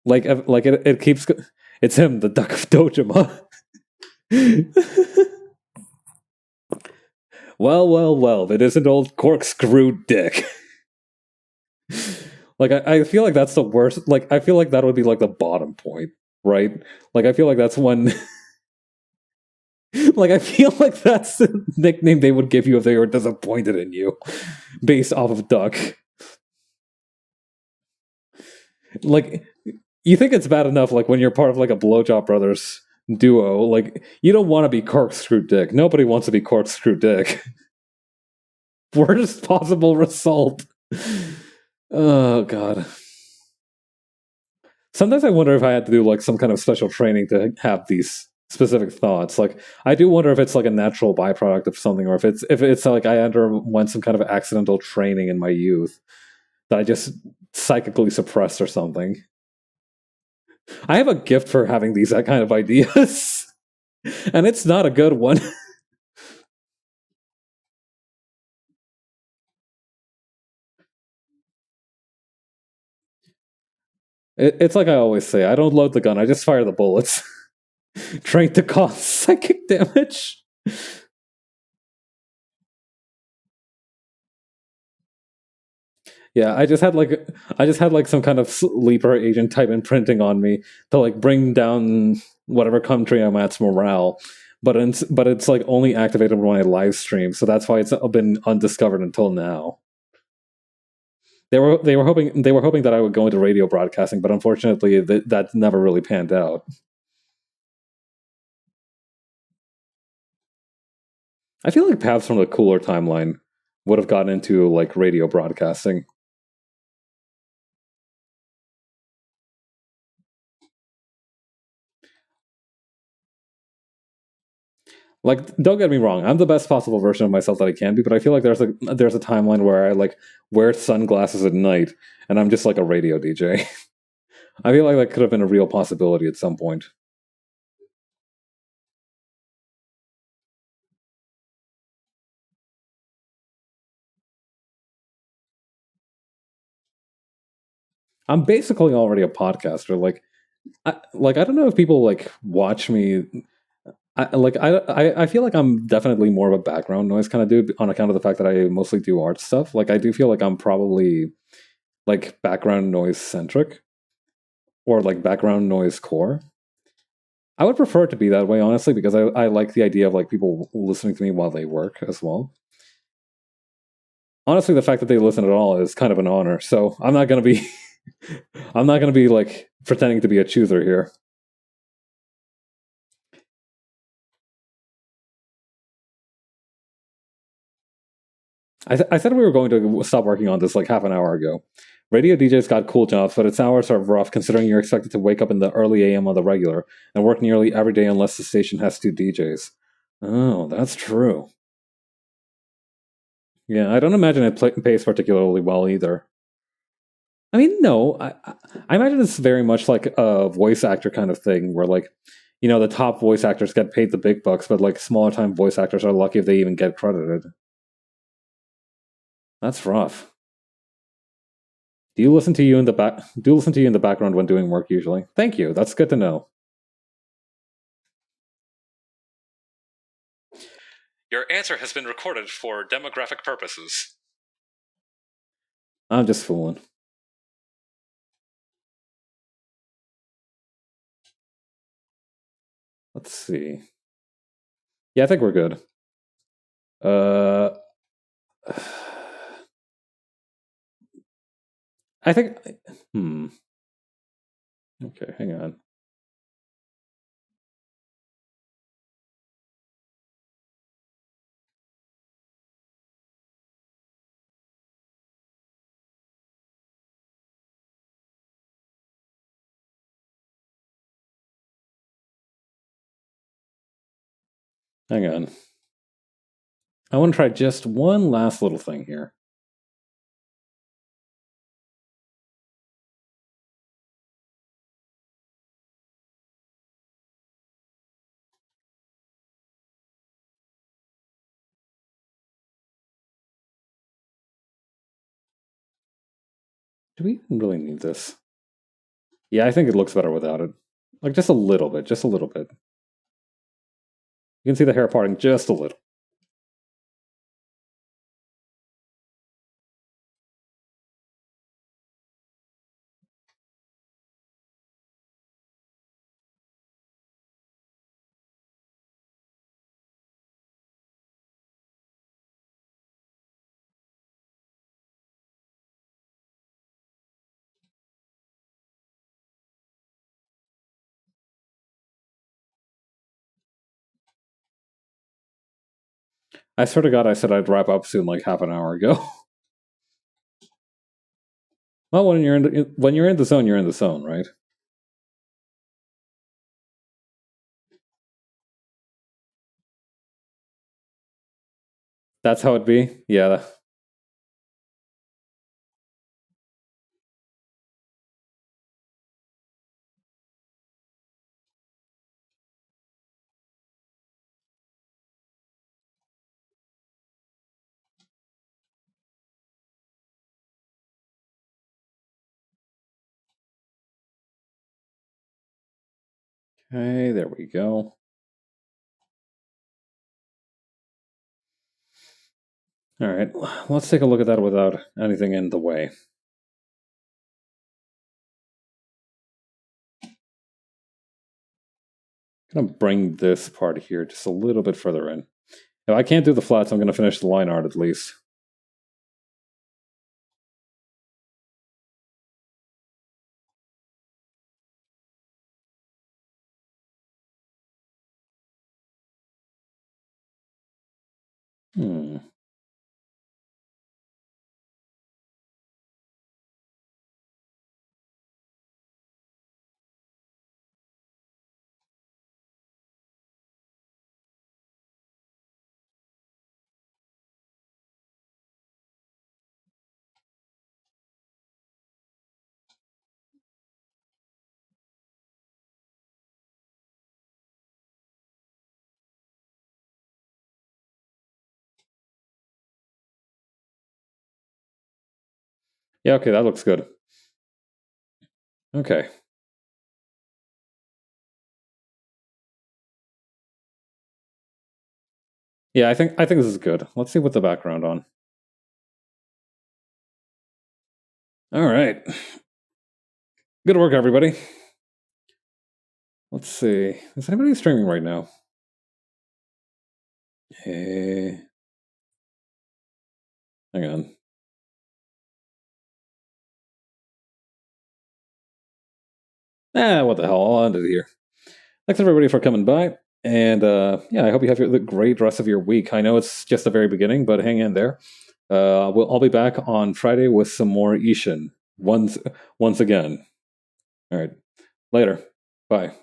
[SPEAKER 1] Like it keeps. It's him, the duck of Dojima. Well, it isn't old corkscrew dick. Like I feel like that's the worst. Like I feel like that would be like the bottom point, right? Like I feel like that's when. Like I feel like that's the nickname they would give you if they were disappointed in you, based off of duck. Like you think it's bad enough, like when you're part of like a blowjob brothers duo, like you don't want to be corkscrew dick. Nobody wants to be corkscrew dick. Worst possible result. Oh god. Sometimes I wonder if I had to do like some kind of special training to have these specific thoughts. Like I do wonder if it's like a natural byproduct of something, or if it's like I underwent some kind of accidental training in my youth that I just psychically suppressed or something. I have a gift for having these kind of ideas, and it's not a good one. It's like I always say, I don't load the gun, I just fire the bullets. Trained to cause psychic damage. Yeah, I just had like some kind of sleeper agent type imprinting on me to like bring down whatever country I'm at's morale. But it's like only activated when I live stream, so that's why it's been undiscovered until now. They were hoping that I would go into radio broadcasting, but unfortunately that never really panned out. I feel like paths from the cooler timeline would have gotten into like radio broadcasting. Like, don't get me wrong, I'm the best possible version of myself that I can be, but I feel like there's a timeline where I like wear sunglasses at night and I'm just like a radio DJ. I feel like that could have been a real possibility at some point. I'm basically already a podcaster. I don't know if people like watch me. I feel like I'm definitely more of a background noise kind of dude on account of the fact that I mostly do art stuff. Like I do feel like I'm probably like background noise centric or like background noise core. I would prefer it to be that way, honestly, because I like the idea of like people listening to me while they work as well. Honestly, the fact that they listen at all is kind of an honor. So I'm not gonna be I'm not gonna be like pretending to be a chooser here. I said we were going to stop working on this like half an hour ago. Radio DJs got cool jobs, but its hours are rough considering you're expected to wake up in the early AM on the regular and work nearly every day unless the station has two DJs. Oh, that's true. Yeah, I don't imagine it pays particularly well either. I mean, no, I imagine it's very much like a voice actor kind of thing where, like, the top voice actors get paid the big bucks, but like smaller time voice actors are lucky if they even get credited. That's rough. Do you listen to you in the back? Do you listen to you in the background when doing work usually? Thank you. That's good to know. Your answer has been recorded for demographic purposes. I'm just fooling. Let's see. Yeah, I think we're good. Uh, I think. Hmm. Okay, hang on. Hang on. I want to try just one last little thing here. Do we even really need this? Yeah, I think it looks better without it. Like just a little bit, just a little bit. You can see the hair parting just a little. I swear to God, I said I'd wrap up soon, like half an hour ago. Well, when you're in the zone, you're in the zone, right? That's how it be? Yeah. Okay, there we go. All right, let's take a look at that without anything in the way. I'm gonna bring this part here just a little bit further in. If I can't do the flats, I'm gonna finish the line art at least. Hmm. Yeah, okay, that looks good. Okay. Yeah, I think this is good. Let's see what the background on. All right. Good work, everybody. Let's see. Is anybody streaming right now? Hey. Hang on. What the hell? I'll end it here. Thanks everybody for coming by. And yeah, I hope you have a great rest of your week. I know it's just the very beginning, but hang in there. I'll be back on Friday with some more Ishin once again. All right. Later. Bye.